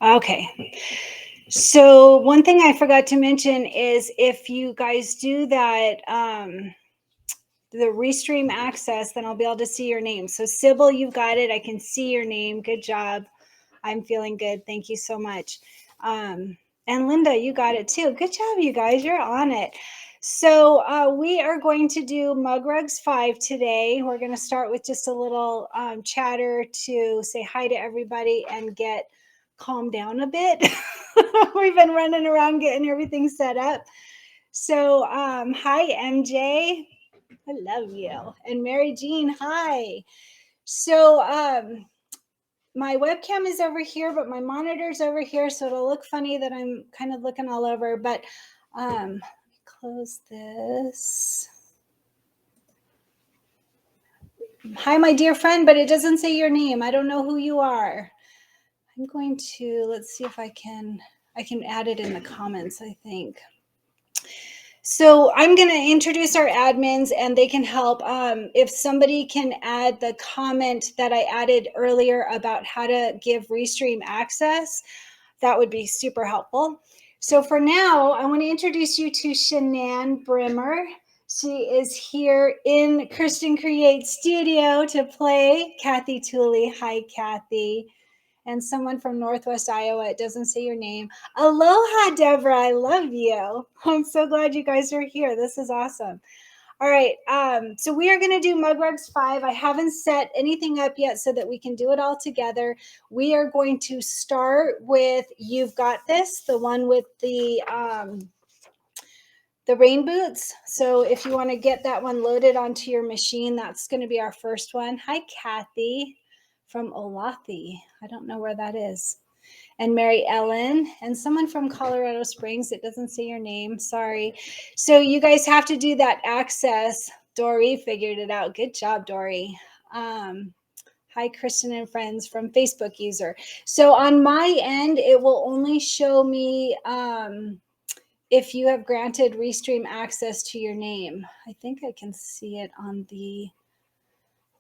Okay. So one thing I forgot to mention is if you guys do that, the restream access, then I'll be able to see your name. So Sybil, you've got it. I can see your name. Good job. I'm feeling good. Thank you so much. And Linda, you got it too. Good job, you guys. You're on it. So we are going to do Mug Rugs 5 today. We're going to start with just a little chatter to say hi to everybody and get calmed down a bit. We've been running around getting everything set up. So hi, MJ. I love you. And Mary Jean, hi. So my webcam is over here, but my monitor's over here, so it'll look funny that I'm kind of looking all over. But let me close this. Hi, my dear friend, but it doesn't say your name. I don't know who you are. I'm going to, let's see if I can add it in the comments, I think. So I'm going to introduce our admins and they can help. If somebody can add the comment that I added earlier about how to give Restream access, that would be super helpful. So for now, I want to introduce you to Shanann Brimmer. She is here in Cristin Creates studio to play Kathy Tooley. Hi, Kathy. And someone from Northwest Iowa, it doesn't say your name. Aloha, Deborah, I love you. I'm so glad you guys are here. This is awesome. All right, so we are going to do Mug Rugs 5. I haven't set anything up yet so that we can do it all together. We are going to start with You've Got This, the one with the rain boots. So if you want to get that one loaded onto your machine, that's going to be our first one. Hi, Kathy from Olathe. I don't know where that is. And Mary Ellen and someone from Colorado Springs. It doesn't say your name. Sorry. So you guys have to do that access. Dory figured it out. Good job, Dory. Hi, Kristin and friends from Facebook user. So on my end, it will only show me if you have granted Restream access to your name. I think I can see it on the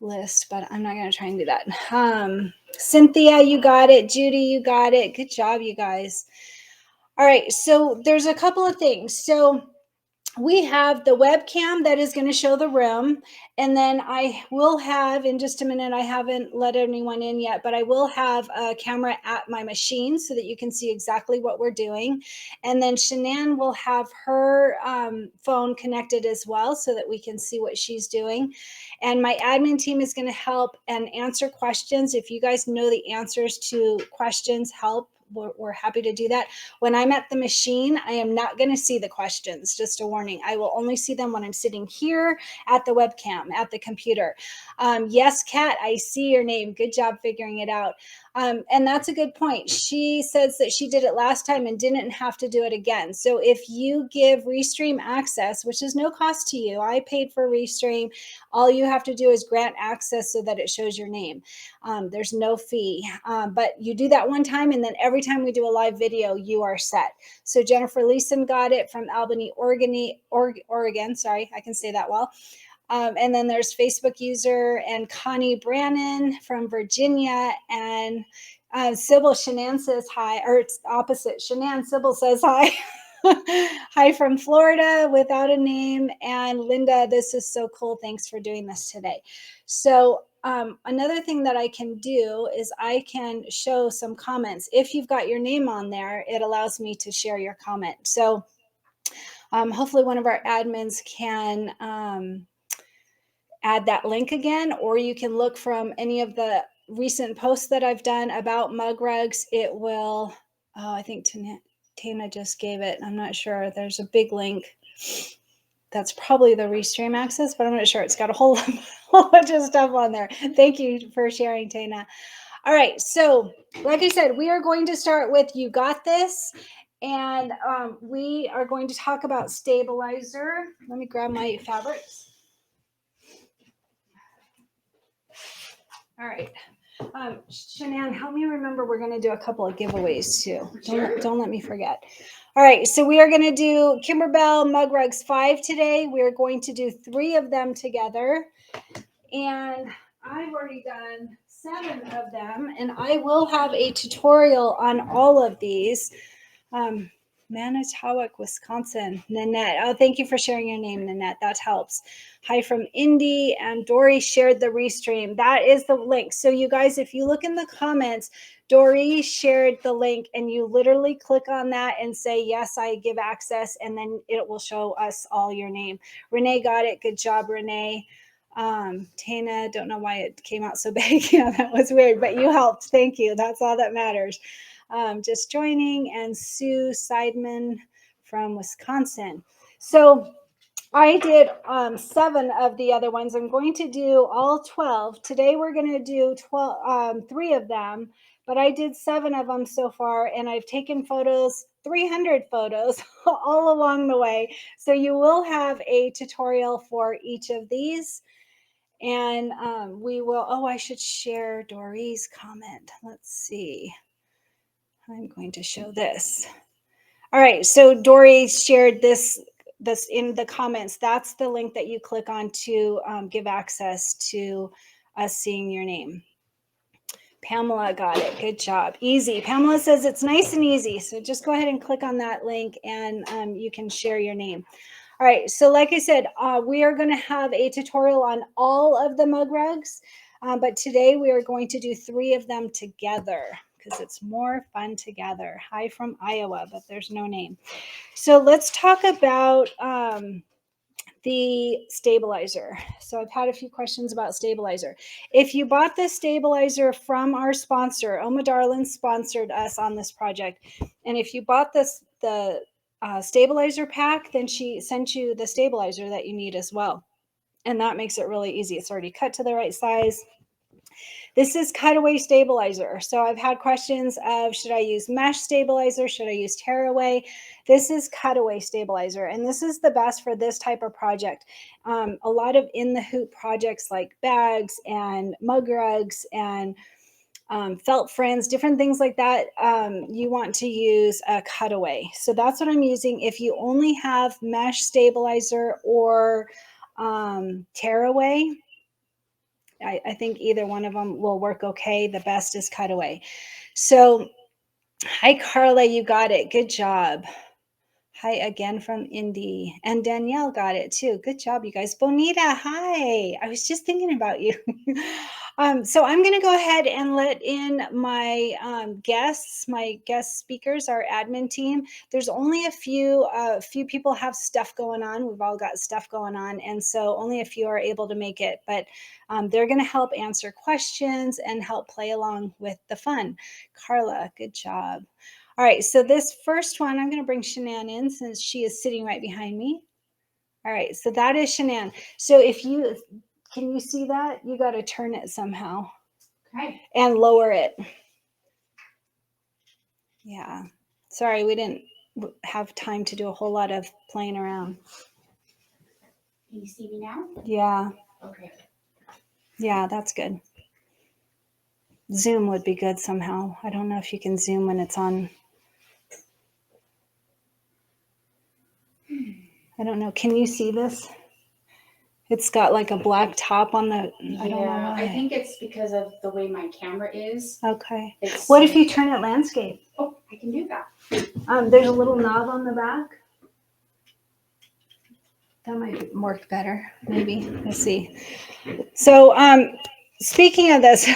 list, but I'm not going to try and do that. Cynthia, you got it. Judy, you got it. Good job, you guys. All right, so there's a couple of things. So we have the webcam that is going to show the room, and then I will have, in just a minute, I haven't let anyone in yet, but I will have a camera at my machine so that you can see exactly what we're doing. And then Shanann will have her phone connected as well so that we can see what she's doing. And my admin team is going to help and answer questions. If you guys know the answers to questions, help. We're happy to do that. When I'm at the machine, I am not going to see the questions, just a warning. I will only see them when I'm sitting here at the webcam, at the computer. Yes, Kat, I see your name. Good job figuring it out. And that's a good point. She says that she did it last time and didn't have to do it again. So if you give Restream access, which is no cost to you, I paid for Restream, all you have to do is grant access so that it shows your name. There's no fee, but you do that one time, and then every time we do a live video, you are set. So Jennifer Leeson got it from Albany, Oregon. Sorry, I can say that well. And then there's Facebook user and Connie Brannon from Virginia, and Sybil Shanann says hi, or it's opposite. Shanann, Sybil says hi. Hi from Florida without a name. And Linda, this is so cool. Thanks for doing this today. So another thing that I can do is I can show some comments. If you've got your name on there, it allows me to share your comment. So hopefully one of our admins can add that link again, or you can look from any of the recent posts that I've done about mug rugs. It will, I think Tana just gave it. I'm not sure. There's a big link. That's probably the Restream access, but I'm not sure. It's got a whole bunch of stuff on there. Thank you for sharing, Tana. All right. So like I said, we are going to start with You Got This. And we are going to talk about stabilizer. Let me grab my fabrics. All right. Shanann, help me remember we're going to do a couple of giveaways too. Don't let me forget. All right, so we are going to do Kimberbell Mug Rugs 5 today. We are going to do 3 of them together. And I've already done 7 of them, and I will have a tutorial on all of these. Manitowoc, Wisconsin. Nanette. Oh, thank you for sharing your name, Nanette. That helps. Hi from Indy, and Dory shared the restream. That is the link. So you guys, if you look in the comments, Dory shared the link, and you literally click on that and say, yes, I give access, and then it will show us all your name. Renee got it. Good job, Renee. Tana, don't know why it came out so big. Yeah, that was weird, but you helped. Thank you. That's all that matters. Just joining, and Sue Seidman from Wisconsin. So I did 7 of the other ones. I'm going to do all 12. Today we're going to do 3 of them, but I did 7 of them so far, and I've taken photos, 300 photos all along the way. So you will have a tutorial for each of these. And we will, oh, I should share Dory's comment. Let's see. I'm going to show this. All right, so Dory shared this in the comments. That's the link that you click on to give access to us seeing your name. Pamela got it. Good job. Easy. Pamela says it's nice and easy. So just go ahead and click on that link, and you can share your name. All right, so like I said, we are going to have a tutorial on all of the mug rugs, but today we are going to do 3 of them together because it's more fun together. Hi from Iowa, but there's no name. So let's talk about the stabilizer. So I've had a few questions about stabilizer. If you bought the stabilizer from our sponsor, Oma Darlin sponsored us on this project, and if you bought the stabilizer pack, then she sent you the stabilizer that you need as well. And that makes it really easy. It's already cut to the right size. This is Cutaway Stabilizer. So I've had questions of, should I use mesh stabilizer? Should I use tearaway? This is Cutaway Stabilizer, and this is the best for this type of project. A lot of in the hoop projects like bags and mug rugs and felt friends, different things like that, you want to use a cutaway. So that's what I'm using. If you only have mesh stabilizer or tearaway, I think either one of them will work okay. The best is cutaway. So hi, Carla, you got it. Good job. Hi again from Indy. And Danielle got it too. Good job, you guys. Bonita, hi. I was just thinking about you. So I'm going to go ahead and let in my guests, my guest speakers, our admin team. There's only a few people have stuff going on. We've all got stuff going on. And so only a few are able to make it. But they're going to help answer questions and help play along with the fun. Carla, good job. All right, so this first one, I'm going to bring Shanann in since she is sitting right behind me. All right, so that is Shanann. So can you see that? You got to turn it somehow. Okay. And lower it. Yeah. Sorry, we didn't have time to do a whole lot of playing around. Can you see me now? Yeah. Okay. Yeah, that's good. Zoom would be good somehow. I don't know if you can zoom when it's on. I don't know. Can you see this? It's got like a black top on the. I don't know why. I think it's because of the way my camera is. Okay. What if you turn it landscape? Oh, I can do that. There's a little knob on the back. That might work better. Maybe. We'll see. So, speaking of this,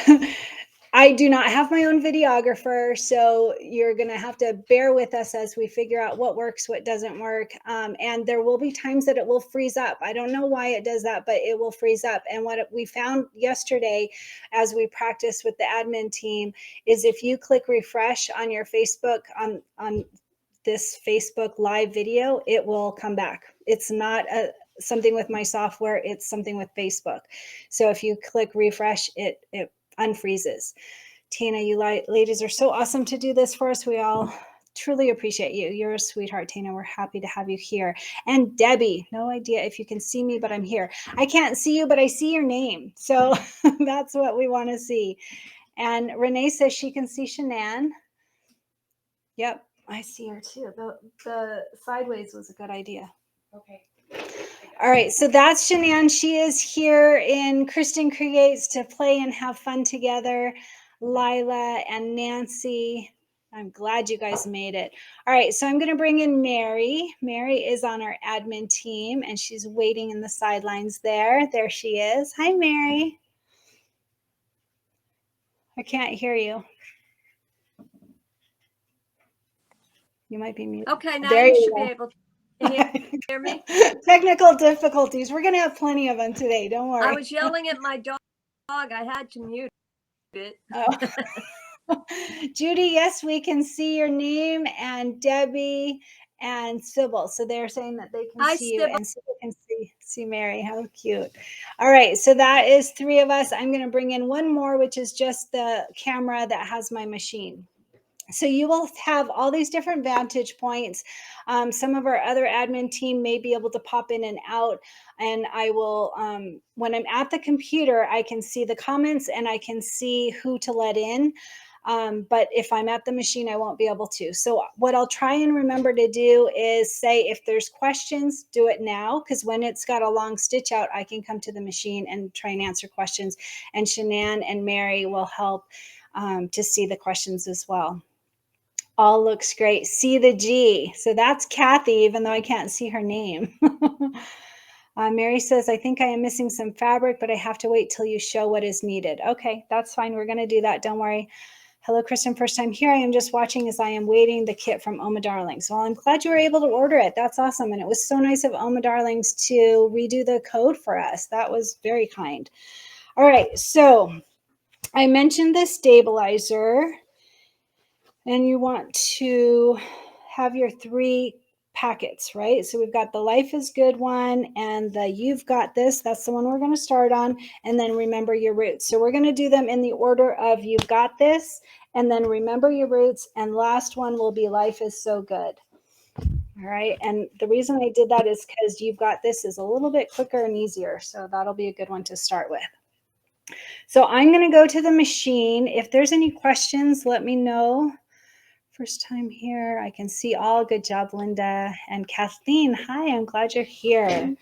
I do not have my own videographer, so you're going to have to bear with us as we figure out what works, what doesn't work. And there will be times that it will freeze up. I don't know why it does that, but it will freeze up. And what we found yesterday as we practiced with the admin team is if you click refresh on your Facebook, on this Facebook live video, it will come back. It's not something with my software, it's something with Facebook. So if you click refresh, it unfreezes. Tina, you ladies are so awesome to do this for us. We all truly appreciate you. You're a sweetheart, Tina. We're happy to have you here. And Debbie, no idea if you can see me, but I'm here. I can't see you, but I see your name. So that's what we want to see. And Renee says she can see Shanann. Yep, I see her too. The sideways was a good idea. Okay. All right, so that's Shanann. She is here in Cristin Creates to play and have fun together. Lila and Nancy. I'm glad you guys made it. All right, so I'm going to bring in Mary. Mary is on our admin team, and she's waiting in the sidelines there. There she is. Hi, Mary. I can't hear you. You might be muted. Okay, now There you you should go. be able to hear me. Technical difficulties. We're going to have plenty of them today. Don't worry. I was yelling at my dog. I had to mute it. Oh. Judy, yes, we can see your name, and Debbie and Sybil. So they're saying that they can Hi, see you, Sybil. and Sybil can see Mary. How cute. All right, so that is 3 of us. I'm going to bring in one more, which is just the camera that has my machine. So you will have all these different vantage points. Some of our other admin team may be able to pop in and out, and I will, when I'm at the computer, I can see the comments and I can see who to let in. But if I'm at the machine, I won't be able to. So what I'll try and remember to do is say, if there's questions, do it now, because when it's got a long stitch out, I can come to the machine and try and answer questions. And Shanann and Mary will help to see the questions as well. All looks great. See the G. So that's Kathy, even though I can't see her name. Mary says, I think I am missing some fabric, but I have to wait till you show what is needed. Okay, that's fine. We're going to do that. Don't worry. Hello, Kristin. First time here. I am just watching as I am waiting the kit from Oma Darlings. Well, I'm glad you were able to order it. That's awesome. And it was so nice of Oma Darlings to redo the code for us. That was very kind. All right, so I mentioned the stabilizer. And you want to have your 3 packets, right? So we've got the Life is Good one and the You've Got This. That's the one we're going to start on. And then Remember Your Roots. So we're going to do them in the order of You've Got This, and then Remember Your Roots, and last one will be Life is So Good. All right. And the reason I did that is because You've Got This is a little bit quicker and easier. So that'll be a good one to start with. So I'm going to go to the machine. If there's any questions, let me know. First time here. I can see all. Good job, Linda. And Kathleen, hi, I'm glad you're here.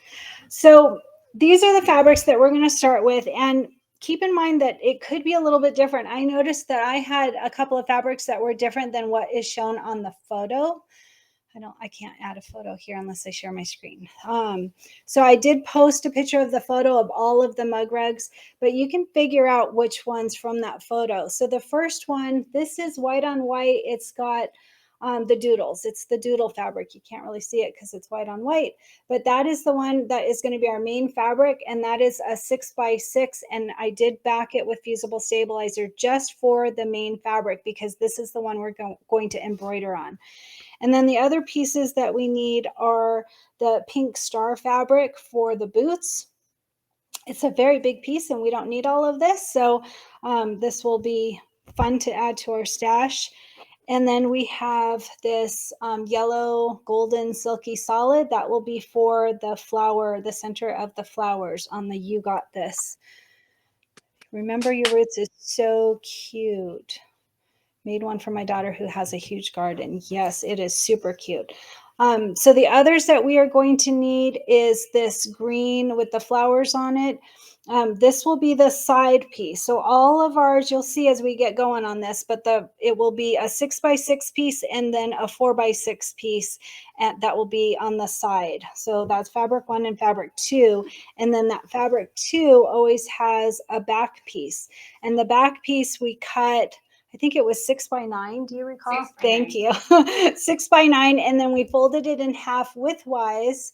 So these are the fabrics that we're going to start with. And keep in mind that it could be a little bit different. I noticed that I had a couple of fabrics that were different than what is shown on the photo. I can't add a photo here unless I share my screen. So I did post a picture of the photo of all of the mug rugs, but you can figure out which ones from that photo. So the first one, this is white on white. It's got the doodles. It's the doodle fabric. You can't really see it because it's white on white, but that is the one that is going to be our main fabric. And that is a 6x6. And I did back it with fusible stabilizer just for the main fabric, because this is the one we're going to embroider on. And then the other pieces that we need are the pink star fabric for the boots. It's a very big piece and we don't need all of this. So this will be fun to add to our stash. And then we have this yellow golden silky solid that will be for the flower, the center of the flowers on the You Got This. Remember Your Roots is so cute. Made one for my daughter who has a huge garden. Yes, it is super cute. So the others that we are going to need is this green with the flowers on it. This will be the side piece. So all of ours, you'll see as we get going on this, but it will be a 6x6 piece and then a 4x6 piece, and that will be on the side. So that's fabric 1 and fabric 2. And then that fabric 2 always has a back piece. And the back piece we cut, I think it was 6x9. Do you recall? 6 by Thank 9. you. 6x9. And then we folded it in half widthwise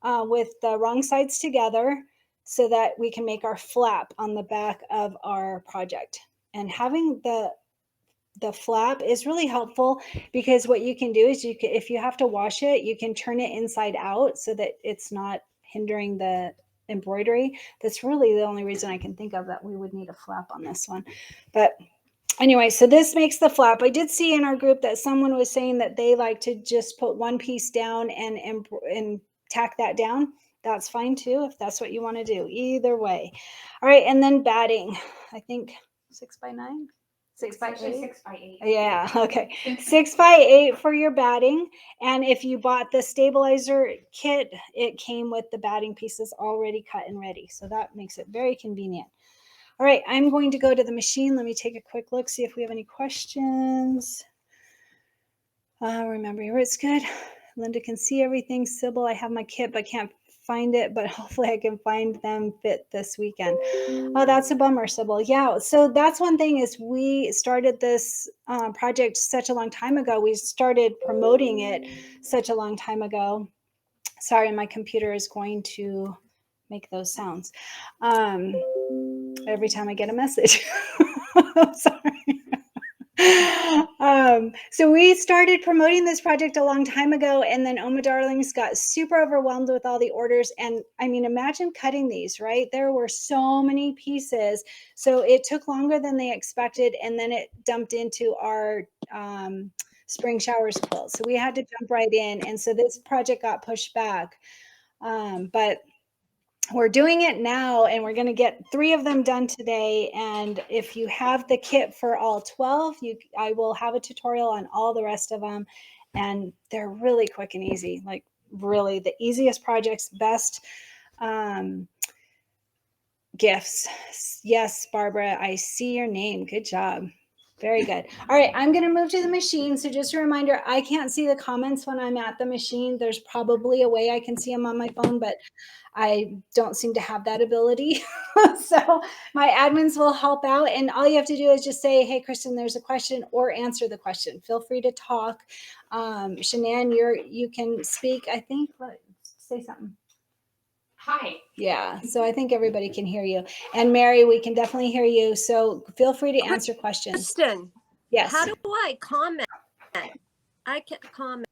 with the wrong sides together so that we can make our flap on the back of our project. And having the flap is really helpful, because what you can do is if you have to wash it, you can turn it inside out so that it's not hindering the embroidery. That's really the only reason I can think of that we would need a flap on this one. But anyway, so this makes the flap. I did see in our group that someone was saying that they like to just put one piece down and tack that down. That's fine too, if that's what you want to do. Either way. All right, and then batting. I think 6x9. 6 by Actually 8? 6 by 8. Yeah, okay. 6 by 8 for your batting. And if you bought the stabilizer kit, it came with the batting pieces already cut and ready. So that makes it very convenient. All right, I'm going to go to the machine. Let me take a quick look, see if we have any questions. Remember, it's good. Linda can see everything. Sybil, I have my kit, but can't find it, but hopefully I can find them fit this weekend. Oh, that's a bummer, Sybil. Yeah, so that's one thing is we started this project such a long time ago. We started promoting it such a long time ago. Sorry, my computer is going to make those sounds every time I get a message. Sorry. So we started promoting this project a long time ago, and then Oma Darlings got super overwhelmed with all the orders. And I mean, imagine cutting these, right? There were so many pieces. So it took longer than they expected, and then it dumped into our spring showers quilt. So we had to jump right in. And so this project got pushed back. But we're doing it now, and we're going to get 3 of them done today. And if you have the kit for all 12, I will have a tutorial on all the rest of them, and they're really quick and easy, like really the easiest projects, best gifts. Yes, Barbara, I see your name. Good job. Very good. All right, I'm going to move to the machine. So just a reminder, I can't see the comments when I'm at the machine. There's probably a way I can see them on my phone, but I don't seem to have that ability. So my admins will help out. And all you have to do is just say, hey, Kristin, there's a question, or answer the question. Feel free to talk. Shanann, you can speak, I think. Say something. Hi. Yeah, so I think everybody can hear you. And Mary, we can definitely hear you. So feel free to answer questions. Kristin, Yes. how do I comment? I can't comment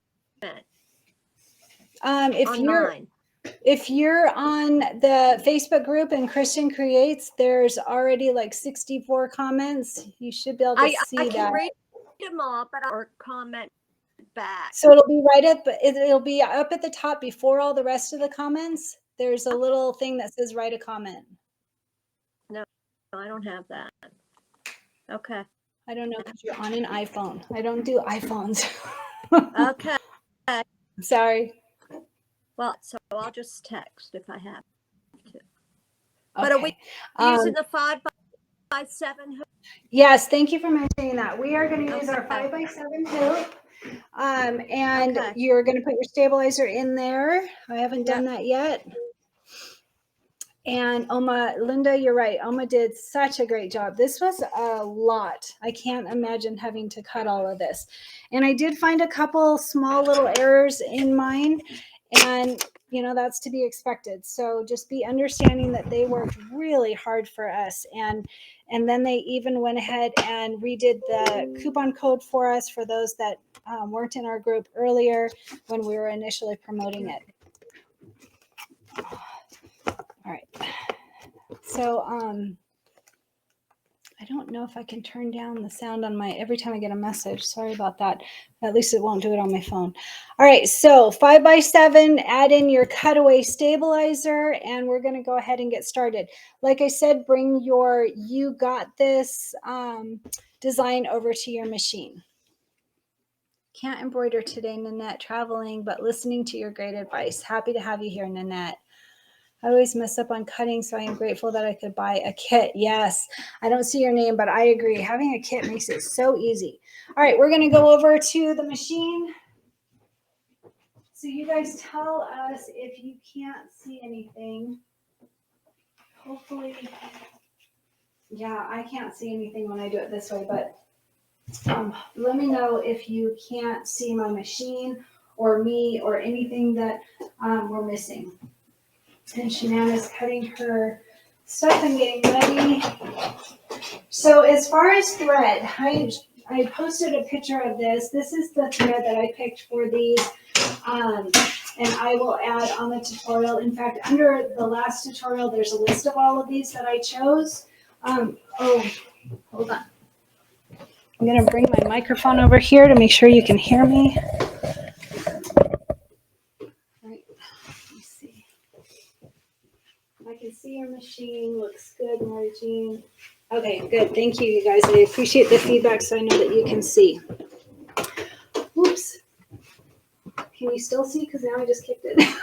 If you're on the Facebook group and Cristin Creates, there's already like 64 comments. You should be able to see I that. can read them all, but or comment back. So it'll be right up. It'll be up at the top before all the rest of the comments. There's a little thing that says write a comment. No, I don't have that. Okay. I don't know because you're on an iPhone. I don't do iPhones. Okay. Sorry. Well, so I'll just text if I have to. Okay. But are we using the 5x7 hoop? Yes, thank you for mentioning that. We are going to use our 5x7 hoop. And you're going to put your stabilizer in there. I haven't done that yet. And Linda, you're right. Oma did such a great job. This was a lot. I can't imagine having to cut all of this. And I did find a couple small little errors in mine. And, that's to be expected. So just be understanding that they worked really hard for us. And then they even went ahead and redid the coupon code for us for those that weren't in our group earlier when we were initially promoting it. All right. So I don't know if I can turn down the sound on every time I get a message. Sorry about that. At least it won't do it on my phone. All right, so 5x7, add in your Cutaway Stabilizer, and we're going to go ahead and get started. Like I said, bring your You Got This design over to your machine. Can't embroider today, Nanette, traveling, but listening to your great advice. Happy to have you here, Nanette. I always mess up on cutting, so I am grateful that I could buy a kit. Yes, I don't see your name, but I agree. Having a kit makes it so easy. All right, we're going to go over to the machine. So you guys tell us if you can't see anything. Hopefully, yeah, I can't see anything when I do it this way, but let me know if you can't see my machine or me or anything that we're missing. And Shanann is cutting her stuff and getting ready. So as far as thread, I posted a picture of this. This is the thread that I picked for these. And I will add on the tutorial. In fact, under the last tutorial, there's a list of all of these that I chose. Oh, hold on. I'm going to bring my microphone over here to make sure you can hear me. I can see your machine. Looks good, Mary Jean. Okay, good. Thank you, you guys. I appreciate the feedback so I know that you can see. Oops. Can you still see? Because now I just kicked it.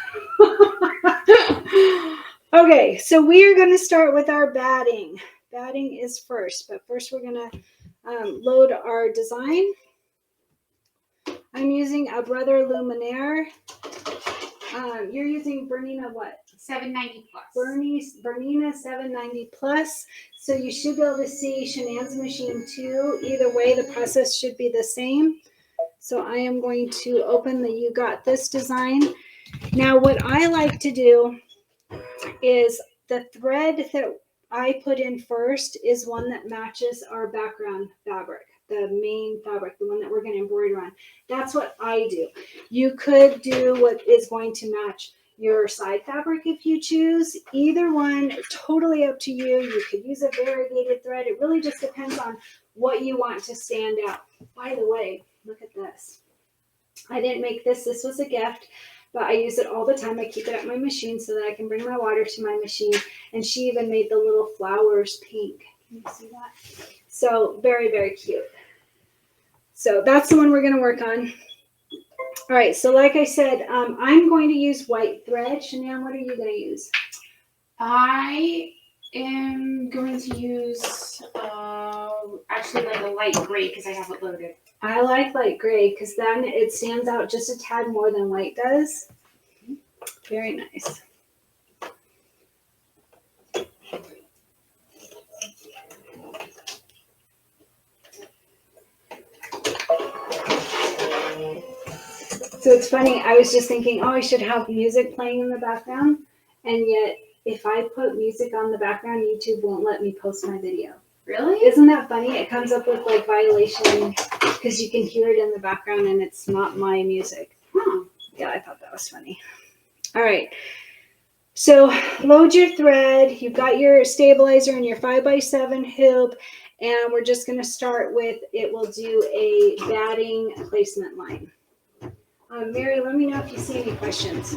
Okay, so we are going to start with our batting. Batting is first, but first we're going to load our design. I'm using a Brother Luminaire. You're using Bernina what? 790 plus. Bernina 790 plus. So you should be able to see Shanann's machine too. Either way, the process should be the same. So I am going to open the You Got This design. Now what I like to do is the thread that I put in first is one that matches our background fabric, the main fabric, the one that we're going to embroider on. That's what I do. You could do what is going to match your side fabric if you choose. Either one, totally up to you. You could use a variegated thread. It really just depends on what you want to stand out. By the way, look at this. I didn't make this. This was a gift, but I use it all the time. I keep it at my machine so that I can bring my water to my machine. And she even made the little flowers pink. Can you see that? So very, very cute. So that's the one we're going to work on. All right. So like I said, I'm going to use white thread. Shanann, what are you going to use? I am going to use actually like a light gray because I have it loaded. I like light gray because then it stands out just a tad more than white does. Very nice. So it's funny, I was just thinking, oh, I should have music playing in the background. And yet, if I put music on the background, YouTube won't let me post my video. Really? Isn't that funny? It comes up with like violation because you can hear it in the background and it's not my music. Huh. Yeah, I thought that was funny. All right. So load your thread. You've got your stabilizer and your 5x7 hoop. And we're just going to start with, it will do a batting placement line. Mary, let me know if you see any questions.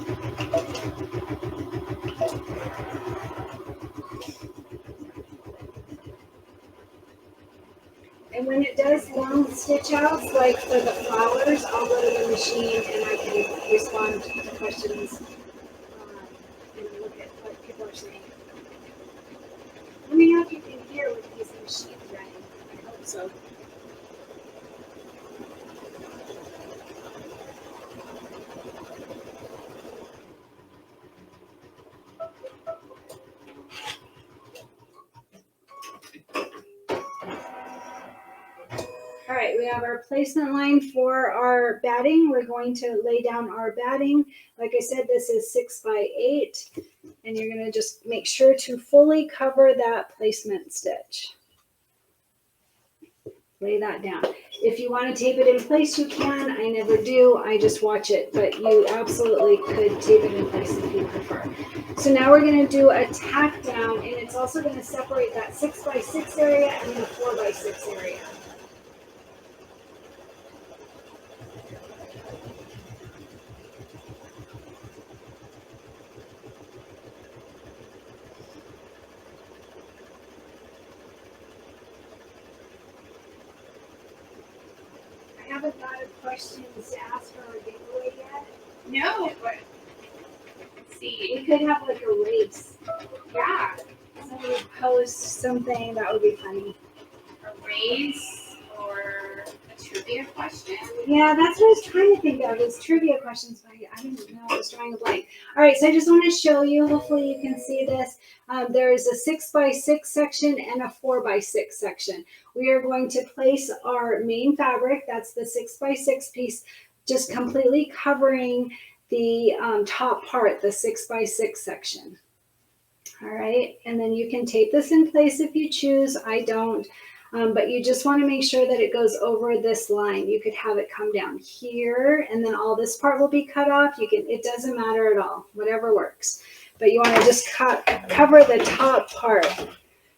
And when it does long stitch outs, like for the flowers, I'll go to the machine and I can respond to questions and look at what people are saying. Let me know if you can hear with these machines running. I hope so. All right, we have our placement line for our batting. We're going to lay down our batting. Like I said, this is 6x8, and you're going to just make sure to fully cover that placement stitch. Lay that down. If you want to tape it in place, you can. I never do. I just watch it, but you absolutely could tape it in place if you prefer. So now we're going to do a tack down, and it's also going to separate that 6x6 area and the 4x6 area. I haven't thought of questions to ask for a giveaway yet. No, but let's see. We could have like a race. Yeah, Somebody would post something that would be funny. a race or a trivia question. Yeah, that's what I was trying to think of is trivia questions, but I didn't know. I was drawing a blank. All right, so I just want to show you. Hopefully you can see this. There is a 6x6 section and a 4x6 section. We are going to place our main fabric. That's the 6x6 piece, just completely covering the top part, the 6x6 section. All right, and then you can tape this in place if you choose. I don't. But you just want to make sure that it goes over this line. You could have it come down here and then all this part will be cut off. You can, it doesn't matter at all, whatever works. But you want to just cover the top part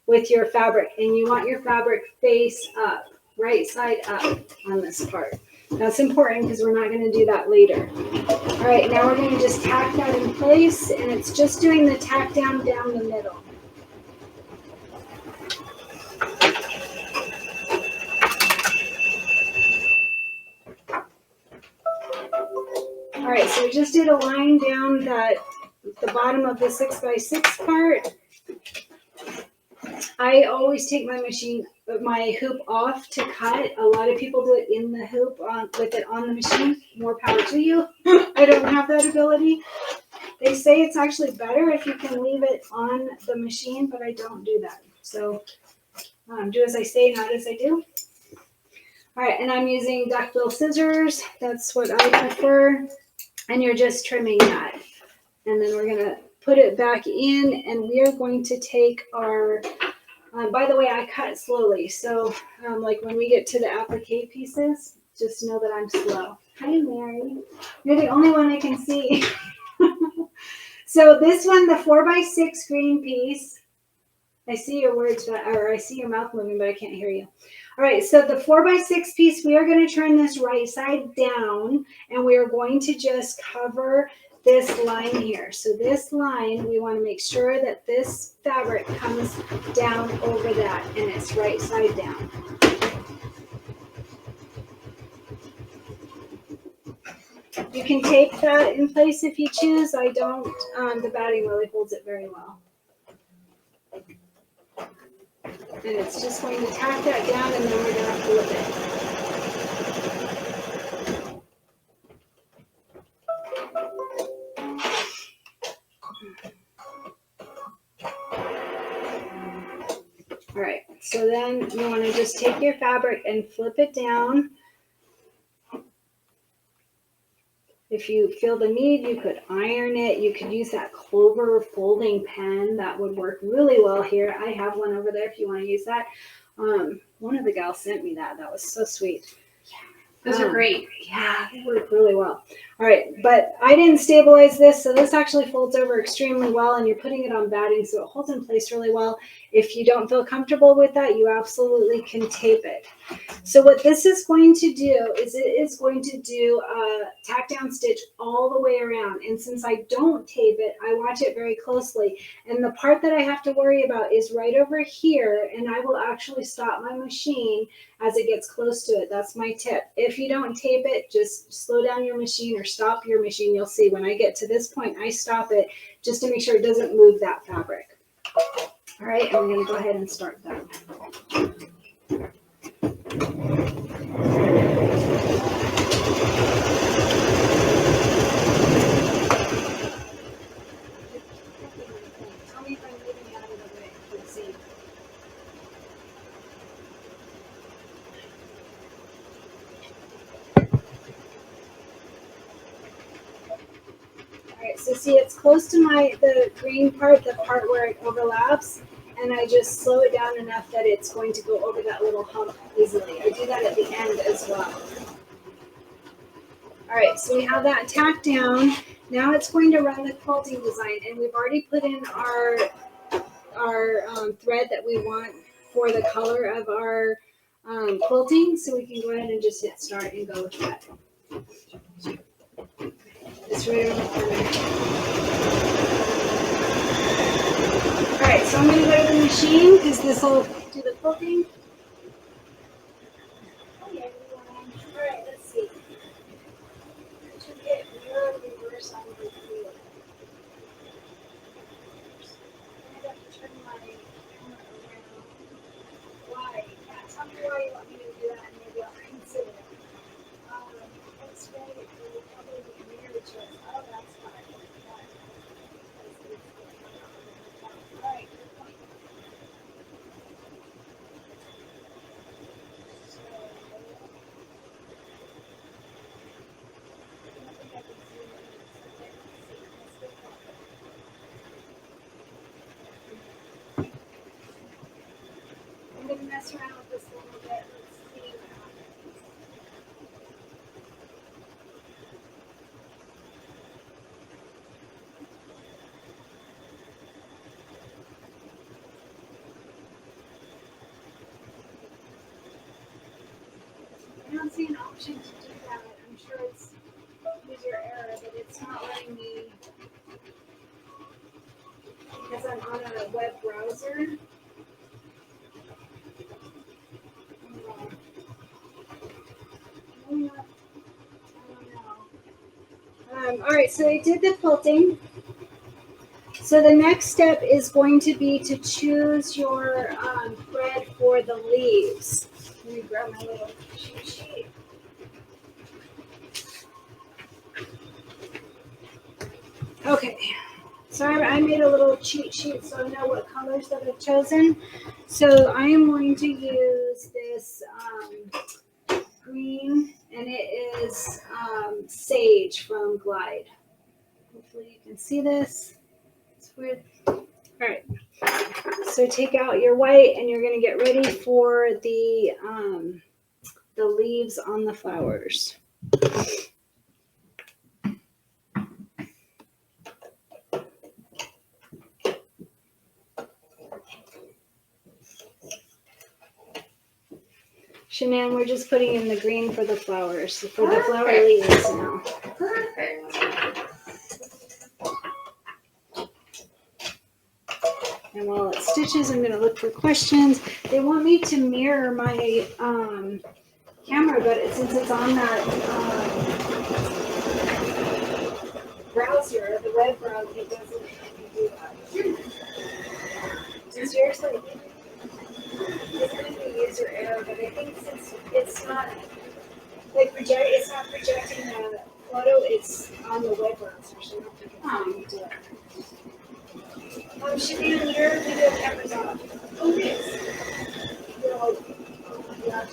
with your fabric, and you want your fabric face up, right side up on this part. That's important because we're not going to do that later. All right, now we're going to just tack that in place, and it's just doing the tack down the middle. All right, so we just did a line down the bottom of the 6x6 part. I always take my hoop off to cut. A lot of people do it in the hoop with it on the machine. More power to you. I don't have that ability. They say it's actually better if you can leave it on the machine, but I don't do that. So do as I say, not as I do. All right, and I'm using duckbill scissors. That's what I prefer. And you're just trimming that. And then we're gonna put it back in, and we are going to take our, by the way, I cut slowly. So like when we get to the applique pieces, just know that I'm slow. Hi, Mary. You're the only one I can see. So this one, the 4x6 green piece, I see your words, or I see your mouth moving, but I can't hear you. All right, so the 4x6 piece, we are going to turn this right side down, and we are going to just cover this line here. So this line, we want to make sure that this fabric comes down over that, and it's right side down. You can tape that in place if you choose. I don't. The batting really holds it very well. And it's just going to tack that down, and then we're going to flip it. All right, so then you want to just take your fabric and flip it down. If you feel the need, you could iron it. You could use that Clover folding pen. That would work really well here. I have one over there if you want to use that. One of the gals sent me that. That was so sweet. Those are great. Yeah, they work really well. All right, but I didn't stabilize this, so this actually folds over extremely well, and you're putting it on batting, so it holds in place really well. If you don't feel comfortable with that, you absolutely can tape it. So what this is going to do is it is going to do a tack down stitch all the way around. And since I don't tape it, I watch it very closely. And the part that I have to worry about is right over here, and I will actually stop my machine as it gets close to it. That's my tip. If you don't tape it, just slow down your machine or stop your machine. You'll see when I get to this point, I stop it just to make sure it doesn't move that fabric. All right, and I'm going to go ahead and start that. Tell me if I'm moving out of the way. Let's see. All right, so see, it's close to the green part, the part where it overlaps, and I just slow it down enough that it's going to go over that little hump easily. I do that at the end as well. All right, so we have that tacked down. Now it's going to run the quilting design, and we've already put in our thread that we want for the color of our quilting, so we can go ahead and just hit start and go with that. It's right around the corner. All right, so I'm going to go to the machine because this will do the quilting. Hi everyone. All right, let's see. I should hit mirror reverse on the wheel. I have to turn my camera around. Why? Yeah, tell me why you want me to do that, and maybe I'll consider it. That's right. It will probably be mirror to us. Oh, that's fine. All right, good point. So, I don't think I can zoom in. So let's see. Let's go back. I'm going to mess around with this a little bit. Let's see what happens. I don't see an option to do that. I'm sure it's user error, but it's not letting me because I'm on a web browser. I don't know. All right, so I did the quilting. So the next step is going to be to choose your thread for the leaves. Let me grab my little cheat sheet. Okay, so I made a little cheat sheet so I know what colors that I've chosen. So I am going to use this green, and it is Sage from Glide. Hopefully you can see this. It's weird. All right. So take out your white, and you're going to get ready for the leaves on the flowers. Shanann, we're just putting in the green for the flowers, for the flower leaves now. Perfect. And while it stitches, I'm going to look for questions. They want me to mirror my camera, but since it's on that browser, the web browser, it doesn't let me do that. Seriously, it's going to be user error, but I think since it's not like it's not projecting the photo, it's on the web browser, so I don't think it's letting me do it. Shanann, your video camera's off. Oh, it is. No, yeah,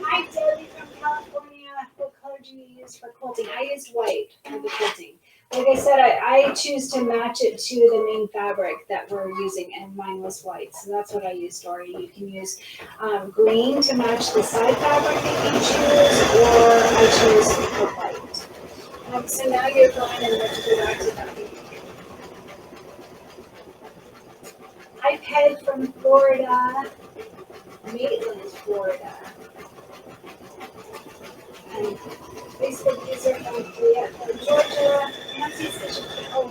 Hi, Debbie from California. What color do you use for quilting? I used white for the quilting. Like I said, I choose to match it to the main fabric that we're using, and mine was white. So that's what I used, Dory. You can use green to match the side fabric that you choose, or I choose the white. So now you're going and let's go back to that. Hi, Peg from Florida, Maitland, Florida. And Facebook user from Georgia, Nancy Stitch. Oh.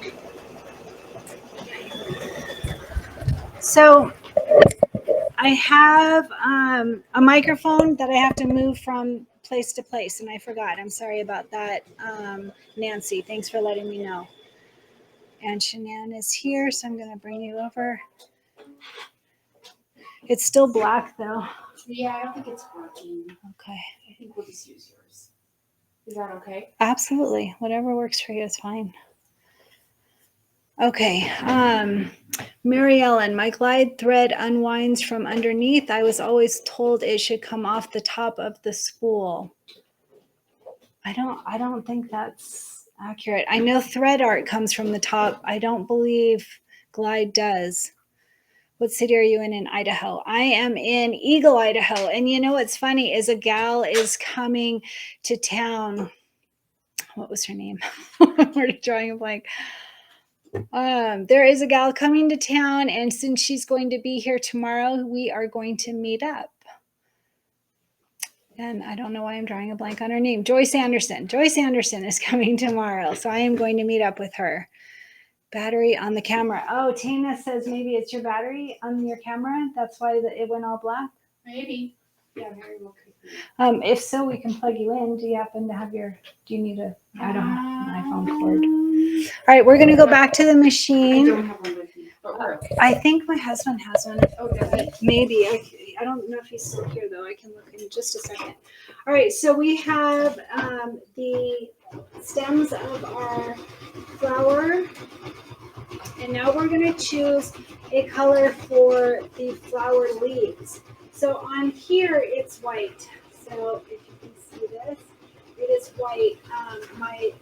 So I have a microphone that I have to move from place to place, and I forgot. I'm sorry about that, Nancy. Thanks for letting me know. And Shanann is here, so I'm going to bring you over. It's still black, though. Yeah, I don't think it's working. Okay. I think we'll just use yours. Is that okay? Absolutely. Whatever works for you is fine. Okay. Mary Ellen, my glide thread unwinds from underneath. I was always told it should come off the top of the spool. I don't think that's accurate. I know thread art comes from the top. I don't believe glide does. What city are you in Idaho? I am in Eagle, Idaho. And you know what's funny is a gal is coming to town. What was her name? We're drawing a blank. There is a gal coming to town, and since she's going to be here tomorrow, we are going to meet up. And I don't know why I'm drawing a blank on her name. Joyce Anderson. Joyce Anderson is coming tomorrow, so I am going to meet up with her. Battery on the camera. Oh, Tina says maybe it's your battery on your camera. That's why it went all black. Maybe. Yeah, very well. If so, we can plug you in. Do you happen to have do you need I don't have an iPhone cord. All right, we're going to go back to the machine. I don't have one with me, but we're okay. I think my husband has one. Oh, does he? Maybe. I don't know if he's still here, though. I can look in just a second. All right, so we have the stems of our flower. And now we're going to choose a color for the flower leaves. So on here, it's white. So if you can see this, it is white.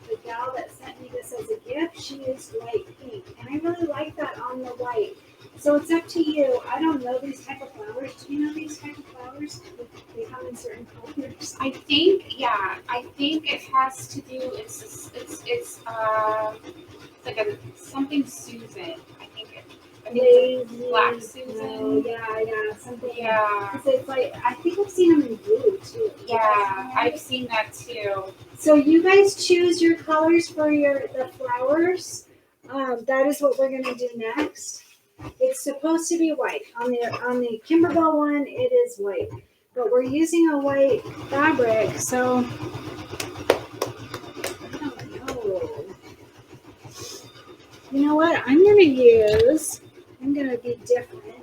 The gal that sent me this as a gift, she used light pink. And I really like that on the white. So it's up to you. I don't know these type of flowers. Do you know these type of flowers? They come in certain colors. I think it has to do. It's like a something Susan. I think it's Black Susan. Oh, yeah, something. Yeah. So it's like I think I've seen them in blue too. Yeah, I've seen that too. So you guys choose your colors for the flowers. That is what we're gonna do next. It's supposed to be white. On the Kimberbell one, it is white. but we're using a white fabric, so I don't know. You know what? I'm going to be different.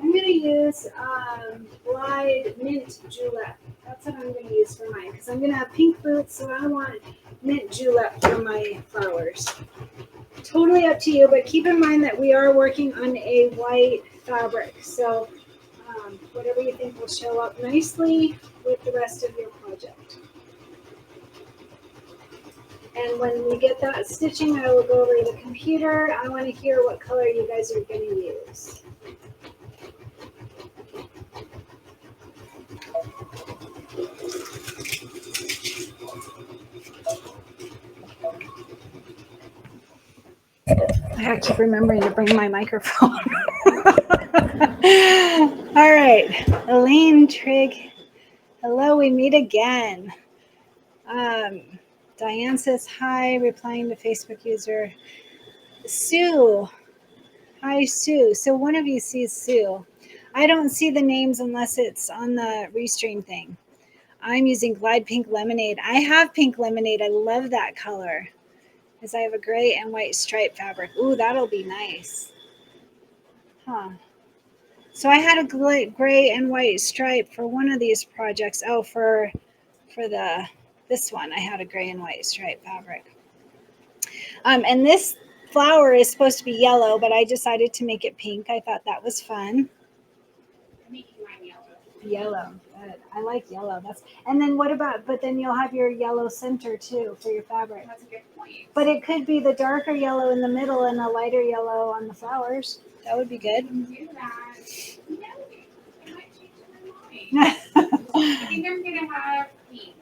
I'm going to use Glide Mint Julep. That's what I'm going to use for mine because I'm going to have pink boots, so I want mint julep for my flowers. Totally up to you, but keep in mind that we are working on a white fabric, so whatever you think will show up nicely with the rest of your project. And when we get that stitching, I will go over to the computer. I want to hear what color you guys are going to use. I have to keep remembering to bring my microphone. All right, Elaine Trigg. Hello, we meet again. Diane says hi, replying to Facebook user. Sue. Hi, Sue. So one of you sees Sue. I don't see the names unless it's on the restream thing. I'm using Glide Pink Lemonade. I have Pink Lemonade. I love that color. Because I have a gray and white stripe fabric. Ooh, that'll be nice. Huh. So I had a gray and white stripe for one of these projects. Oh, for this one, I had a gray and white stripe fabric. And this flower is supposed to be yellow, but I decided to make it pink. I thought that was fun. I'm making mine yellow. Yellow. Good. I like yellow. And then what about, but then you'll have your yellow center too for your fabric. That's a good point. But it could be the darker yellow in the middle and a lighter yellow on the flowers. That would be good. Do that. Yeah, I might change my mind. I think I'm gonna have pink.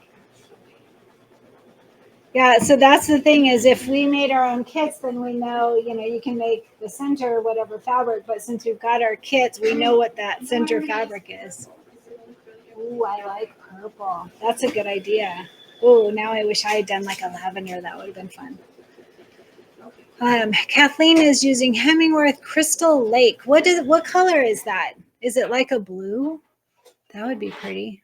Yeah, so that's the thing is if we made our own kits, then we know, you can make the center whatever fabric, but since we've got our kits, we know what that center fabric is. Ooh, I like purple. That's a good idea. Ooh, now I wish I had done like a lavender. That would have been fun. Kathleen is using Hemingworth Crystal Lake. What color is that? Is it like a blue? That would be pretty.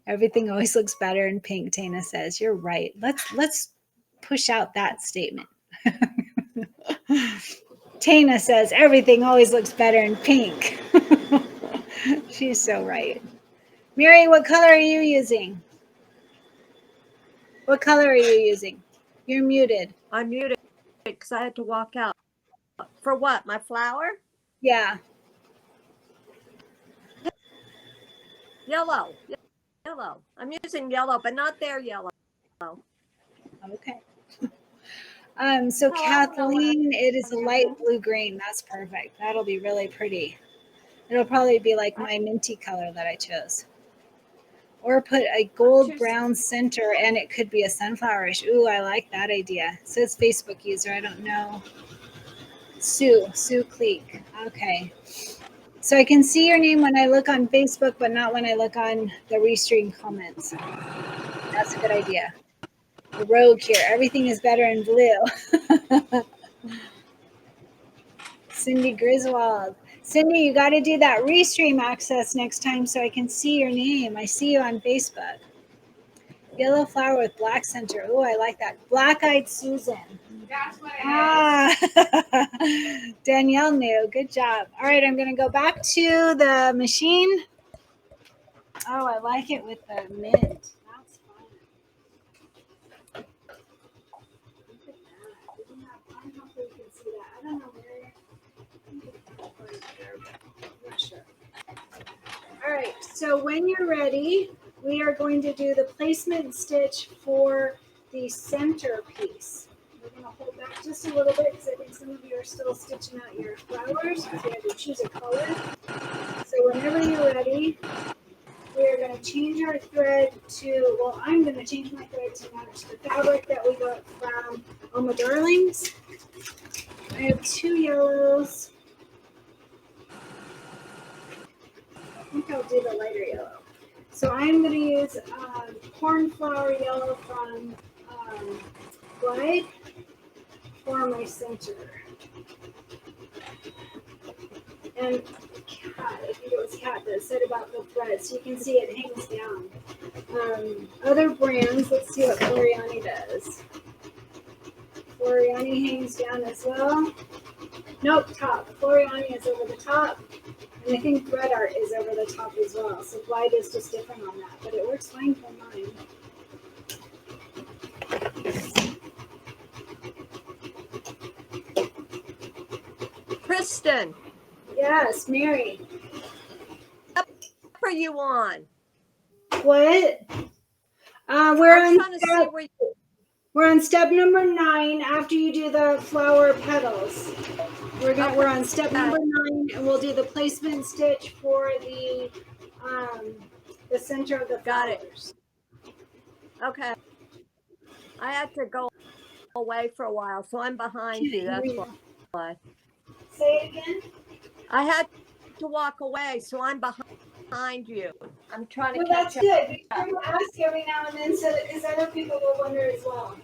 Everything always looks better in pink, Tana says. You're right. Let's push out that statement. Tana says everything always looks better in pink. She's so right. Mary, what color are you using? What color are you using? You're muted. I'm muted because I had to walk out. For what? My flower? Yeah. Yellow. Yellow. I'm using yellow, but not their yellow. Okay. So Oh, I don't know what Kathleen, it is a light blue green. That's perfect. That'll be really pretty. It'll probably be like my minty color that I chose. Or put a gold brown center and it could be a sunflowerish. Ooh, I like that idea. It says Facebook user. I don't know. Sue Cleek. Okay. So I can see your name when I look on Facebook, but not when I look on the restream comments. That's a good idea. The rogue here. Everything is better in blue. Cindy Griswold. Cindy, you got to do that restream access next time so I can see your name. I see you on Facebook. Yellow flower with black center. Oh, I like that. Black-eyed Susan. That's what it is. Danielle knew. Good job. All right, I'm going to go back to the machine. Oh, I like it with the mint. That's fun. Look at that. Isn't that fun? Hopefully you can see that. I don't know where. I'm not sure. All right, so when you're ready, we are going to do the placement stitch for the center piece. We're going to hold back just a little bit because I think some of you are still stitching out your flowers because you had to choose a color. So whenever you're ready, we are going to change our thread to, well, I'm going to change my thread to match the fabric that we got from Oma Darlings. I have 2 yellows. I think I'll do the lighter yellow. So I'm going to use Cornflower yellow from Glide for my center. And Kat, I think it was Kat that said about the thread, so you can see it hangs down. Other brands, let's see what Floriani does. Floriani hangs down as well. Nope, top. Floriani is over the top. And I think Thread Art is over the top as well. So Glide is just different on that, but it works fine for mine. Kristin, Yes, Mary. what are you on? What? I'm We're trying to see where you. we're on step number 9 after you do the flower petals. We're on step number 9, and we'll do the placement stitch for the center of the Got it. flowers. Okay. I had to go away for a while, so I'm behind you. That's why. Say it again. I had to walk away, so I'm behind you. I'm trying to Well, catch that's up. good. Be sure to ask every now and then, so that because other people will wonder as well.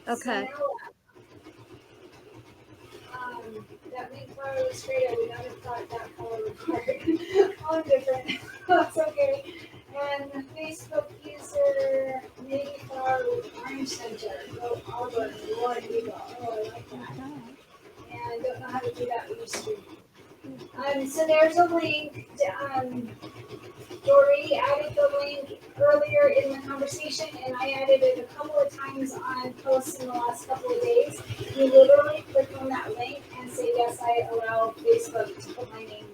Okay. So now, that main flower was straight. I would not have thought that color would work. All different. That's okay. And Facebook user, maybe flower with orange center. Go Auburn. Lord Eagle. Oh, I like that. And I don't know how to do that with the stream. So there's a link. Dory added the link earlier in the conversation, and I added it a couple of times on posts in the last couple of days. You literally click on that link and say, yes, I allow Facebook to put my name,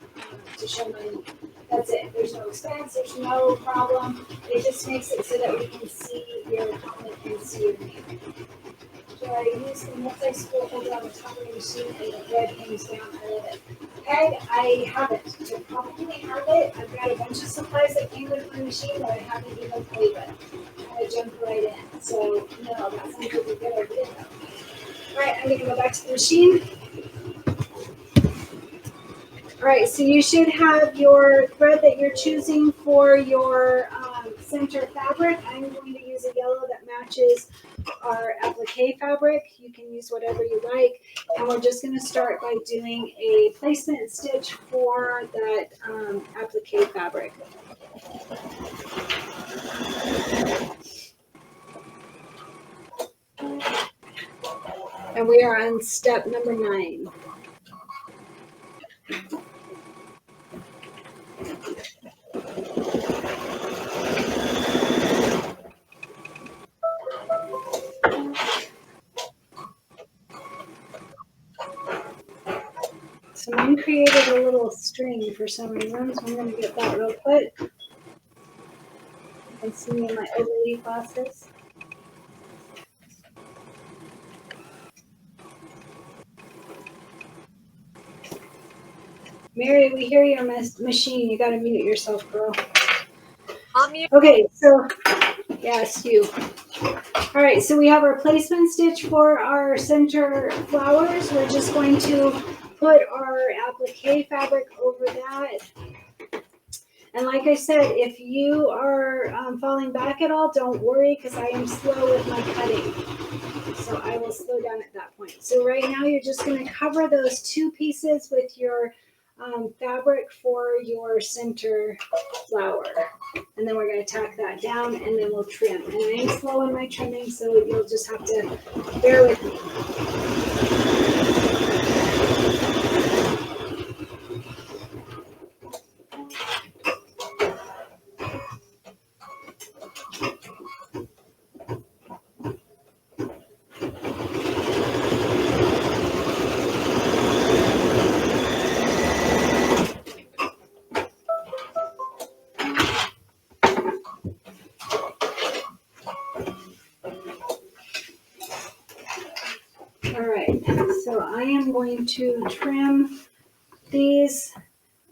to show my name. That's it. There's no expense. There's no problem. It just makes it so that we can see your comment and see your name. So I use the multi-scroll folder on the top of the machine, and the thread hangs down. I love it. Peg, I have it. I probably have it. I've got a bunch of supplies that came with my machine that I haven't even played with. I jumped right in. So, no, that sounds like a good idea, though. All right, I'm going to go back to the machine. All right, so you should have your thread that you're choosing for your center fabric. I'm going to use a yellow that matches our applique fabric. You can use whatever you like. And we're just going to start by doing a placement stitch for that applique fabric. And we are on step number 9. So mine created a little string for some reason, so I'm going to get that real quick. You can see me in my overleaf classes. Mary, we hear your machine. You got to mute yourself, girl. I'm mute. Okay, so yes, you. All right, so we have our placement stitch for our center flowers. We're just going to put our applique fabric over that. And like I said, if you are falling back at all, don't worry, because I am slow with my cutting. So I will slow down at that point. So right now you're just going to cover those 2 pieces with your fabric for your center flower. And then we're going to tack that down, and then we'll trim. And I am slow in my trimming, so you'll just have to bear with me. All right, so I am going to trim these.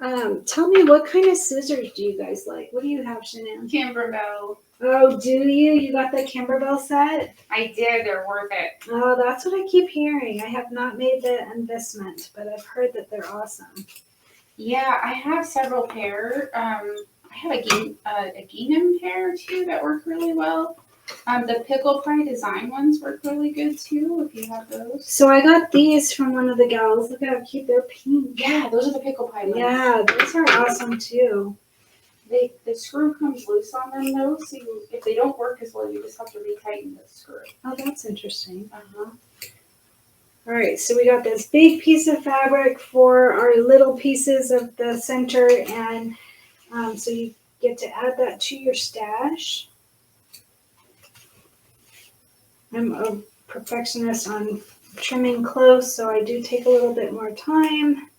Tell me, what kind of scissors do you guys like? What do you have, Shanann? Kimberbell. Oh, do you? You got the Kimberbell set? I did. They're worth it. Oh, that's what I keep hearing. I have not made the investment, but I've heard that they're awesome. Yeah, I have several pair. I have a gingham pair too that work really well. The pickle pie design ones work really good too, if you have those. So I got these from one of the gals. Look how cute, they're pink. Yeah, those are the pickle pie ones. Yeah, those are awesome too. The screw comes loose on them though, so if they don't work as well, you just have to retighten the screw. Oh, that's interesting. Uh-huh. All right, so we got this big piece of fabric for our little pieces of the center, and so you get to add that to your stash. I'm a perfectionist on trimming close, so I do take a little bit more time.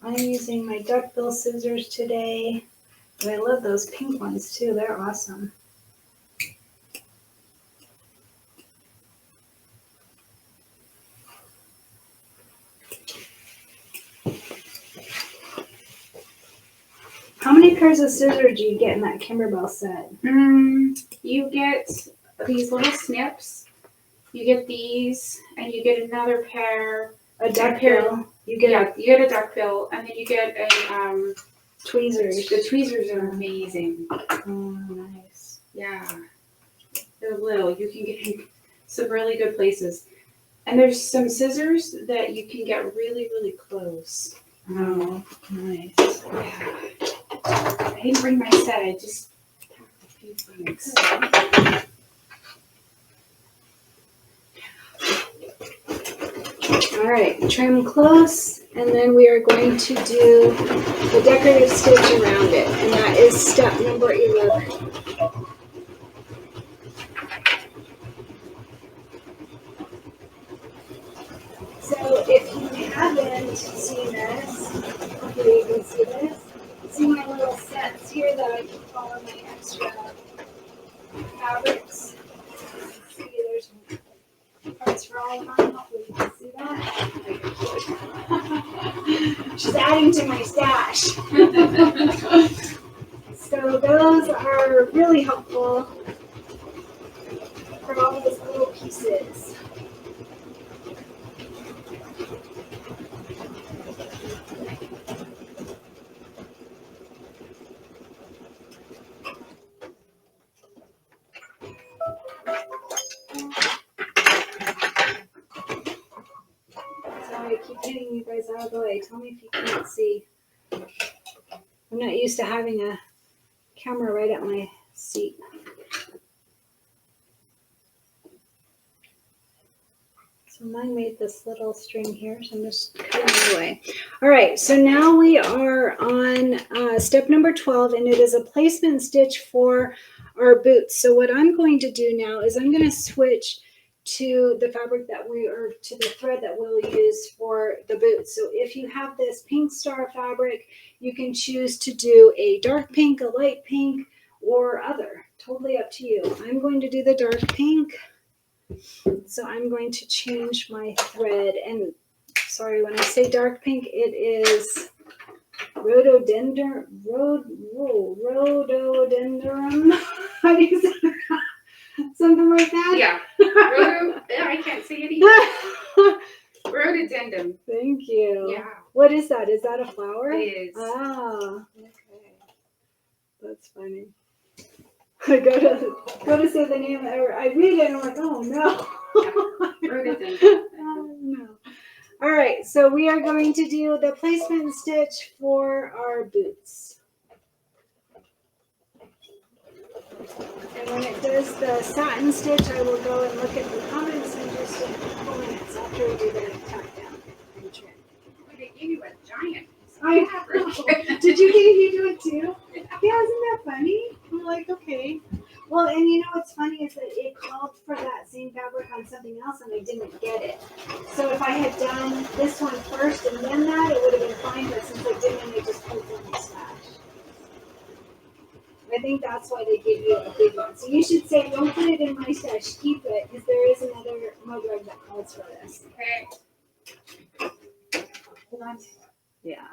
I'm using my duckbill scissors today. But I love those pink ones too, they're awesome. How many pairs of scissors do you get in that Kimberbell set? You get these little snips. You get these, and you get another pair. A duckbill. You get You get a duckbill, and then you get a tweezers. The tweezers are amazing. Oh, nice. Yeah, they're little. You can get in some really good places. And there's some scissors that you can get really, really close. Oh, nice. Yeah. I didn't bring my set. I just packed a few things. All right, trim close, and then we are going to do the decorative stitch around it, and that is step number 11. So if you haven't seen this, hopefully you can see this. See my little sets here that I keep all of my extra fabrics. See, there's parts for all of mine. Hopefully you can see that. She's adding to my stash. So those are really helpful for all those little pieces. Sorry, I keep getting you guys out of the way. Tell me if you can't see. I'm not used to having a camera right at my seat. So mine made this little string here, so I'm just cutting it away. All right, so now we are on step number 12, and it is a placement stitch for our boots. So what I'm going to do now is I'm going to switch to the fabric that to the thread that we'll use for the boots. So if you have this pink star fabric, you can choose to do a dark pink, a light pink, or other. Totally up to you. I'm going to do the dark pink. So I'm going to change my thread, and sorry, when I say dark pink, it is rhododendron. Rhododendron. How do you say that? Something like that? Yeah. I can't say it either. Rhododendron. Thank you. Yeah. What is that? Is that a flower? It is. Ah, okay. That's funny. I go to say the name, or I read it and I'm like, oh no. Rhododendron. No. All right, so we are going to do the placement stitch for our boots. And when it does the satin stitch, I will go and look at the comments in just a couple minutes after we do the tack down and trim. They gave you a giant. I know. Did you think you do it too? Yeah, isn't that funny? I'm like, okay. Well, and you know what's funny is that it called for that same fabric on something else and I didn't get it. So if I had done this one first and then that, it would have been fine, but since I didn't, I just put it in my stash. I think that's why they give you a big one. So you should say, don't put it in my stash, keep it, because there is another mug rug that calls for this. Okay. Hold on. Yeah.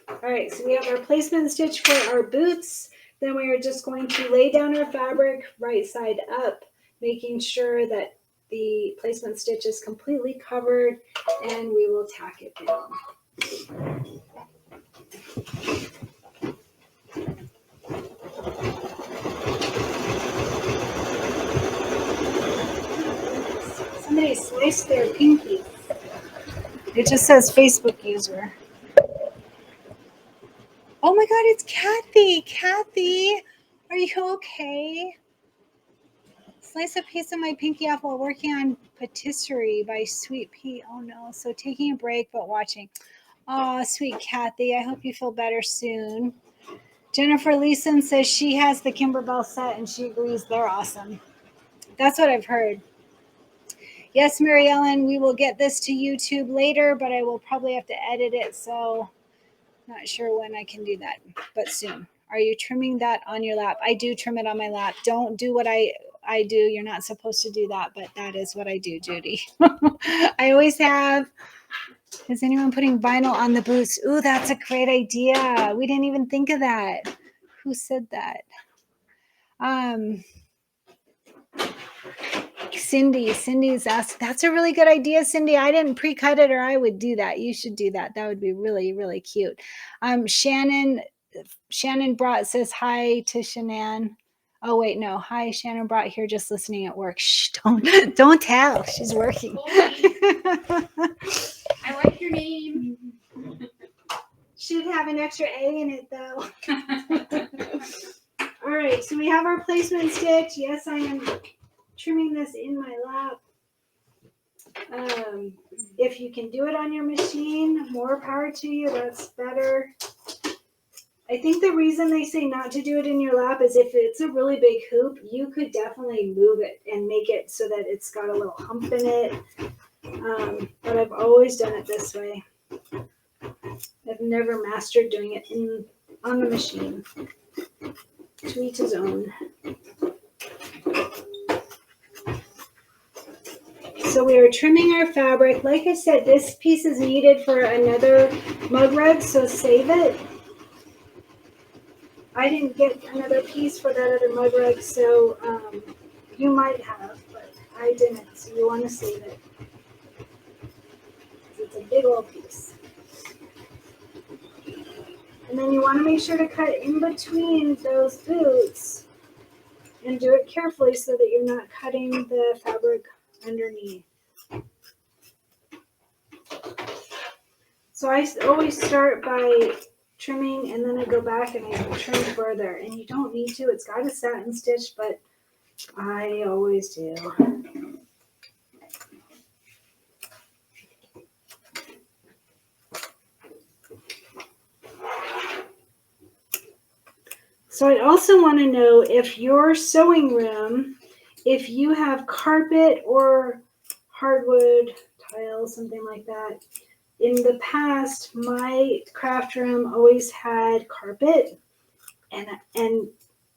All right, so we have our placement stitch for our boots. Then we are just going to lay down our fabric right side up, making sure that the placement stitch is completely covered, and we will tack it down. erase their pinky. It just says Facebook user. Oh my God, it's Kathy. Kathy, are you okay? Slice a piece of my pinky off while working on Patisserie by Sweet Pea. Oh no, so taking a break but watching. Oh, sweet Kathy, I hope you feel better soon. Jennifer Leeson says she has the Kimberbell set and she agrees they're awesome. That's what I've heard. Yes, Mary Ellen, we will get this to YouTube later, but I will probably have to edit it, so not sure when I can do that, but soon. Are you trimming that on your lap? I do trim it on my lap. Don't do what I do. You're not supposed to do that, but that is what I do, Judy. I always have. Is anyone putting vinyl on the boots? Ooh, that's a great idea. We didn't even think of that. Who said that? Cindy's asked. That's a really good idea, Cindy. I didn't pre-cut it, or I would do that. You should do that. That would be really, really cute. Shannon Brought says hi to Shanann. Oh wait, no. Hi, Shannon Brought here, just listening at work. Shh, don't tell. She's working. I like your name. Should have an extra A in it though. All right, so we have our placement stitch. Yes, I am trimming this in my lap. If you can do it on your machine, more power to you. That's better. I think the reason they say not to do it in your lap is if it's a really big hoop, you could definitely move it and make it so that it's got a little hump in it. But I've always done it this way. I've never mastered doing it on the machine. To each his own. So we are trimming our fabric. Like I said, this piece is needed for another mug rug, so save it. I didn't get another piece for that other mug rug, so you might have, but I didn't, so you want to save it. It's a big old piece. And then you want to make sure to cut in between those boots and do it carefully so that you're not cutting the fabric underneath. So I always start by trimming and then I go back and I trim further. And you don't need to. It's got a satin stitch, but I always do. So I'd also want to know if your sewing room, if you have carpet or hardwood tile, something like that. In the past, my craft room always had carpet, and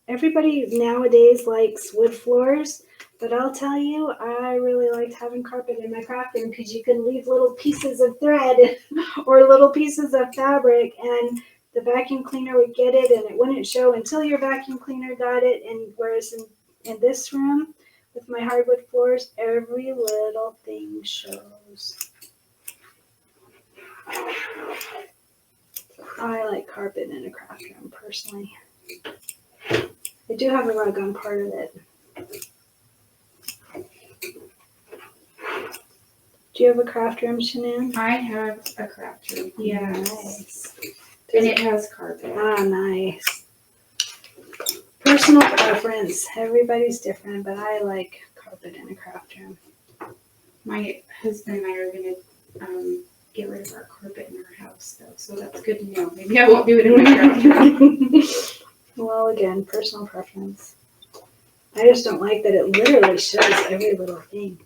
everybody nowadays likes wood floors. But I'll tell you, I really liked having carpet in my craft room because you can leave little pieces of thread or little pieces of fabric, and the vacuum cleaner would get it, and it wouldn't show until your vacuum cleaner got it. And whereas in this room with my hardwood floors, every little thing shows. I like carpet in a craft room personally. I do have a rug on part of it. Do you have a craft room, Shanann? I have a craft room. Yeah. Nice. And it has carpet. Ah, nice. Personal preference. Everybody's different, but I like carpet in a craft room. My husband and I are going to get rid of our carpet in our house, though, so that's good to know. Maybe I won't do it in my craft room. Well, again, personal preference. I just don't like that it literally shows every little thing.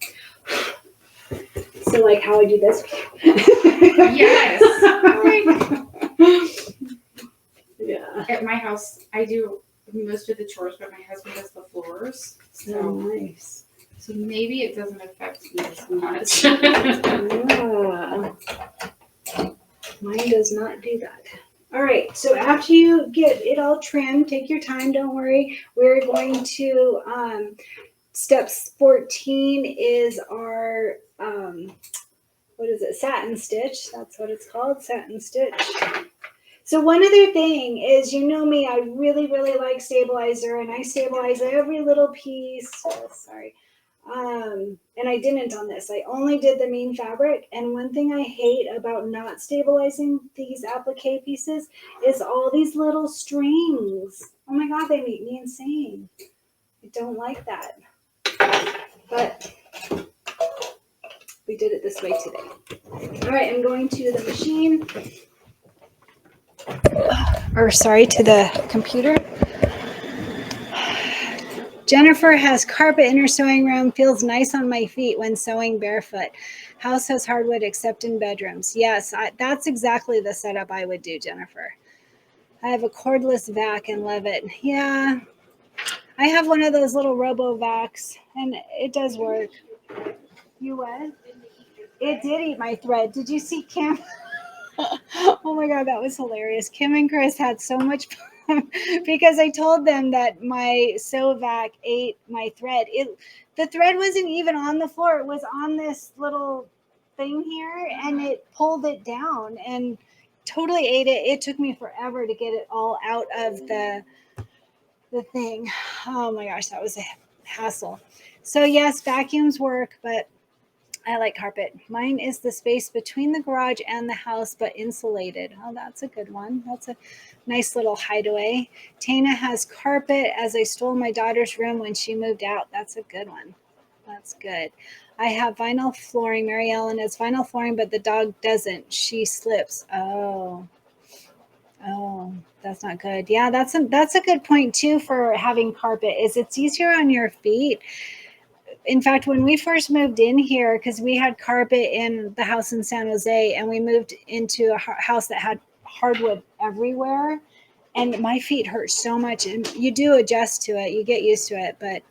So, like how I do this. Yes. Yeah. At my house, I do most of the chores, but my husband does the floors. So So, nice. so maybe it doesn't affect me as much. Yeah. Mine does not do that. All right, so after you get it all trimmed, take your time, don't worry. We're going to, steps 14 is our, what is it, satin stitch. That's what it's called, satin stitch. So one other thing is, you know me, I really, really like stabilizer, and I stabilize every little piece. Oh, sorry. And I didn't on this. I only did the main fabric. And one thing I hate about not stabilizing these applique pieces is all these little strings. Oh my God, they make me insane. I don't like that. But we did it this way today. All right, I'm going to the machine. To the computer. Jennifer has carpet in her sewing room. Feels nice on my feet when sewing barefoot. House has hardwood except in bedrooms. Yes, that's exactly the setup I would do, Jennifer. I have a cordless vac and love it. Yeah, I have one of those little robo vacs and it does work. You what? It did eat my thread. Did you see Kim? Oh my God, that was hilarious. Kim and Chris had so much fun because I told them that my sew vac ate my thread. The thread wasn't even on the floor. It was on this little thing here and it pulled it down and totally ate it. It took me forever to get it all out of the thing. Oh my gosh, that was a hassle. So yes, vacuums work, but I like carpet. Mine is the space between the garage and the house, but insulated. Oh, that's a good one. That's a nice little hideaway. Tana has carpet as I stole my daughter's room when she moved out. That's a good one. That's good. I have vinyl flooring. Mary Ellen has vinyl flooring, but the dog doesn't. She slips. Oh, that's not good. Yeah, that's a good point too for having carpet. Is it's easier on your feet. In fact, when we first moved in here, because we had carpet in the house in San Jose, and we moved into a house that had hardwood everywhere, and my feet hurt so much. And you do adjust to it, you get used to it. But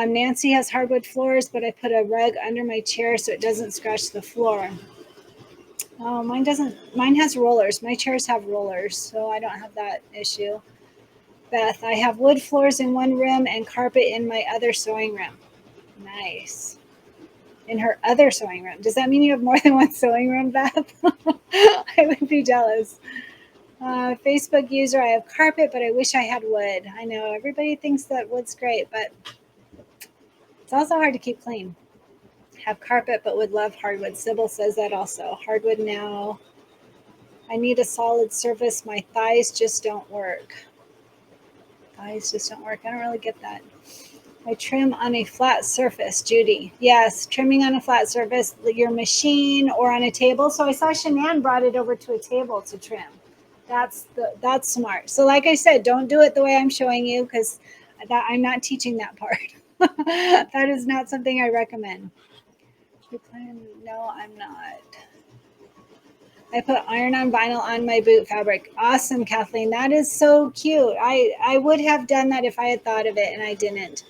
Nancy has hardwood floors, but I put a rug under my chair so it doesn't scratch the floor. Oh, mine doesn't. Mine has rollers. My chairs have rollers, so I don't have that issue. Beth, I have wood floors in one room and carpet in my other sewing room. Nice. In her other sewing room. Does that mean you have more than one sewing room, Beth? I would be jealous. Facebook user, I have carpet, but I wish I had wood. I know everybody thinks that wood's great, but it's also hard to keep clean. Have carpet, but would love hardwood. Sybil says that also. Hardwood now. I need a solid surface. My thighs just don't work. Thighs just don't work. I don't really get that. I trim on a flat surface, Judy. Yes, trimming on a flat surface, your machine or on a table. So I saw Shanann brought it over to a table to trim. That's smart. So like I said, don't do it the way I'm showing you because I'm not teaching that part. That is not something I recommend. No, I'm not. I put iron-on vinyl on my boot fabric. Awesome, Kathleen. That is so cute. I would have done that if I had thought of it, and I didn't.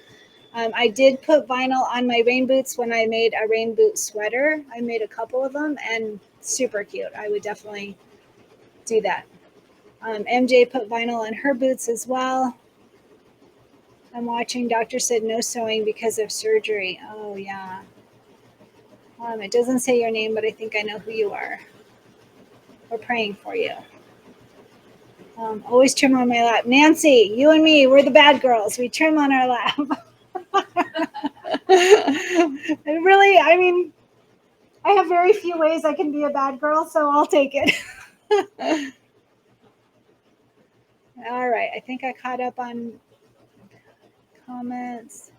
I did put vinyl on my rain boots when I made a rain boot sweater. I made a couple of them, and super cute. I would definitely do that. MJ put vinyl on her boots as well. I'm watching. Doctor said no sewing because of surgery. Oh, yeah. It doesn't say your name, but I think I know who you are. We're praying for you. Always trim on my lap. Nancy, you and me, we're the bad girls. We trim on our lap. Really, I mean, I have very few ways I can be a bad girl, so I'll take it. All right, I think I caught up on comments.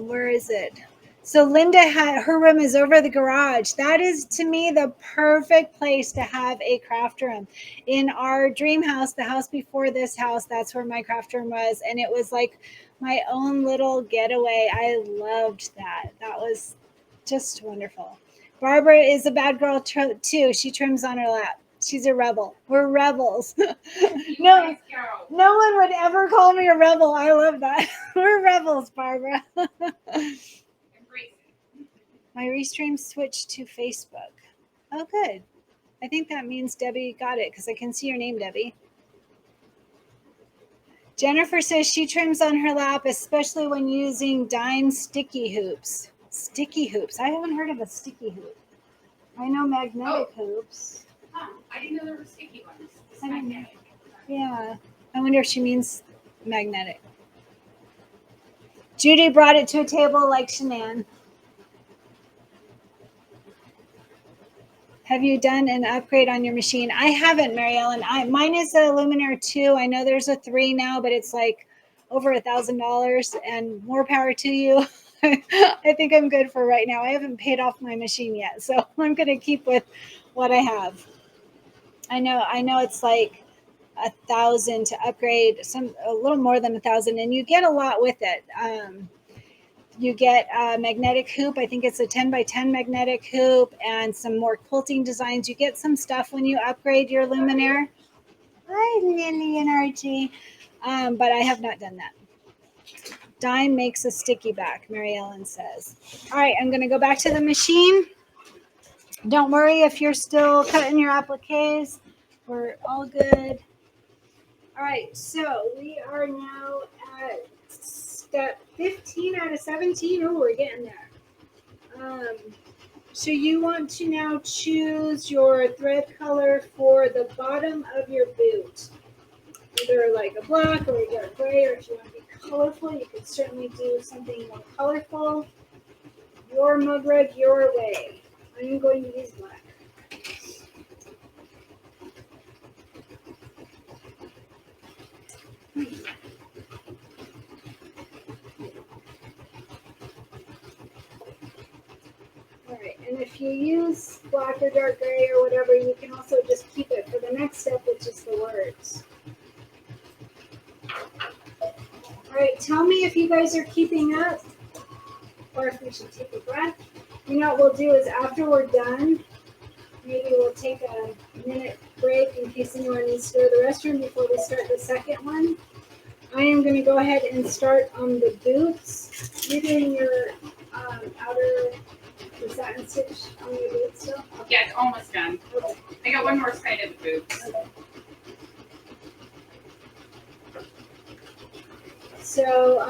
Where is it? So Linda her room is over the garage. That is, to me, the perfect place to have a craft room. In our dream house, the house before this house, that's where my craft room was. And it was like my own little getaway. I loved that. That was just wonderful. Barbara is a bad girl too. She trims on her lap. She's a rebel. We're rebels. No one would ever call me a rebel. I love that. We're rebels, Barbara. My restream switched to Facebook. Oh, good. I think that means Debbie got it because I can see your name, Debbie. Jennifer says she trims on her lap, especially when using Dine sticky hoops. Sticky hoops. I haven't heard of a sticky hoop. I know magnetic hoops. I didn't know there were sticky ones. Yeah. I wonder if she means magnetic. Judy brought it to a table like Shanann. Have you done an upgrade on your machine? I haven't, Mary Ellen. Mine is a Luminaire 2. I know there's a 3 now, but it's like over $1,000, and more power to you. I think I'm good for right now. I haven't paid off my machine yet, so I'm going to keep with what I have. I know it's like $1,000 to upgrade, a little more than $1,000, and you get a lot with it. You get a magnetic hoop. I think it's a 10 by 10 magnetic hoop, and some more quilting designs. You get some stuff when you upgrade your Luminaire. Hi, Lily and Archie. But I have not done that. Dime makes a sticky back, Mary Ellen says. All right, I'm going to go back to the machine. Don't worry if you're still cutting your appliques. We're all good. All right, so we are now at step 15 out of 17. Oh, we're getting there. So you want to now choose your thread color for the bottom of your boot. Either like a black or a dark gray, or if you want to be colorful, you could certainly do something more colorful. Your mug rug, your way. I'm going to use black. Alright, and if you use black or dark gray or whatever, you can also just keep it for the next step, which is the words. Alright, tell me if you guys are keeping up, or if we should take a breath. You know what we'll do is after we're done, maybe we'll take a minute break in case anyone needs to go to the restroom before we start the second one. I am going to go ahead and start on the boots. You're doing your outer, the satin stitch on your boots still? Okay. Yeah, it's almost done. Okay. I got one more side of the boots. Okay. So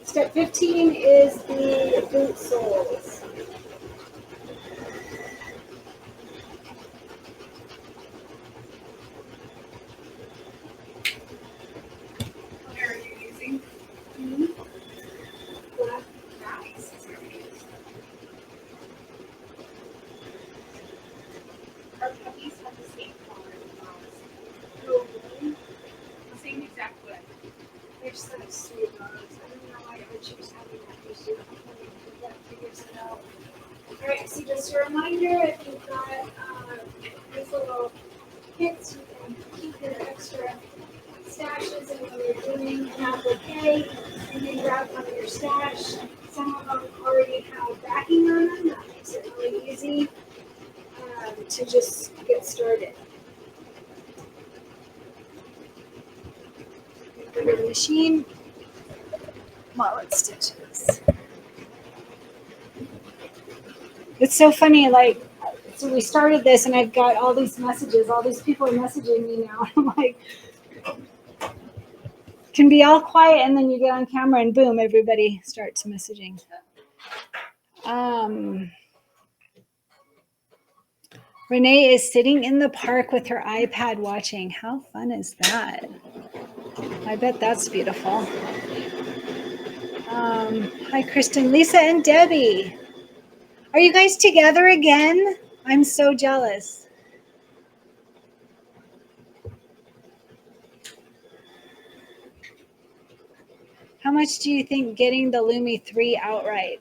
step 15 is the boot soles. What are you using? Black. Nice. Our puppies have the same color as Oh, really? the same exact wood. They're so sweet dogs. I don't know why Archie's having that issue. That figures it out. All right, so just a reminder, if you've got these little kits, you can keep your extra stashes, and when you're doing an applique, you can grab one of your stash. Some of them already have backing on them. That makes it really easy to just get started. Go to the machine. Wallet stitches. It's so funny, like, so we started this and I've got all these messages, all these people are messaging me now. I'm like, can be all quiet and then you get on camera and boom, everybody starts messaging. Renee is sitting in the park with her iPad watching. How fun is that? I bet that's beautiful. Hi, Kristin, Lisa, and Debbie. Are you guys together again? I'm so jealous. How much do you think getting the Lumi 3 outright?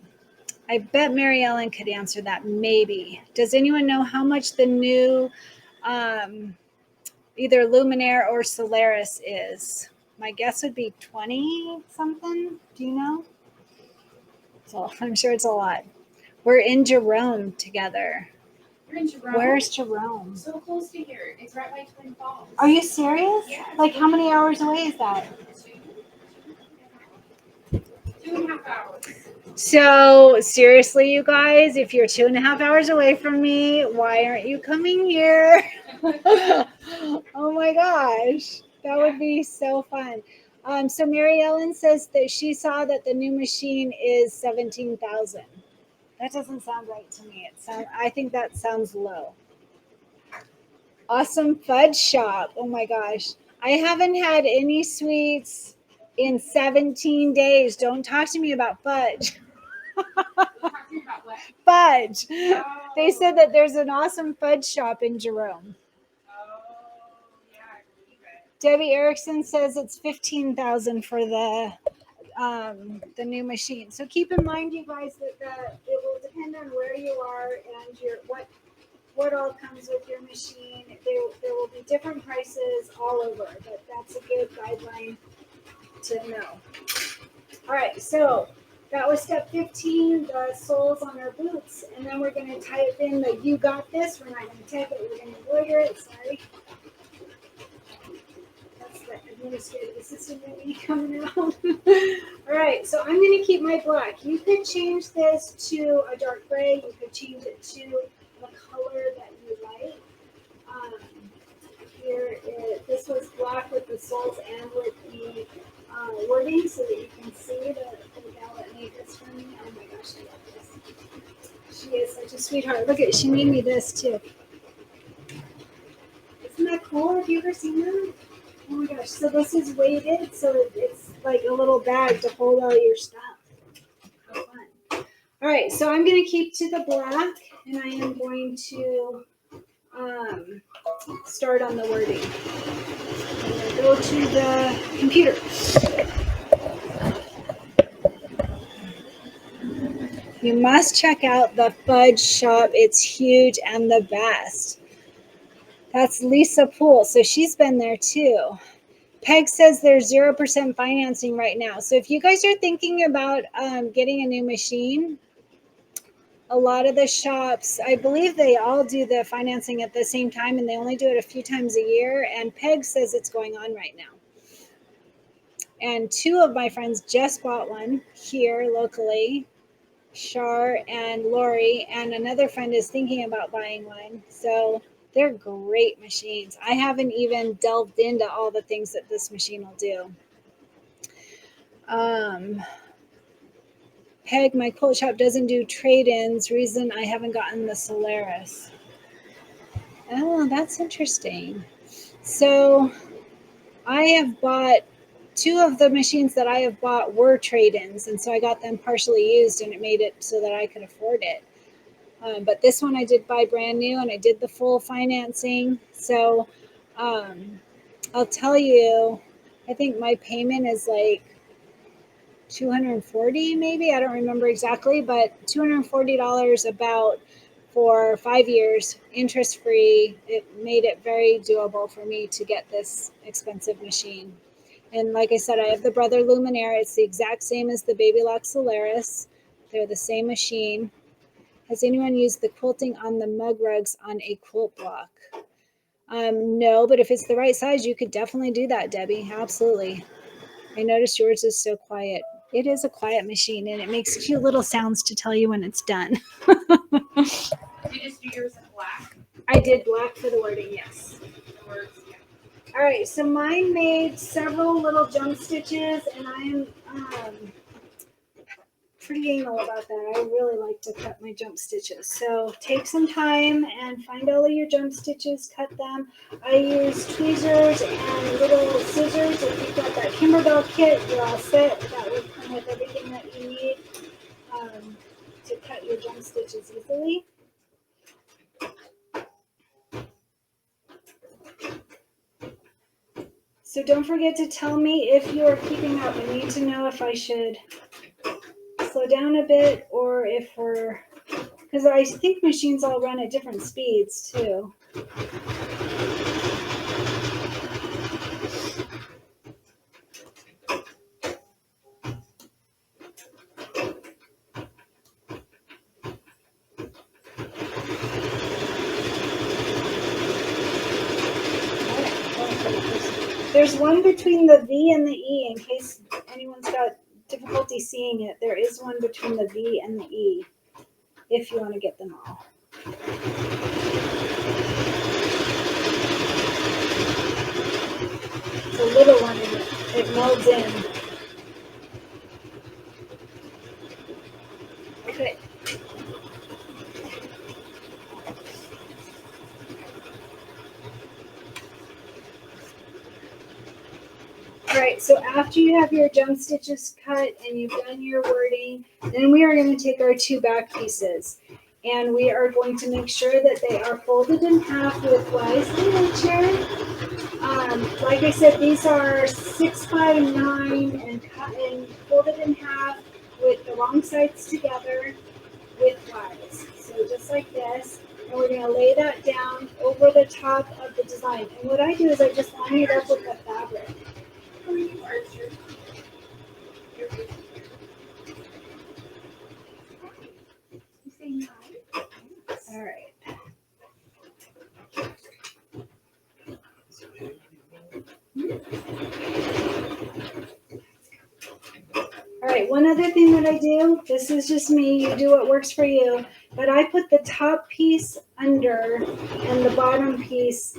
I bet Mary Ellen could answer that, maybe. Does anyone know how much the new either Luminaire or Solaris is? My guess would be 20 something. Do you know? So I'm sure it's a lot. We're in Jerome together. You're in Jerome? Where's Jerome? So close to here. It's right by Twin Falls. Are you serious? Yeah. Like how many hours away is that? 2.5 hours. So seriously, you guys, if you're 2.5 hours away from me, why aren't you coming here? Oh my gosh, that would be so fun. So Mary Ellen says that she saw that the new machine is 17,000. That doesn't sound right to me. I think that sounds low. Awesome fudge shop. Oh my gosh. I haven't had any sweets in 17 days. Don't talk to me about fudge. Fudge. They said that there's an awesome fudge shop in Jerome. Debbie Erickson says it's $15,000 for the new machine. So keep in mind, you guys, that it will depend on where you are and your what all comes with your machine. There will be different prices all over, but that's a good guideline to know. All right, so that was step 15, the soles on our boots, and then we're going to type in the "you got this." We're not going to type it, we're going to embroider it. Sorry. That's the administrative assistant in me coming out. All right, so I'm going to keep my black. You could change this to a dark gray. You could change it to the color that you like. This was black with the soles and with the wording so that you can see the gal that made this for me. Oh my gosh, I love this. She is such a sweetheart. Look at, she made me this too. Isn't that cool? Have you ever seen that? Oh my gosh, so this is weighted, so it's like a little bag to hold all your stuff. How fun. All right, so I'm going to keep to the black, and I am going to start on the wording. I'm going to go to the computer. You must check out the Fudge Shop. It's huge and the best. That's Lisa Poole, so she's been there too. Peg says there's 0% financing right now. So if you guys are thinking about getting a new machine, a lot of the shops, I believe they all do the financing at the same time, and they only do it a few times a year. And Peg says it's going on right now. And two of my friends just bought one here locally, Shar and Lori, and another friend is thinking about buying one. So they're great machines. I haven't even delved into all the things that this machine will do. Peg, my quilt shop doesn't do trade-ins. Reason I haven't gotten the Solaris. Oh, that's interesting. So I have bought two of the machines that I have bought were trade-ins, and so I got them partially used, and it made it so that I could afford it. But this one I did buy brand new, and I did the full financing. So I'll tell you, I think my payment is like $240 maybe. I don't remember exactly, but $240 about for 5 years, interest free. It made it very doable for me to get this expensive machine. And like I said, I have the Brother Luminaire. It's the exact same as the Baby Lock Solaris. They're the same machine. Has anyone used the quilting on the mug rugs on a quilt block? No, but if it's the right size, you could definitely do that, Debbie. Absolutely. I noticed yours is so quiet. It is a quiet machine, and it makes cute little sounds to tell you when it's done. Did you just do yours in black? I did black for the wording, yes. The words, yeah. All right, so mine made several little jump stitches, and I'm pretty anal about that. I really like to cut my jump stitches. So take some time and find all of your jump stitches, cut them. I use tweezers and little scissors. If you've got that Kimberbell kit, you're all set. That would come with everything that you need to cut your jump stitches easily. So don't forget to tell me if you're keeping up. I need to know if I should slow down a bit or if we're, because I think machines all run at different speeds too. There's one between the V and the E in case anyone's got difficulty seeing it. There is one between the V and the E if you want to get them all. It's a little one and it melds in. Okay. All right, so after you have your jump stitches cut and you've done your wording, then we are going to take our 2 back pieces. And we are going to make sure that they are folded in half with wise nature. Like I said, these are 6 by 9 and cut and folded in half with the wrong sides together with wise. So just like this. And we're going to lay that down over the top of the design. And what I do is I just line it up with the fabric. All right. All right, one other thing that I do, this is just me, you do what works for you, but I put the top piece under and the bottom piece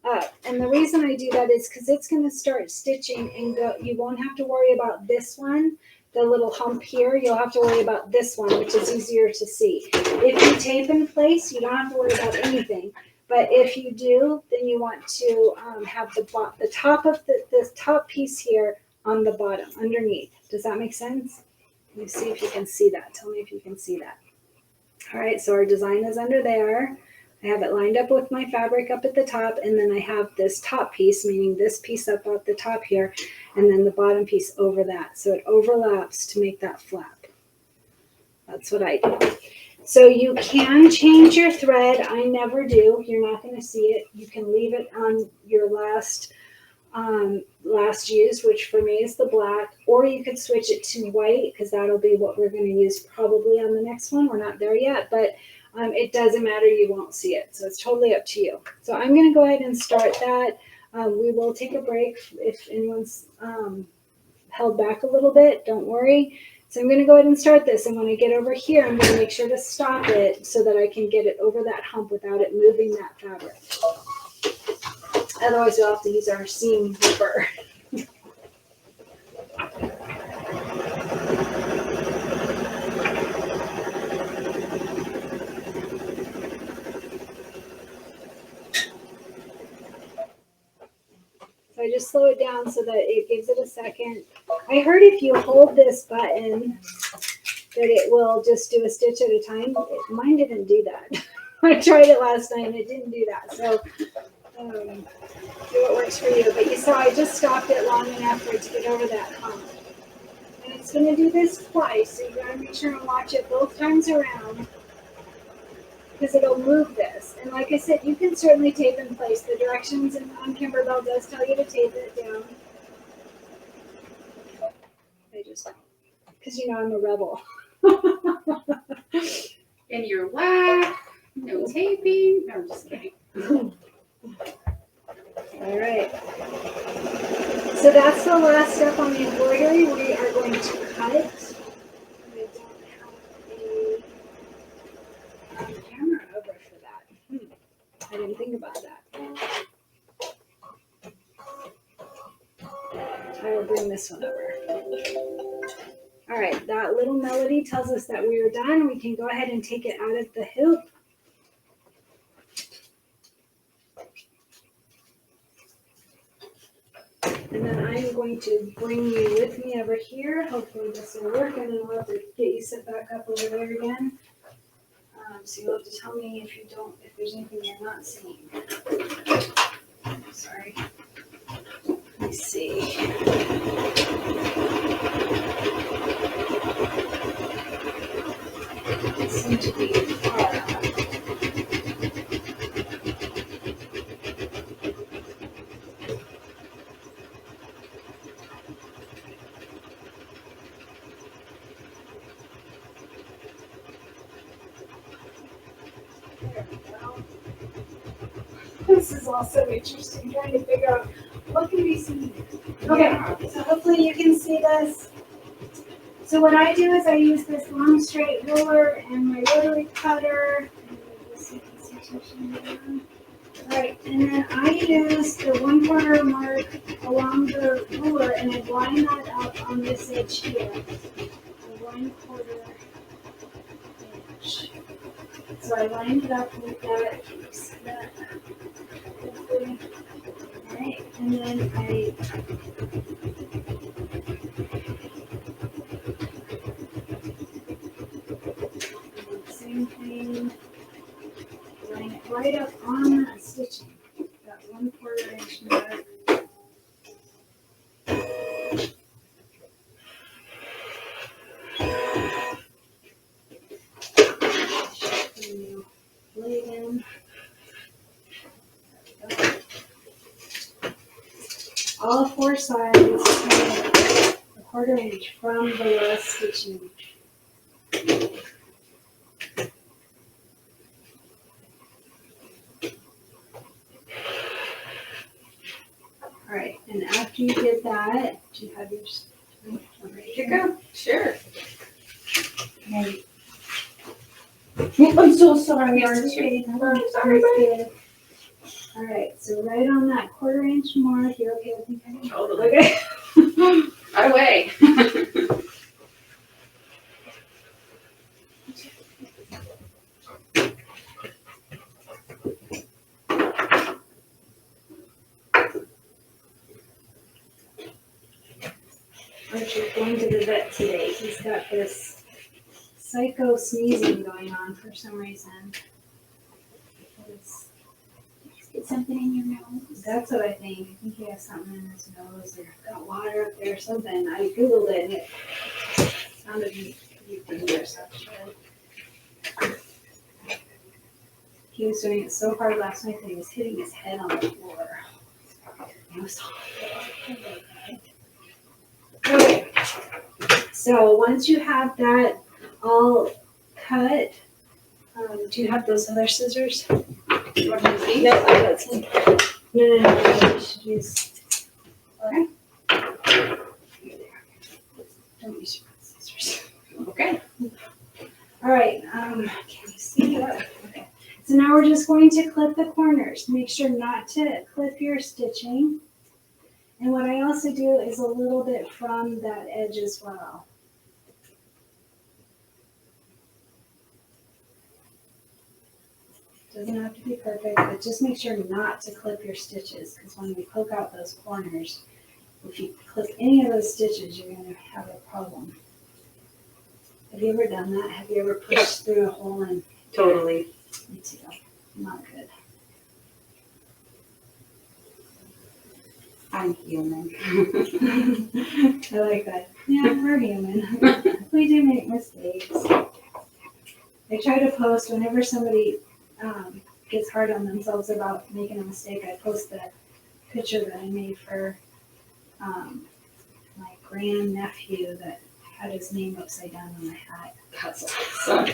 up. And the reason I do that is because it's going to start stitching and go, you won't have to worry about this one, the little hump here, you'll have to worry about this one, which is easier to see. If you tape in place, you don't have to worry about anything. But if you do, then you want to have the top of the top piece here on the bottom, underneath. Does that make sense? Let me see if you can see that. Tell me if you can see that. All right, so our design is under there. I have it lined up with my fabric up at the top, and then I have this top piece, meaning this piece up at the top here, and then the bottom piece over that. So it overlaps to make that flap. That's what I do. So you can change your thread. I never do. You're not going to see it. You can leave it on your last use, which for me is the black, or you could switch it to white because that'll be what we're going to use probably on the next one. We're not there yet, but it doesn't matter. You won't see it. So it's totally up to you. So I'm going to go ahead and start that. We will take a break if anyone's held back a little bit. Don't worry. So I'm going to go ahead and start this. And when I get over here, I'm going to make sure to stop it so that I can get it over that hump without it moving that fabric. Otherwise, we'll have to use our seam ripper. So I just slow it down so that it gives it a second. I heard if you hold this button that it will just do a stitch at a time. Mine didn't do that. I tried it last night and it didn't do that. So do what works for you. But you saw I just stopped it long enough for it to get over that hump. And it's going to do this twice, so you got to make sure and watch it both times around because it'll move this. And like I said, you can certainly tape in place. The directions on Kimberbell does tell you to tape it down. I just don't, because you know I'm a rebel. And you're whack, no taping. No, I'm just kidding. All right. So that's the last step on the embroidery. We are going to cut it. I don't have a camera over for that. I didn't think about that. I will bring this one over. All right, that little melody tells us that we are done. We can go ahead and take it out of the hoop. And then I'm going to bring you with me over here. Hopefully this will work, and then we'll have to get you set back up over there again. So you'll have to tell me if there's anything you're not seeing. Sorry. Let me see. It seemed to be far out. This is also interesting, trying to figure out what can be seen. Okay, so hopefully you can see this. So what I do is I use this long straight ruler and my rotary cutter. Right, and then I use the 1/4 mark along the ruler and I line that up on this edge here. The 1/4 inch. So I lined it up with that. Alright, and then I right up on that stitching. That 1/4 inch mark. Blade in. All 4 sides, 1/4 inch from the last stitching. All right, and after you get that, do you have your ready to go? Sure. Okay. I'm so sorry, It's aren't okay. you? No, I'm sorry, it's buddy. good. All right, so right on that 1/4 inch mark, you're okay with me cutting? Totally. Okay. Right away. Archie's going to the vet today. He's got this psycho sneezing going on for some reason. Get something in your nose. That's what I think. I think he has something in his nose or got water up there or something. I Googled it and it sounded pretty dangerous actually. He was doing it so hard last night that he was hitting his head on the floor. It was awful. Okay. So once you have that all cut, do you have those other scissors? You want me to see? No, I got some. No, you should use. Okay. Don't use your scissors. Okay. All right. Can you see that? Okay. So now we're just going to clip the corners. Make sure not to clip your stitching. And what I also do is a little bit from that edge as well. Doesn't have to be perfect, but just make sure not to clip your stitches, because when we poke out those corners, if you clip any of those stitches, you're going to have a problem. Have you ever done that? Have you ever pushed through a hole and? Totally. Me too. Not good. I'm human. I like that. Yeah, we're human. We do make mistakes. I try to post whenever somebody gets hard on themselves about making a mistake. I post the picture that I made for my grandnephew that had his name upside down on my hat. That's awesome.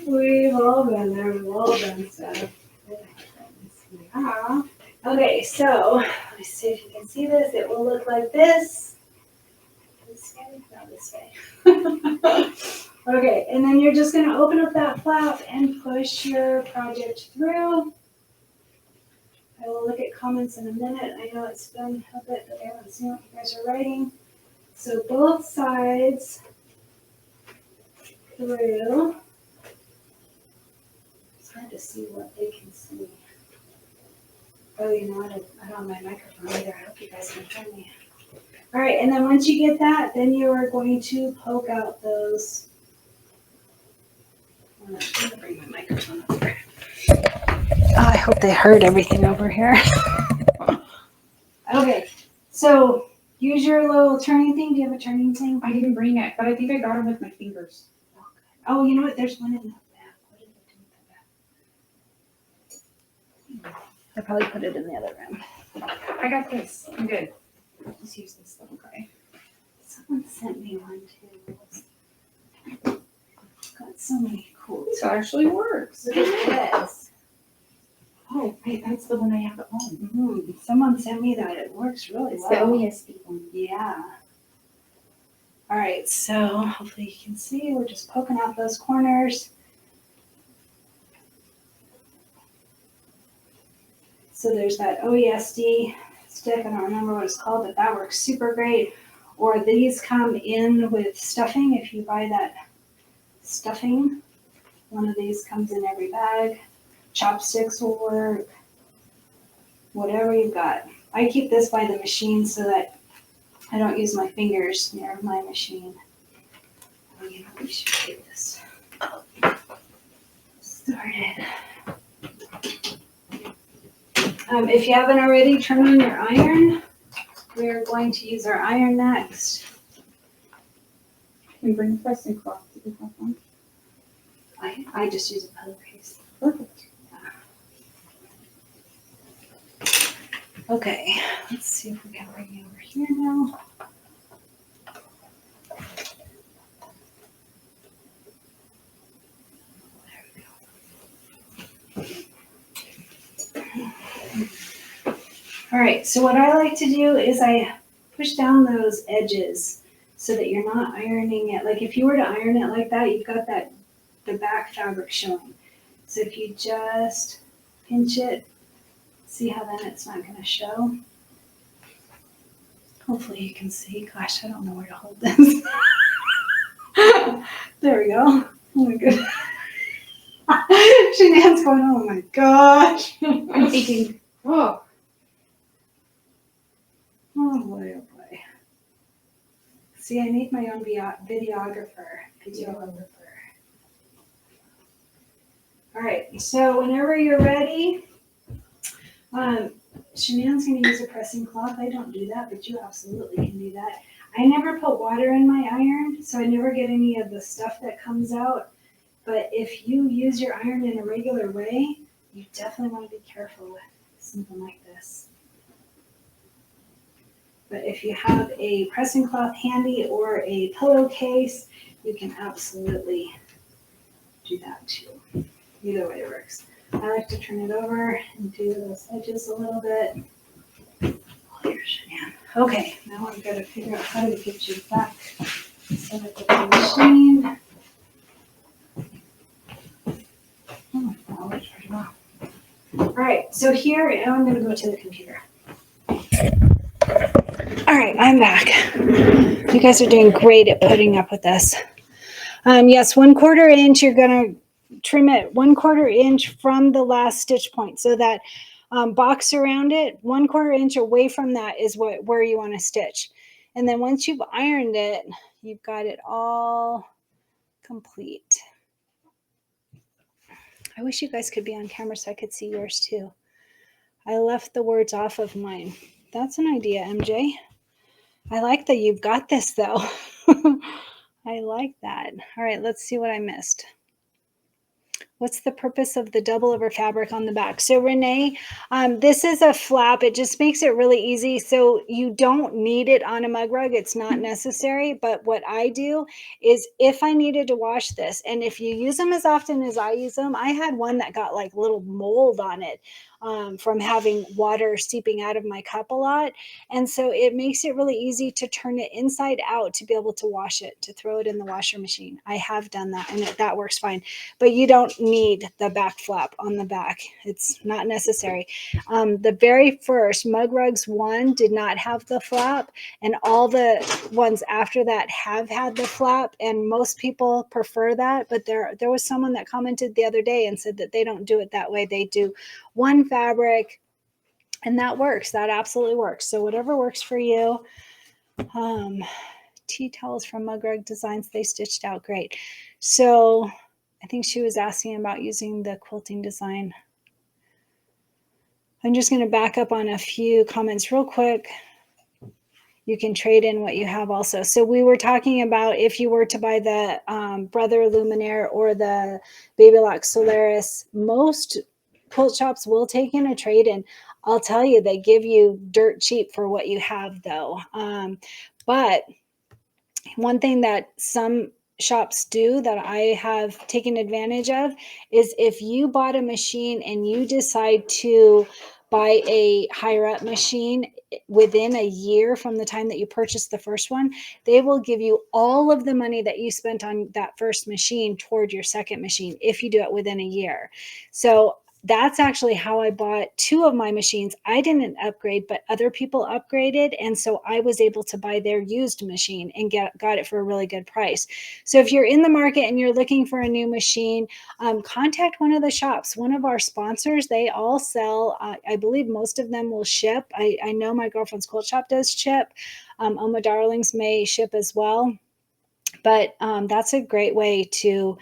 We've all been there. We've all done stuff. It happens. Yeah. Okay, so let's see if you can see this. It will look like this. This way? No, this way. Okay, and then you're just going to open up that flap and push your project through. I will look at comments in a minute. I know it's been a bit that I haven't seen what you guys are writing. So both sides through. It's hard to see what they can see. Oh, you know what? I don't have my microphone either. I hope you guys can hear me. All right, and then once you get that, then you are going to poke out those. I'm going to bring my microphone over. Oh, I hope they heard everything over here. Okay, so use your little turning thing. Do you have a turning thing? I didn't bring it, but I think I got it with my fingers. Oh, you know what? There's one in the back. What did I do with the back? I probably put it in the other room. I got this. I'm good. I'll just use this little guy. Someone sent me one too. Got so many cool. This actually works. Look at this. Oh, wait, that's the one I have at home. Someone sent me that. It works really It's the well. OESD one. Yeah. All right, so hopefully you can see we're just poking out those corners. So there's that OESD stick. I don't remember what it's called, but that works super great. Or these come in with stuffing. If you buy that stuffing, one of these comes in every bag. Chopsticks will work. Whatever you've got. I keep this by the machine so that I don't use my fingers near my machine. Oh, you know, we should get this started. If you haven't already, turn on your iron. We're going to use our iron next. And bring pressing cloth to the top one. I just use a pillowcase. Perfect. Okay, let's see if we can bring you over here now. All right, so what I like to do is I push down those edges so that you're not ironing it. Like if you were to iron it like that, you've got the back fabric showing. So if you just pinch it, see how then it's not gonna show. Hopefully you can see. Gosh, I don't know where to hold this. There we go. Oh my goodness. Shanann's going, oh my gosh. I'm thinking, oh. Oh boy, oh boy. See, I need my own videographer. All right, so whenever you're ready, Shanann's going to use a pressing cloth. I don't do that, but you absolutely can do that. I never put water in my iron, so I never get any of the stuff that comes out. But if you use your iron in a regular way, you definitely want to be careful with something like this. But if you have a pressing cloth handy or a pillowcase, you can absolutely do that too. Either way works. I like to turn it over and do those edges a little bit. Oh, here's Shanann. Okay, now I've got to figure out how to get you back set up with the machine. Oh, that works pretty well. All right, so here I'm going to go to the computer. All right, I'm back. You guys are doing great at putting up with this. Yes, 1/4 inch, you're going to trim it 1/4 inch from the last stitch point. So that box around it, 1/4 inch away from that is where you want to stitch. And then once you've ironed it, you've got it all complete. I wish you guys could be on camera so I could see yours too. I left the words off of mine. That's an idea, MJ. I like that you've got this though. I like that. All right, let's see what I missed. What's the purpose of the double over fabric on the back? So Renee, this is a flap. It just makes it really easy. So you don't need it on a mug rug. It's not necessary. But what I do is if I needed to wash this, and if you use them as often as I use them, I had one that got like little mold on it from having water seeping out of my cup a lot. And so it makes it really easy to turn it inside out to be able to wash it, to throw it in the washer machine. I have done that and that works fine. But you don't need the back flap on the back. It's not necessary. The very first Mug Rugs 1 did not have the flap, and all the ones after that have had the flap, and most people prefer that. But there was someone that commented the other day and said that they don't do it that way. They do one fabric, and that works. That absolutely works. So whatever works for you. Tea towels from Mug Rug Designs, they stitched out great. So I think she was asking about using the Quilting Design. I'm just going to back up on a few comments real quick. You can trade in what you have also. So we were talking about if you were to buy the Brother Luminaire or the Babylock Solaris, most quilt shops will take in a trade-in. I'll tell you, they give you dirt cheap for what you have though. But one thing that some shops do that I have taken advantage of is if you bought a machine and you decide to buy a higher up machine within a year from the time that you purchased the first one, they will give you all of the money that you spent on that first machine toward your second machine if you do it within a year. So that's actually how I bought 2 of my machines. I didn't upgrade, but other people upgraded. And so I was able to buy their used machine and got it for a really good price. So if you're in the market and you're looking for a new machine, contact one of the shops. One of our sponsors, they all sell. I believe most of them will ship. I know my girlfriend's quilt shop does ship. Oma Darlings may ship as well. But that's a great way to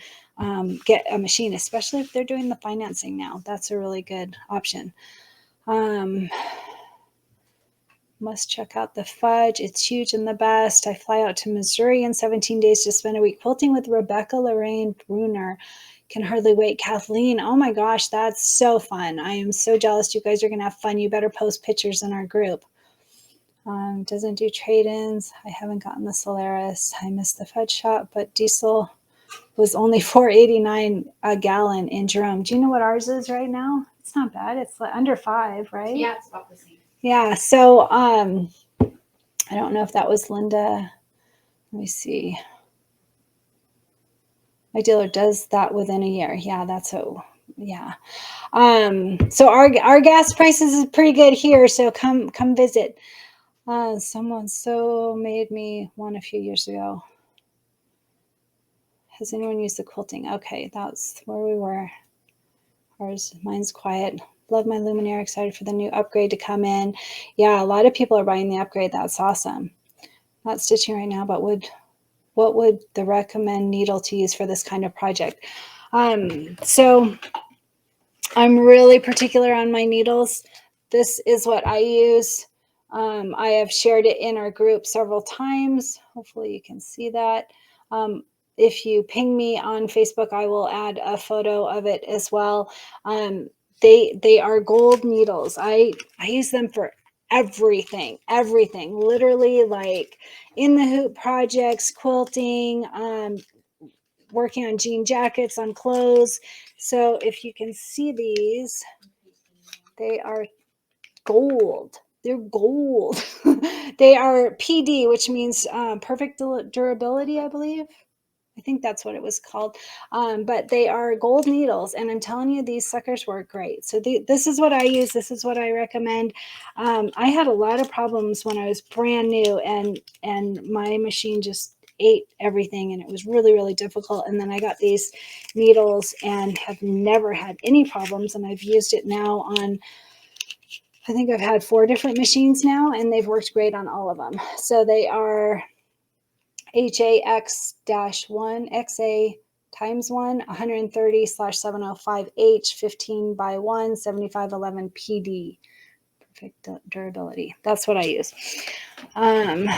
get a machine, especially if they're doing the financing now. That's a really good option. Must check out the fudge. It's huge and the best. I fly out to Missouri in 17 days to spend a week quilting with Rebecca Lorraine Bruner. Can hardly wait. Kathleen, oh my gosh, that's so fun. I am so jealous. You guys are going to have fun. You better post pictures in our group. Doesn't do trade-ins. I haven't gotten the Solaris. I missed the fudge shop, but diesel was only $4.89 a gallon in Jerome. Do you know what ours is right now? It's not bad. It's like under $5, right? Yeah, it's about the same. Yeah. So I don't know if that was Linda. Let me see. My dealer does that within a year. Yeah, that's so. Yeah. So our gas prices is pretty good here. So come visit. Someone so made me one a few years ago. Has anyone used the quilting? Okay, that's where we were. Mine's quiet. Love my luminaire. Excited for the new upgrade to come in. Yeah, a lot of people are buying the upgrade. That's awesome. Not stitching right now, but what would the recommend needle to use for this kind of project? So I'm really particular on my needles. This is what I use. I have shared it in our group several times. Hopefully you can see that. If you ping me on Facebook, I will add a photo of it as well. They are gold needles. I use them for everything, literally, like in the hoop projects, quilting, working on jean jackets, on clothes. So if you can see these, they are gold. They're gold. They are PD, which means perfect durability, I believe. I think that's what it was called. But they are gold needles, and I'm telling you, these suckers work great. So this is what I use. This is what I recommend. I had a lot of problems when I was brand new, and my machine just ate everything, and it was really, really difficult. And then I got these needles and have never had any problems. And I've used it now on, I think I've had 4 different machines now, and they've worked great on all of them. So they are HAX-1 XA times 1 130/705H 15 by 1 7511 PD. Perfect durability. That's what I use. Kind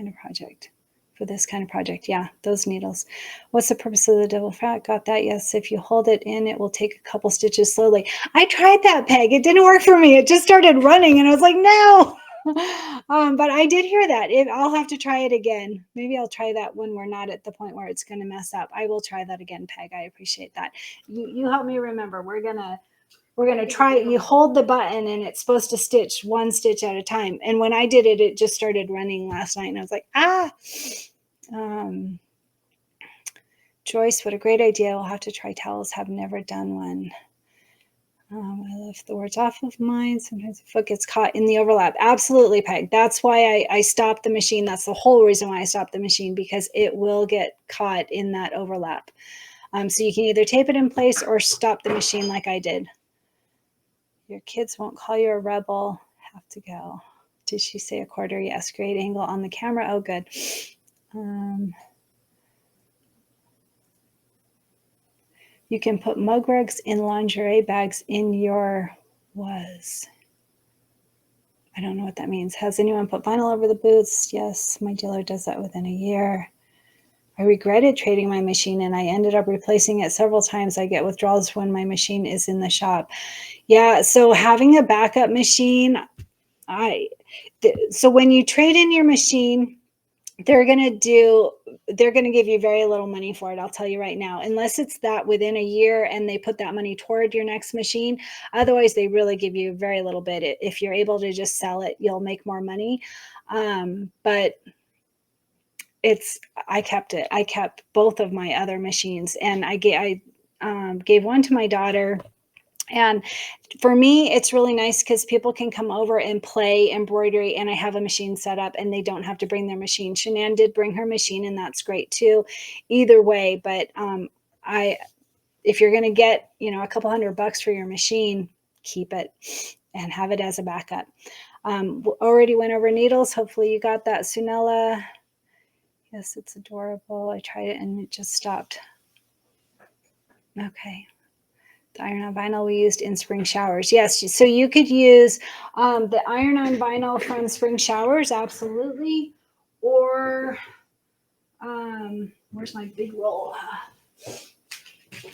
of project. For this kind of project, yeah, those needles. What's the purpose of the double fat? Got that? Yes. If you hold it in, it will take a couple stitches slowly. I tried that, Peg. It didn't work for me. It just started running, and I was like, no. But I did hear that. I'll have to try it again. Maybe I'll try that when we're not at the point where it's going to mess up. I will try that again, Peg. I appreciate that. You help me remember. We're gonna try it. You hold the button, and it's supposed to stitch 1 stitch at a time. And when I did it, it just started running last night, and I was like, Joyce, what a great idea. We'll have to try towels. Have never done one. I left the words off of mine. Sometimes the foot gets caught in the overlap. Absolutely, Peg. That's why I stopped the machine. That's the whole reason why I stopped the machine, because it will get caught in that overlap. So you can either tape it in place or stop the machine like I did. Your kids won't call you a rebel. Have to go. Did she say a quarter? Yes. Great angle on the camera. Oh, good. You can put mug rugs in lingerie bags in your was. I don't know what that means. Has anyone put vinyl over the boots? Yes, my dealer does that within a year. I regretted trading my machine, and I ended up replacing it several times. I get withdrawals when my machine is in the shop. Yeah, so having a backup machine, so when you trade in your machine, they're going to give you very little money for it. I'll tell you right now, unless it's that within a year and they put that money toward your next machine. Otherwise, they really give you very little bit. If you're able to just sell it, you'll make more money. But I kept it. I kept both of my other machines, and I gave one to my daughter. And for me, it's really nice because people can come over and play embroidery, and I have a machine set up and they don't have to bring their machine. Shanann did bring her machine, and that's great too. Either way, but if you're going to get, a couple $100 for your machine, keep it and have it as a backup. Already went over needles. Hopefully you got that, Sunella. Yes, it's adorable. I tried it and it just stopped. Okay. The iron-on vinyl we used in spring showers. Yes, so you could use the iron-on vinyl from spring showers, absolutely. Or where's my big roll?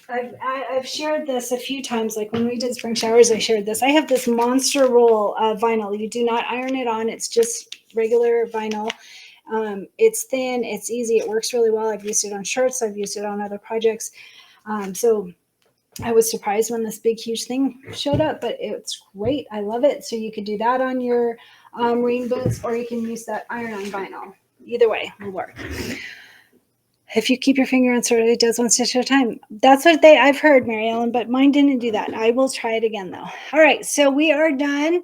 I've shared this a few times. Like when we did spring showers, I shared this. I have this monster roll of vinyl. You do not iron it on. It's just regular vinyl. It's thin. It's easy. It works really well. I've used it on shirts. I've used it on other projects. So I was surprised when this big, huge thing showed up, but it's great. I love it. So you could do that on your rain boots, or you can use that iron-on vinyl. Either way will work. If you keep your finger on sort of, it does one stitch at a time. That's what I've heard, Mary Ellen, but mine didn't do that. I will try it again though. All right, so we are done.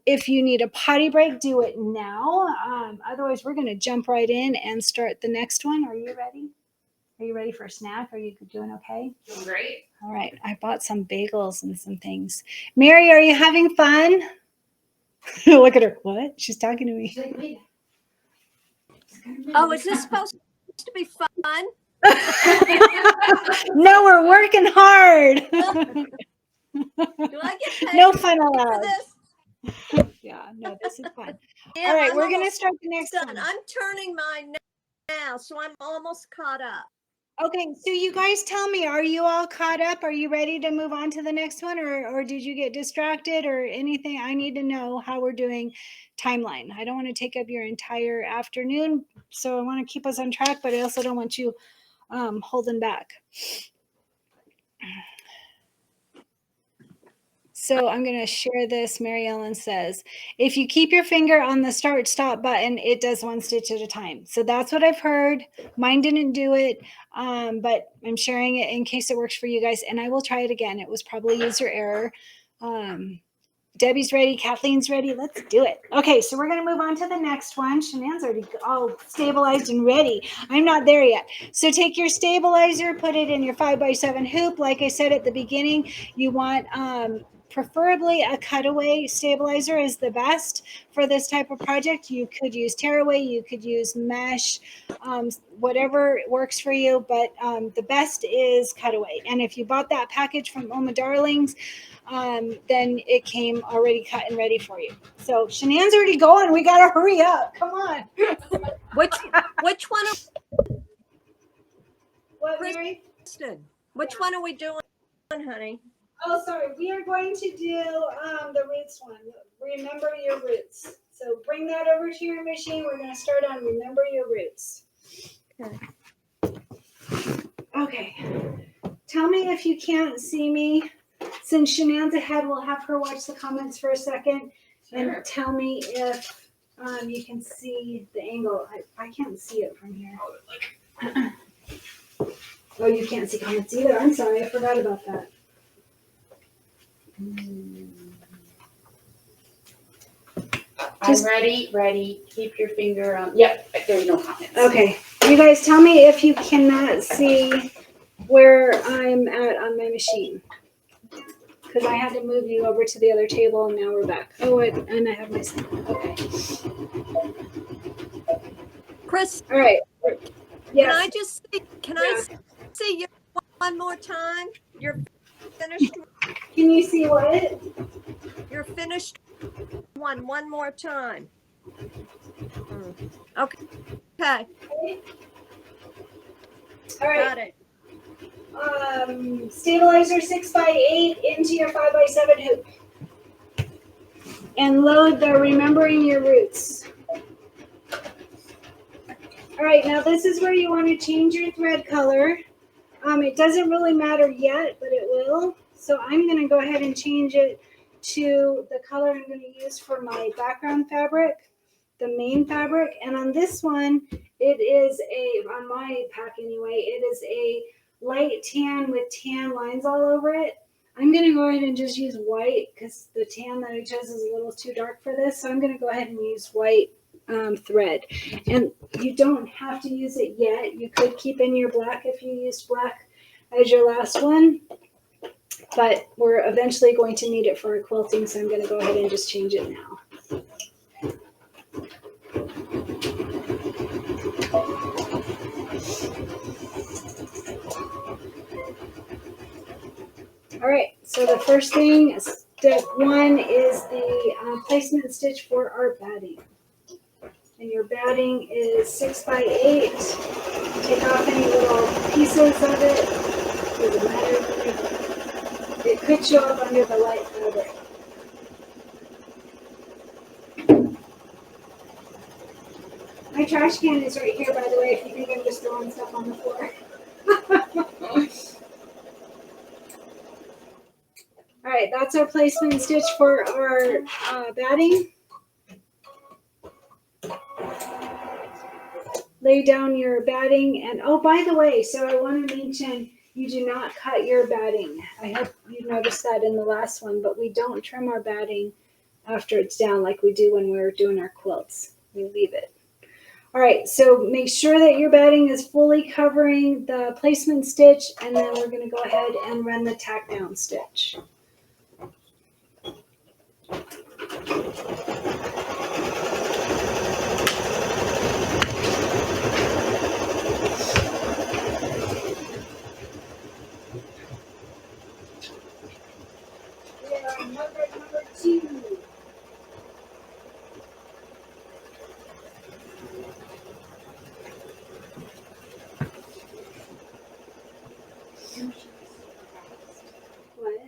If you need a potty break, do it now. Otherwise, we're going to jump right in and start the next one. Are you ready? Are you ready for a snack? Are you doing okay? Doing great. All right, I bought some bagels and some things. Mary, are you having fun? Look at her. What? She's talking to me. She's like, wait. Oh, is this supposed to be fun? No, we're working hard. Do I get paid No fun for allowed. this? Yeah, no, this is fun. Yeah, All right, I'm we're going to almost start the next done. one. I'm turning mine now, so I'm almost caught up. Okay, so you guys tell me, are you all caught up? Are you ready to move on to the next one, or did you get distracted or anything? I need to know how we're doing timeline. I don't want to take up your entire afternoon, so I want to keep us on track, but I also don't want you holding back. So I'm going to share this. Mary Ellen says, if you keep your finger on the start stop button, it does one stitch at a time. So that's what I've heard. Mine didn't do it, but I'm sharing it in case it works for you guys. And I will try it again. It was probably user error. Debbie's ready. Kathleen's ready. Let's do it. Okay, so we're going to move on to the next one. Shanann's already all stabilized and ready. I'm not there yet. So take your stabilizer, put it in your 5x7 hoop. Like I said at the beginning, you want preferably a cutaway stabilizer is the best for this type of project. You could use tearaway, you could use mesh, whatever works for you, but the best is cutaway. And if you bought that package from Oma Darlings, then it came already cut and ready for you. So Shanann's already going. We got to hurry up. Come on. Which one? What, Mary? Kristin, which one are we doing, honey? Oh, sorry. We are going to do the roots one. Remember your roots. So bring that over to your machine. We're going to start on remember your roots. Okay. Okay. Tell me if you can't see me. Since Shanann's ahead, we'll have her watch the comments for a second and tell me if you can see the angle. I can't see it from here. Oh, you can't see comments either. I'm sorry. I forgot about that. I'm ready. Keep your finger on. Yep, there's no comments. Okay. You guys tell me if you cannot see where I'm at on my machine. Because I had to move you over to the other table and now we're back. Oh, and I have my son. Okay. Chris, All right. Yes. can I just see you one more time? You're finished. Can you see what? You're finished one more time. Okay. Okay. All right. Got it. Stabilizer 6x8 into your 5x7 hoop. And load the remembering your roots. All right, now this is where you want to change your thread color. It doesn't really matter yet, but it will. So I'm going to go ahead and change it to the color I'm going to use for my background fabric, the main fabric. And on this one, it is on my pack anyway, it is a light tan with tan lines all over it. I'm going to go ahead and just use white because the tan that I chose is a little too dark for this. So I'm going to go ahead and use white thread. And you don't have to use it yet. You could keep in your black if you used black as your last one. But we're eventually going to need it for our quilting. So I'm going to go ahead and just change it now. All right, so the first thing, step 1 is the placement stitch for our batting. And your batting is 6 by 8. Take off any little pieces of it. Doesn't matter. It could show up under the light fabric. My trash can is right here, by the way, if you think I'm just throwing stuff on the floor. All right, that's our placement stitch for our batting. Lay down your batting, and oh, by the way, so I want to mention you do not cut your batting. I hope you noticed that in the last one, but we don't trim our batting after it's down like we do when we're doing our quilts. We leave it. All right, so make sure that your batting is fully covering the placement stitch, and then we're going to go ahead and run the tack down stitch. Number 2.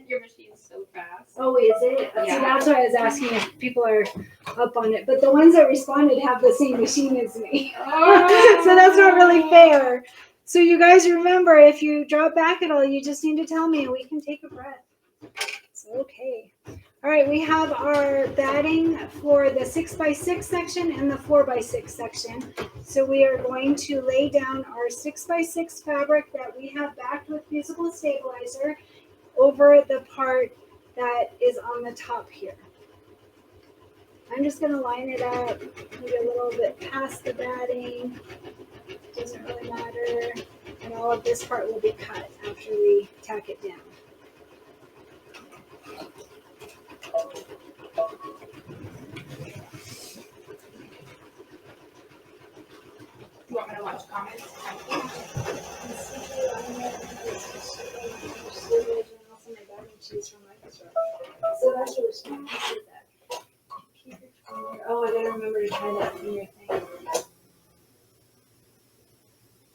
Your machine's so fast. Oh, is it? Yeah. So that's why I was asking if people are up on it. But the ones that responded have the same machine as me. Oh. So that's not really fair. So you guys remember, if you drop back at all, you just need to tell me and we can take a breath. It's okay. All right, we have our batting for the 6 by 6 section and the 4 by 6 section. So we are going to lay down our 6 by 6 fabric that we have backed with fusible stabilizer over the part that is on the top here. I'm just going to line it up, maybe a little bit past the batting. Doesn't really matter. And all of this part will be cut after we tack it down. You want me to watch comments? So that's your response. Oh, I gotta remember to try that in your thing.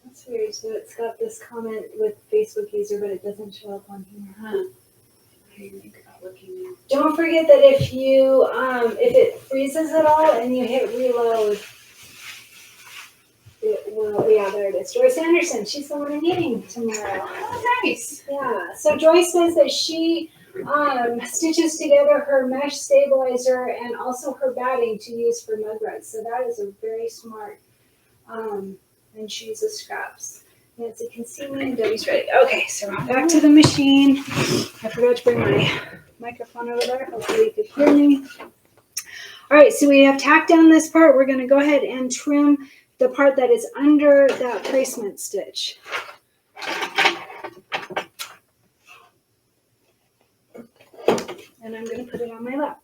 That's weird. So it's got this comment with Facebook user, but it doesn't show up on here. Huh. I didn't think about looking at. Don't forget that if you if it freezes at all and you hit reload, it will. Yeah, there it is. Joyce Anderson. She's the one I'm meeting tomorrow. Oh, nice. Yeah. So Joyce says that she stitches together her mesh stabilizer and also her batting to use for mug rugs. So that is a very smart. And she uses scraps. Nancy can see me and Debbie's ready. Okay, so back to the machine. I forgot to bring my microphone over there. Hopefully you could hear me. All right, so we have tacked down this part. We're going to go ahead and trim the part that is under that placement stitch. And I'm going to put it on my lap.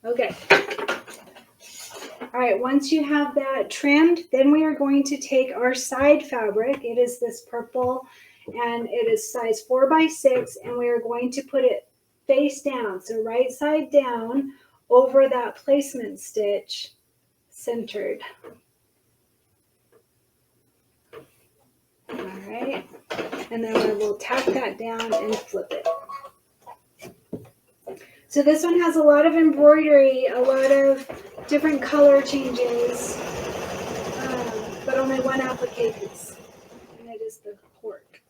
Okay. All right, once you have that trimmed, then we are going to take our side fabric. It is this purple, and it is size 4 by 6, and we are going to put it face down, so right side down over that placement stitch, centered. All right, and then we will tack that down and flip it. So this one has a lot of embroidery, a lot of different color changes, but only one application, and it is the Cork.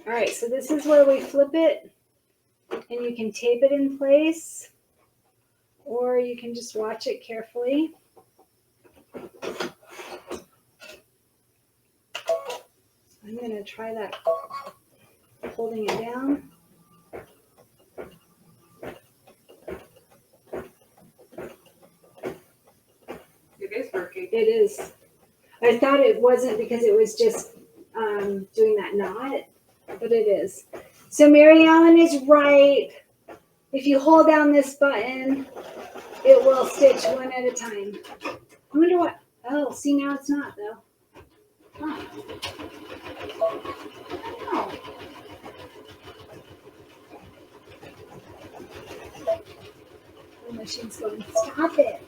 All right, so this is where we flip it, and you can tape it in place, or you can just watch it carefully. I'm going to try that, holding it down. It is working. It is. I thought it wasn't because it was just doing that knot, but it is. So Mary Ellen is right. If you hold down this button, it will stitch one at a time. I wonder what, oh, see now it's not though. Huh. Oh. The machine's going, stop it.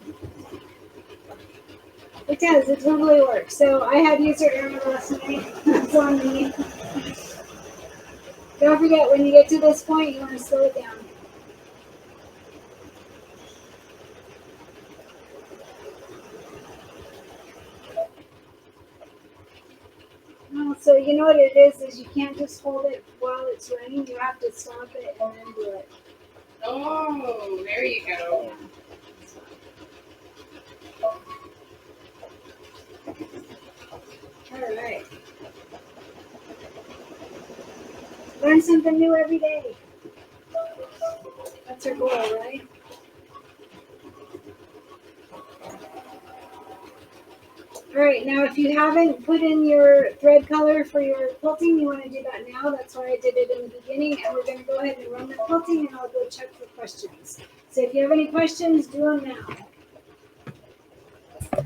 It does, it totally works. So I had user error last night. That's on me. Don't forget, when you get to this point, you want to slow it down. So you know what it is you can't just hold it while it's running. You have to stop it and then do it. Oh, there you go. All right. Learn something new every day. That's our goal, right? All right, now if you haven't put in your thread color for your quilting, you want to do that now. That's why I did it in the beginning, and we're going to go ahead and run the quilting, and I'll go check for questions. So if you have any questions, do them now.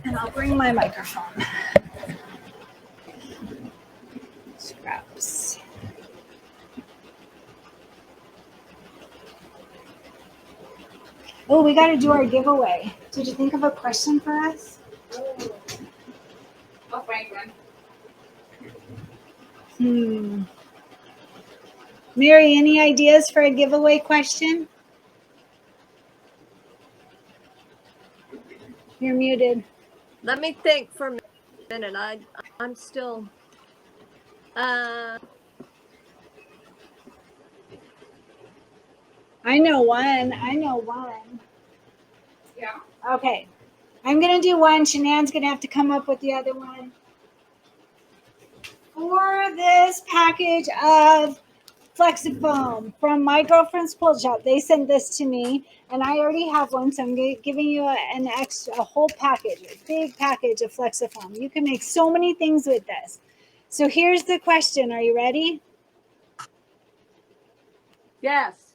And I'll bring my microphone. Scraps. Oh, we got to do our giveaway. Did you think of a question for us? I'll find one. Mary, any ideas for a giveaway question? You're muted. Let me think for a minute. I'm still. I know one. Yeah. Okay. I'm going to do one. Shanann's going to have to come up with the other one. For this package of Flexifoam from my girlfriend's quilt shop, they sent this to me, and I already have one, so I'm giving you a whole package, a big package of Flexifoam. You can make so many things with this. So here's the question. Are you ready? Yes.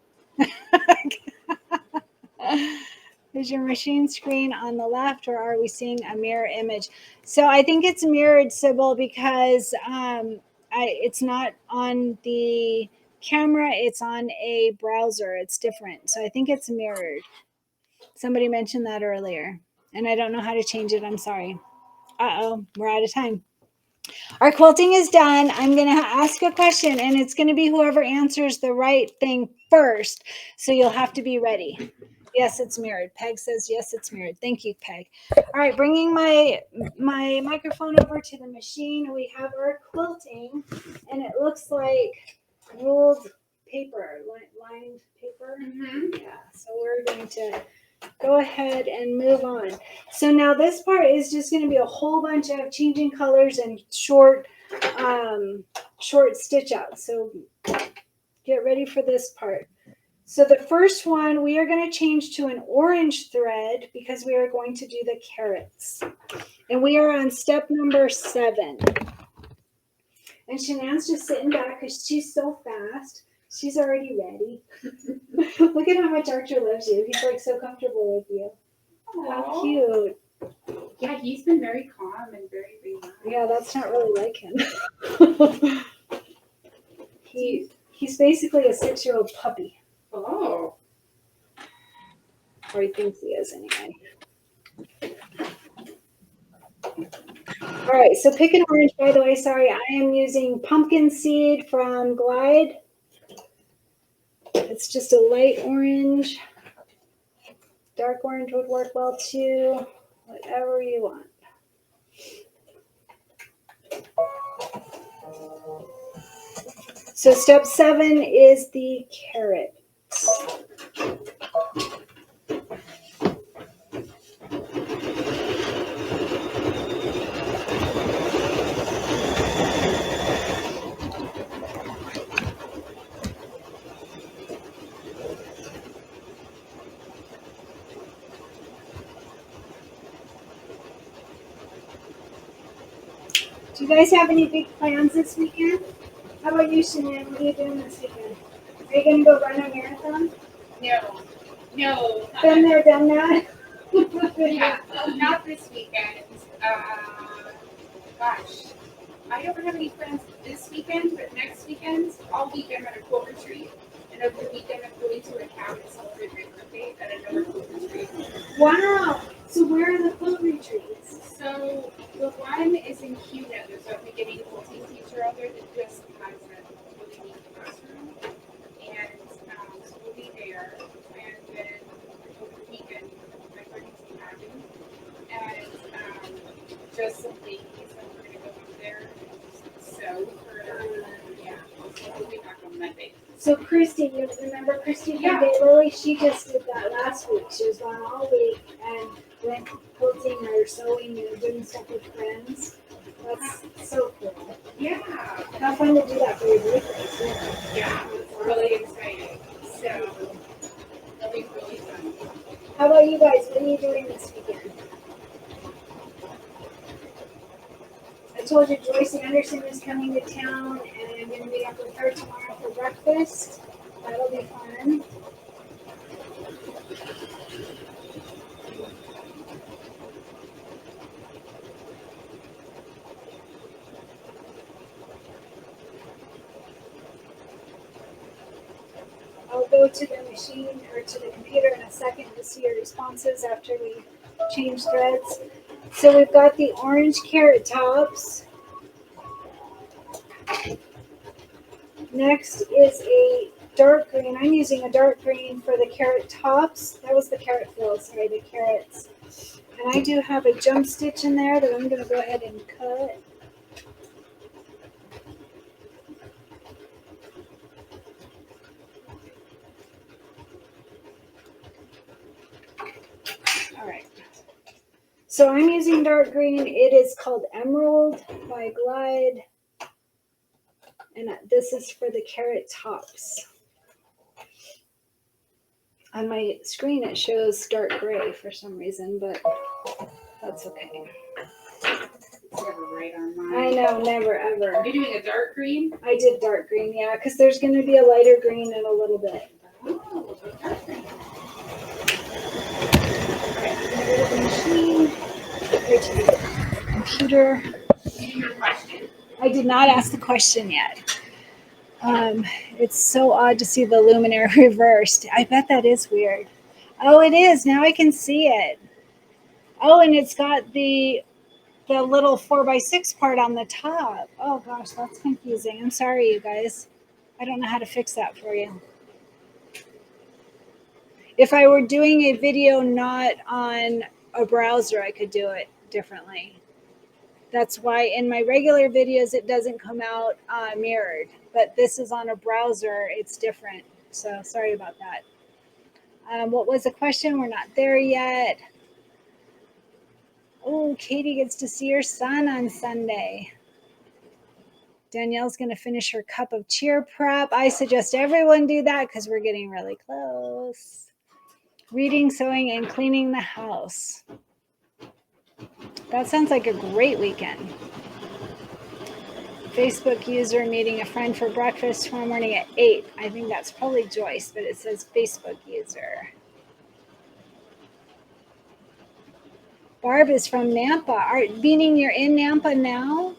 Is your machine screen on the left, or are we seeing a mirror image? So I think it's mirrored, Sybil, because it's not on the camera, it's on a browser. It's different. So I think it's mirrored. Somebody mentioned that earlier, and I don't know how to change it. I'm sorry. Uh-oh, we're out of time. Our quilting is done. I'm going to ask a question, and it's going to be whoever answers the right thing first. So you'll have to be ready. Yes, it's mirrored. Peg says, yes, it's mirrored. Thank you, Peg. All right, bringing my microphone over to the machine. We have our quilting, and it looks like ruled paper, lined paper. Mm-hmm. Yeah, so we're going to go ahead and move on. So now this part is just going to be a whole bunch of changing colors and short stitch outs. So get ready for this part. So the first one, we are going to change to an orange thread because we are going to do the carrots. And we are on step number 7. And Shanann's just sitting back because she's so fast. She's already ready. Look at how much Archer loves you. He's like so comfortable with you. Aww. How cute. Yeah, he's been very calm and very relaxed. Yeah, that's not really like him. He's basically a 6-year-old puppy. Oh. Or he thinks he is anyway. All right, so pick an orange, by the way. Sorry, I am using pumpkin seed from Glide. It's just a light orange. Dark orange would work well too. Whatever you want. So step 7 is the carrot. Do you guys have any big plans this weekend? How about you, Shanann? What are you doing this weekend? Are you gonna go run a marathon? No. Been there, done that. Yeah, not this weekend. Gosh, I don't have any plans this weekend, but next weekend, all weekend I'm at a quilt retreat. And over the weekend, I'm going to a cabin to celebrate my birthday at another quilt retreat. Wow. So where are the quilt retreats? So the one is in Cuna. There's a beginning quilting teacher out there that just has a really neat classroom. And so we'll be there. And then over the weekend, my friend's cabin. And just some ladies that we're going to go up there and sew for, yeah. So we'll be back on Monday. So Kristin, you remember Kristin Yeah. from Lily? She just did that last week. She was gone all week and went quilting or sewing and doing stuff with friends. That's so cool. Yeah. How fun to do that for your birthday. Yeah. It's really exciting. So it'll be really fun. How about you guys? What are you doing this weekend? I told you Joyce Anderson is coming to town and I'm going to be up with her tomorrow for breakfast. That'll be fun. I'll go to the machine or to the computer in a second to see your responses after we change threads. So we've got the orange carrot tops. Next is a dark green. I'm using a dark green for the carrot tops. That was the carrot fill, sorry, the carrots. And I do have a jump stitch in there that I'm going to go ahead and cut. All right. So I'm using dark green. It is called Emerald by Glide. And this is for the carrot tops. On my screen, it shows dark gray for some reason, but that's okay. It's never right on mine. I know, never ever. Are you doing a dark green? I did dark green, yeah, because there's going to be a lighter green in a little bit. Oh, dark green. The machine. Here to the computer. Your question. I did not ask the question yet. It's so odd to see the luminary reversed. I bet that is weird. Oh, it is. Now I can see it. Oh, and it's got the little 4x6 part on the top. Oh gosh, that's confusing. I'm sorry, you guys. I don't know how to fix that for you. If I were doing a video not on a browser, I could do it differently. That's why in my regular videos, it doesn't come out mirrored, but this is on a browser. It's different. So sorry about that. What was the question? We're not there yet. Oh, Katie gets to see her son on Sunday. Danielle's going to finish her cup of cheer prep. I suggest everyone do that because we're getting really close. Reading, sewing, and cleaning the house. That sounds like a great weekend. Facebook user meeting a friend for breakfast tomorrow morning at 8. I think that's probably Joyce, but it says Facebook user. Barb is from Nampa. Meaning you're in Nampa now?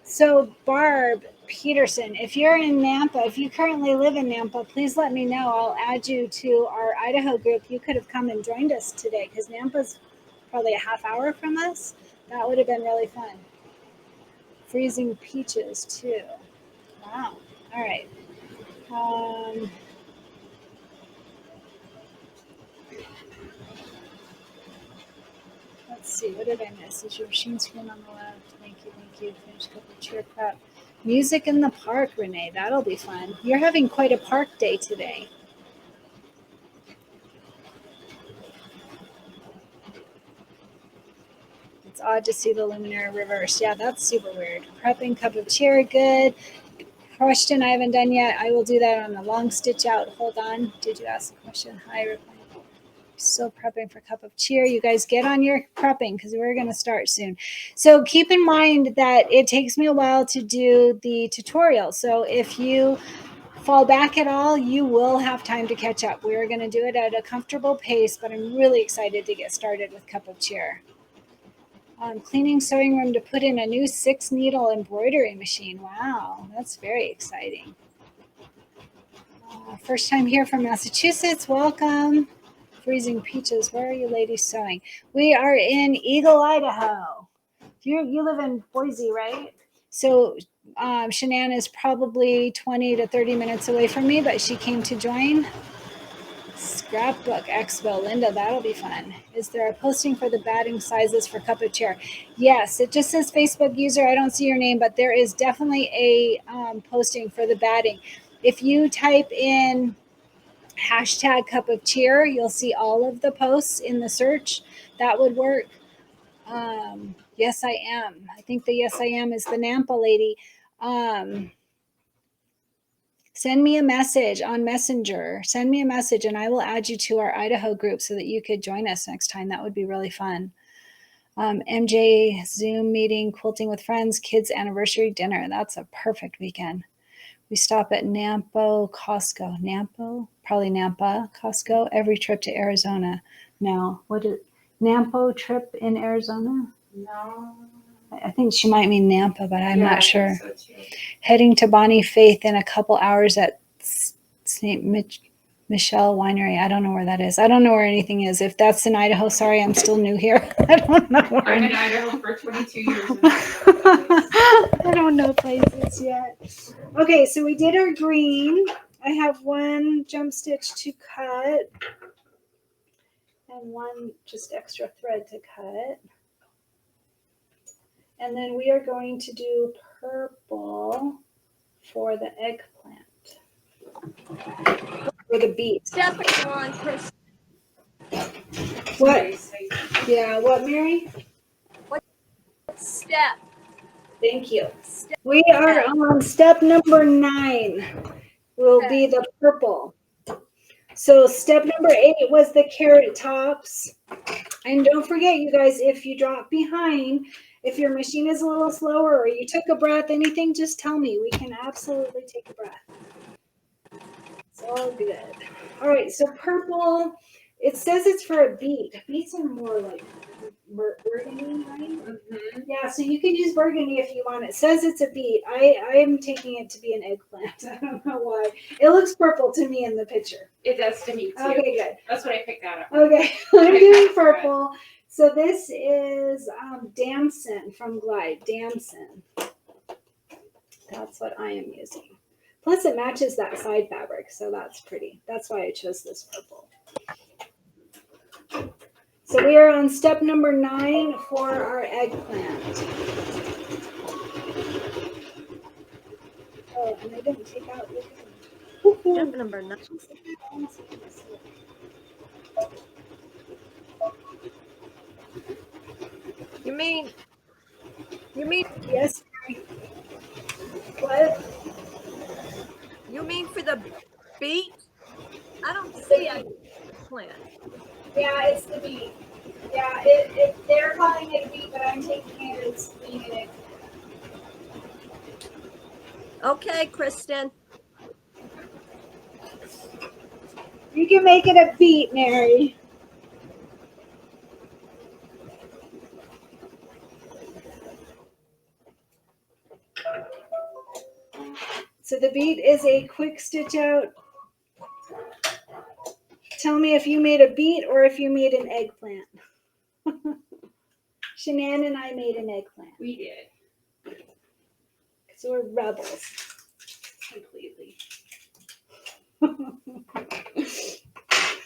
So Barb Peterson, if you're in Nampa, if you currently live in Nampa, please let me know. I'll add you to our Idaho group. You could have come and joined us today because Nampa's probably a half hour from us. That would have been really fun. Freezing peaches too. Wow. All right. Let's see. What did I miss? Is your machine screen on the left? Thank you. Thank you. Finish cup of cheer prep. Music in the park, Renee. That'll be fun. You're having quite a park day today. It's odd to see the luminary reverse. Yeah, that's super weird. Prepping cup of cheer, good. Question I haven't done yet. I will do that on the long stitch out. Hold on. Did you ask a question? Hi, still prepping for cup of cheer. You guys get on your prepping because we're going to start soon. So keep in mind that it takes me a while to do the tutorial. So if you fall back at all, you will have time to catch up. We are going to do it at a comfortable pace, but I'm really excited to get started with Cup of Cheer. Cleaning sewing room to put in a new 6-needle embroidery machine. Wow, that's very exciting. First time here from Massachusetts. Welcome. Freezing Peaches. Where are you ladies sewing? We are in Eagle, Idaho. You live in Boise, right? So Shanann is probably 20 to 30 minutes away from me, but she came to join. Scrapbook Expo. Linda, that'll be fun. Is there a posting for the batting sizes for Cup of Cheer? Yes, it just says Facebook user. I don't see your name, but there is definitely a posting for the batting. If you type in hashtag Cup of Cheer, you'll see all of the posts in the search. That would work. Yes, I am. I think the yes, I am is the Nampa lady. Send me a message on Messenger. Send me a message and I will add you to our Idaho group so that you could join us next time. That would be really fun. MJ Zoom meeting, quilting with friends, kids anniversary dinner. That's a perfect weekend. We stop at Nampa Costco every trip to Arizona. No, what is Nampa trip in Arizona? No. I think she might mean Nampa, but I'm not sure. So too. Heading to Bonnie Faith in a couple hours at St. Michelle Winery. I don't know where that is. I don't know where anything is. If that's in Idaho, sorry, I'm still new here. I don't know. Where I'm in Idaho for 22 years. I don't know places yet. Okay, so we did our green. I have one jump stitch to cut and one just extra thread to cut. And then we are going to do purple for the eggplant. For the beet. Step on, Chris. What? Yeah, what, Mary? What step? Thank you. We are on step number 9. Will be the purple. So step number 8 was the carrot tops. And don't forget, you guys, if you drop behind, if your machine is a little slower or you took a breath, anything, just tell me. We can absolutely take a breath. It's all good. All right, so purple, it says it's for a beet. Beets are more like burgundy, right? Mm-hmm. Yeah, so you can use burgundy if you want. It says it's a beet. I am taking it to be an eggplant. I don't know why. It looks purple to me in the picture. It does to me too. Okay, good. That's what I picked out of. Okay, I'm doing purple. So this is damson from Glide. Damson. That's what I am using. Plus it matches that side fabric, so that's pretty. That's why I chose this purple. So we are on step number 9 for our eggplant. Oh, and I didn't take out the Step number 9. You mean yes. What? you mean for the beet? I don't see a plant. Yeah, it's the beet. Yeah, they're calling it a beet, but I'm taking it as being an eggplant. Okay, Kristin. You can make it a beet, Mary. So the beet is a quick stitch out. Tell me if you made a beet or if you made an eggplant. Shanann and I made an eggplant. We did. So we're rebels. Completely.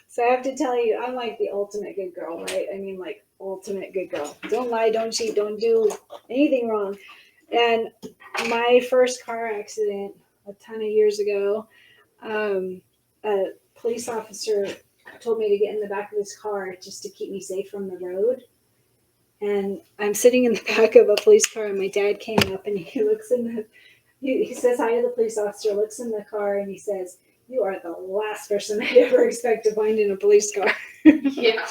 So I have to tell you, I'm like the ultimate good girl, right? I mean, like, ultimate good girl. Don't lie, don't cheat, don't do anything wrong. And my first car accident a ton of years ago, a police officer told me to get in the back of his car just to keep me safe from the road. And I'm sitting in the back of a police car, and my dad came up and he looks in the, he says hi to the police officer, looks in the car, and he says, "You are the last person I'd ever expect to find in a police car." Yeah.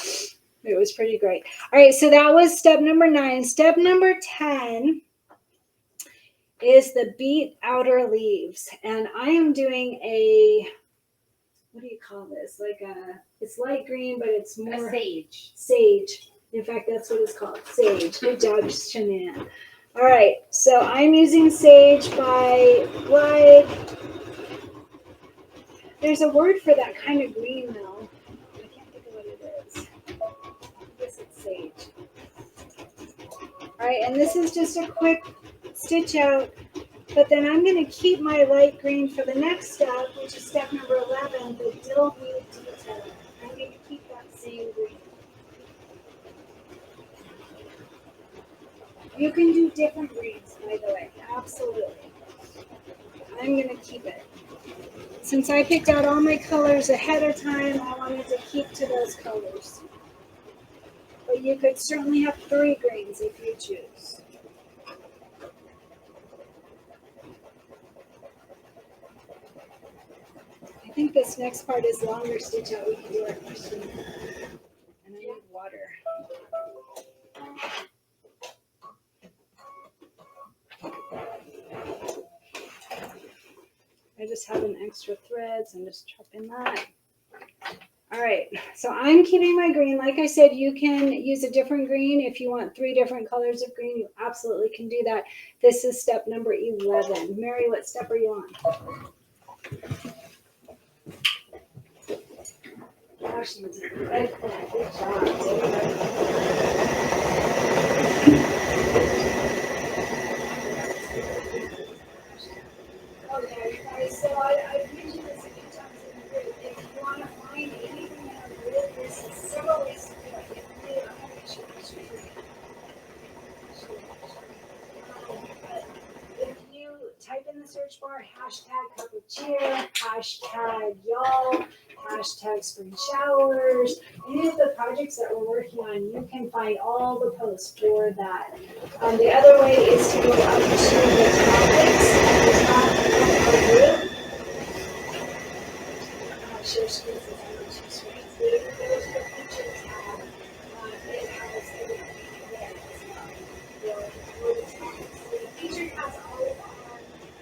It was pretty great. All right, so that was step number 9. Step number 10 is the beet outer leaves. And I am doing a, what do you call this? Like it's light green, but it's more sage. Sage. In fact, that's what it's called, sage. Good job, Shanann. All right, so I'm using sage by Glide. There's a word for that kind of green, though. I can't think of what it is. I guess it's sage. All right, and this is just a quick stitch out, but then I'm going to keep my light green for the next step, which is step number 11, the dill weed detail. I'm going to keep that same green. You can do different greens, by the way, absolutely. I'm going to keep it. Since I picked out all my colors ahead of time, I wanted to keep to those colors. But you could certainly have 3 greens if you choose. I think this next part is longer stitch out. We can do our question. And I need water. I just have an extra thread, so I'm just chopping that. All right, so I'm keeping my green. Like I said, you can use a different green. If you want 3 different colors of green, you absolutely can do that. This is step number 11. Mary, what step are you on? Gosh, you did good job. Okay, guys, so I've mentioned this a few times in the group. If you want to find anything in our group, there's several ways to do it. I'm going to make sure this is if you type in the search bar hashtag cup of cheer, hashtag y'all, hashtag spring showers, any of the projects that we're working on, you can find all the posts for that. The other way is to go up to the topics at the top of our group. Share screens is on 2 screens. There's the feature tab. It has everything there as well. For the topics. So the feature has all of our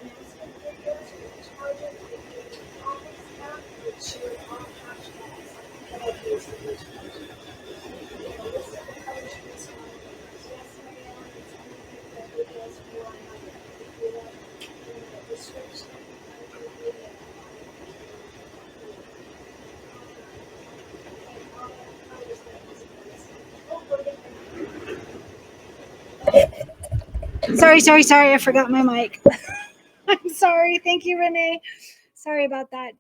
announcement videos for each project. If you go to the topics tab, it shows all hashtags that I've used for each project. This is the colors for this one. Yes, Marianne, it's underneath the videos if you want to have it in the description of the video. Sorry. I forgot my mic. I'm sorry. Thank you, Renee. Sorry about that.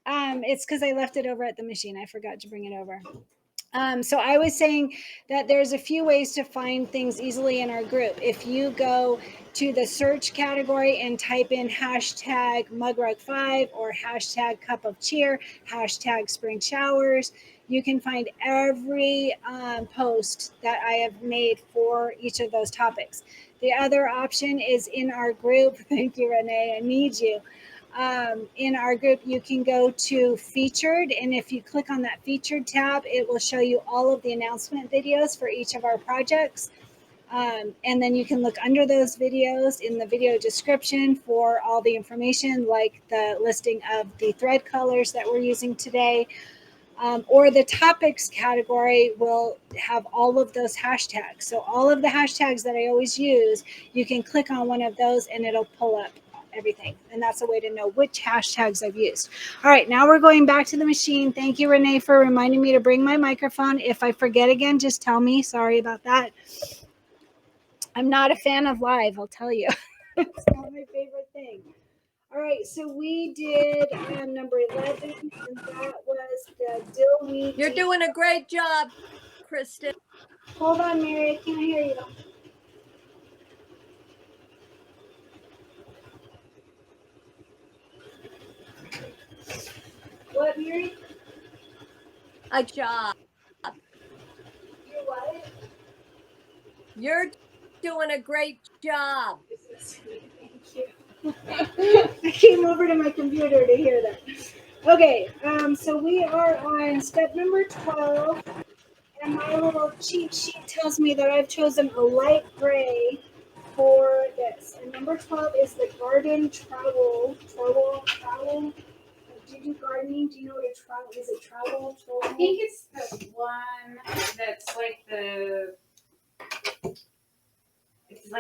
It's because I left it over at the machine. I forgot to bring it over. So I was saying that there's a few ways to find things easily in our group. If you go to the search category and type in hashtag mugrug5 or hashtag cup of cheer, hashtag spring showers, you can find every post that I have made for each of those topics. The other option is in our group. Thank you, Renee. I need you. In our group, you can go to featured, and if you click on that featured tab, it will show you all of the announcement videos for each of our projects. And then you can look under those videos in the video description for all the information, like the listing of the thread colors that we're using today. Or the topics category will have all of those hashtags. So all of the hashtags that I always use, you can click on one of those and it'll pull up everything. And that's a way to know which hashtags I've used. All right, now we're going back to the machine. Thank you, Renee, for reminding me to bring my microphone. If I forget again, just tell me. Sorry about that. I'm not a fan of live, I'll tell you. It's not my favorite thing. All right, so we did number 11, and that was the dill weed. You're doing a great job, Kristin. Hold on, Mary, I can't hear you. What, Mary? A job. You're what? You're doing a great job. Thank you. I came over to my computer to hear that. Okay, so we are on step number 12, and my little cheat sheet tells me that I've chosen a light gray for this. And number 12 is the garden trowel. Trowel. Do you do gardening? Do you know what a trowel is? A trowel? I think it's the one that's like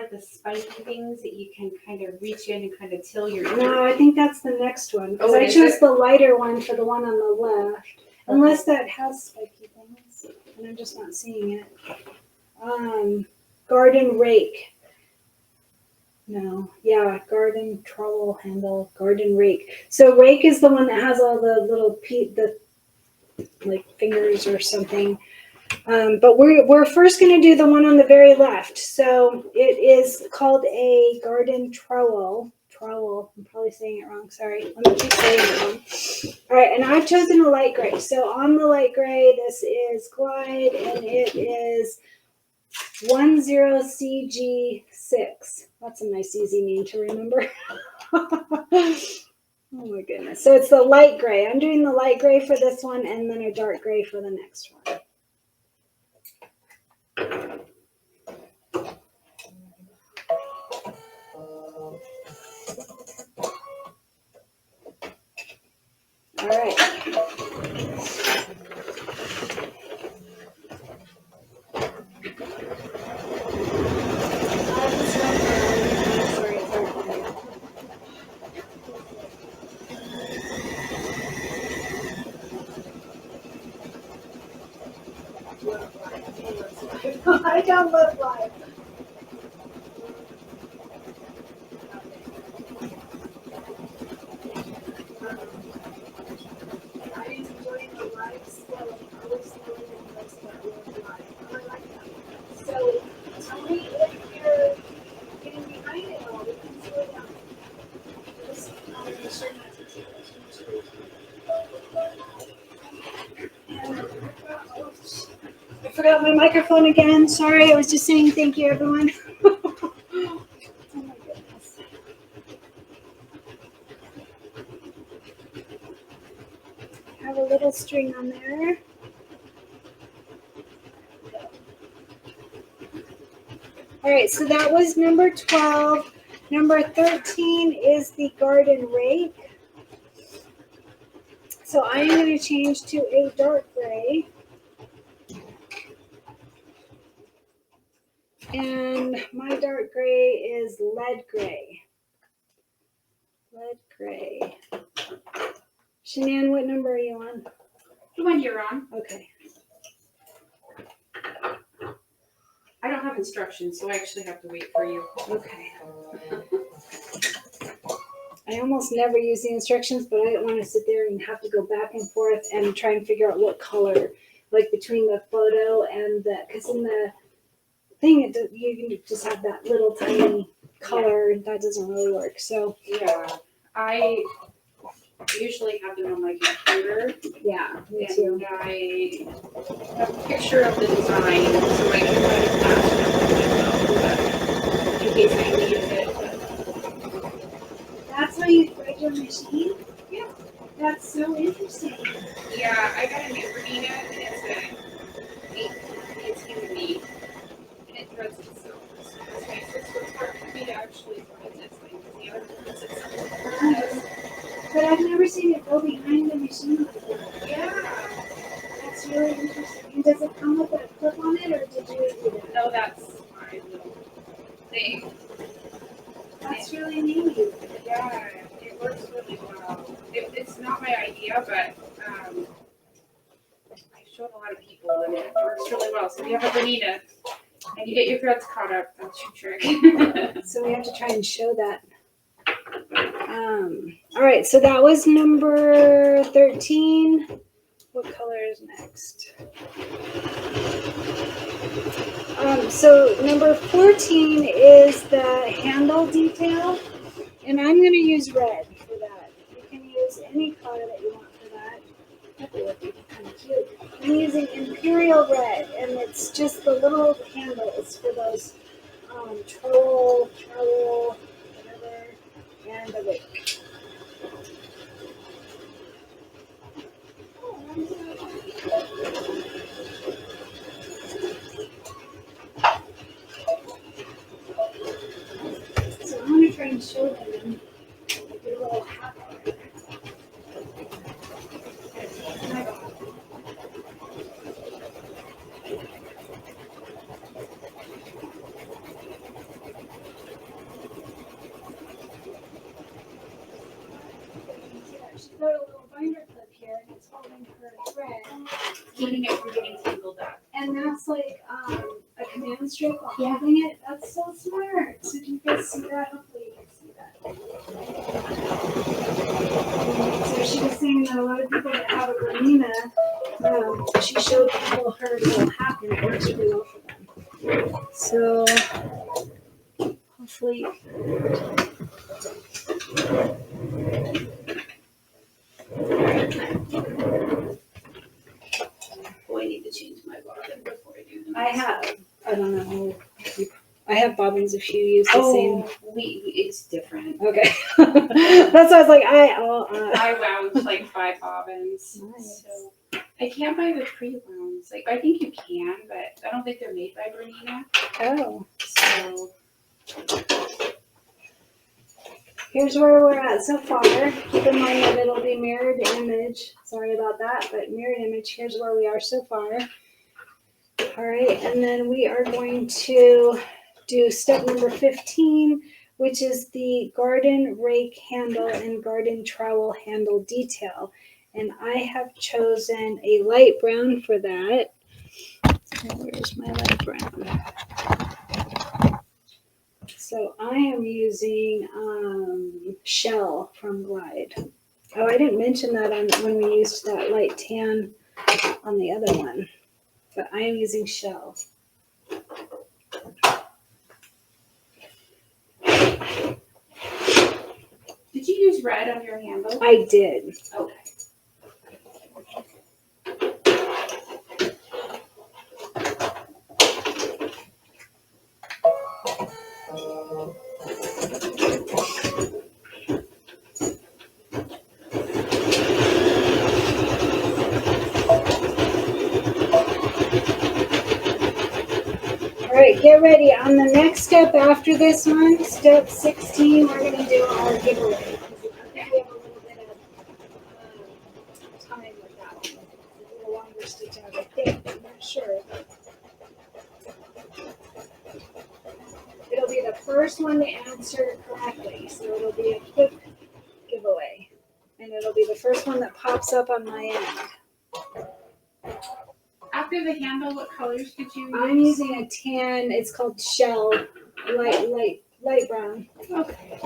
the spiky things that you can kind of reach in and kind of till your. No, I think that's the next one. Because Oh, I is chose it? the lighter one for the one on the left. Unless that has spiky things. And I'm just not seeing it. Garden rake. No. Yeah, garden trowel handle, garden rake. So rake is the one that has all the little like fingers or something. But we're first going to do the one on the very left. So it is called a garden trowel. Trowel. I'm probably saying it wrong. Sorry. Let me keep saying it wrong. All right, and I've chosen a light gray. So on the light gray, this is Glide, and it is 10CG6. That's a nice, easy name to remember. Oh my goodness. So it's the light gray. I'm doing the light gray for this one and then a dark gray for the next one. All right. I don't look live. I enjoy the live slow. I was slowly and most that live live. I like that. So tell me if you're getting behind it all. We can slow down. Just make sure not to take it I forgot my microphone again. Sorry, I was just saying thank you, everyone. Oh my goodness. I have a little string on there. All right, so that was number 12. Number 13 is the garden rake. So I am going to change to a dark gray. And my dark gray is lead gray. Lead gray. Shanann, what number are you on? The one you're on. Okay. I don't have instructions, so I actually have to wait for you. Okay. I almost never use the instructions, but I don't want to sit there and have to go back and forth and try and figure out what color, like between the photo and the, because in the thing, you can just have that little tiny color. That doesn't really work. So Yeah, I usually have them on my computer, yeah, me too. and I have a picture of the design, so I can kind of pass it in case I need it. That's how you thread your machine? Yeah. That's so interesting. Yeah, I got a new Bernina, and it's human made, and it threads itself. So it's nice. It's hard for me to actually thread this thing, because the other one threads itself. But I've never seen it go behind the machine like that. Yeah. That's really interesting. And does it come with a clip on it, or did you do that? No, that's my little thing. That's really neat. Yeah, it works really well. It's not my idea, but I showed a lot of people, and it works really well. So if you have a Bernina and you get your threads caught up, that's your trick. So we have to try and show that. All right, so that was number 13. What color is next? So number 14 is the handle detail, and I'm going to use red for that. You can use any color that you want for that. That would be kind of cute. I'm using Imperial Red, and it's just the little handles for those trowel, whatever, and the rake. show them. Get a little hat on it. She's got a little binder clip here, and it's holding her thread. Keeping it from getting tangled up. And that's like a command strip while holding it. That's so smart. So do you guys see that? Hopefully you can see that. So she was saying that a lot of people that have a Bernina, she showed people her little hat and it works really well for them. So hopefully. Oh, I need to change my bobbin before I do the I have. I don't know. I have bobbins if you use the same. It's different. Okay. That's why I was like, I wound like 5 bobbins. Nice. So I can't buy the pre-wounds. Like I think you can, but I don't think they're made by Bernina. Oh. So Here's where we're at so far. Keep in mind that it'll be mirrored image. Sorry about that, but mirrored image. Here's where we are so far. All right, and then we are going to do step number 15, which is the garden rake handle and garden trowel handle detail. And I have chosen a light brown for that. Where's my light brown? So I am using Shell from Glide. Oh, I didn't mention that when we used that light tan on the other one, but I am using Shell. did you use red on your handle? I did. Okay. All right, get ready. On the next step after this one, step 16, we're going to do our giveaway. I think we have a little bit of time with that one. It's a little longer stitch out, I think. I'm not sure. It'll be the first one to answer correctly, so it'll be a quick giveaway. And it'll be the first one that pops up on my end. After the handle, what colors did you use? I'm using a tan. It's called Shell, light brown. Okay.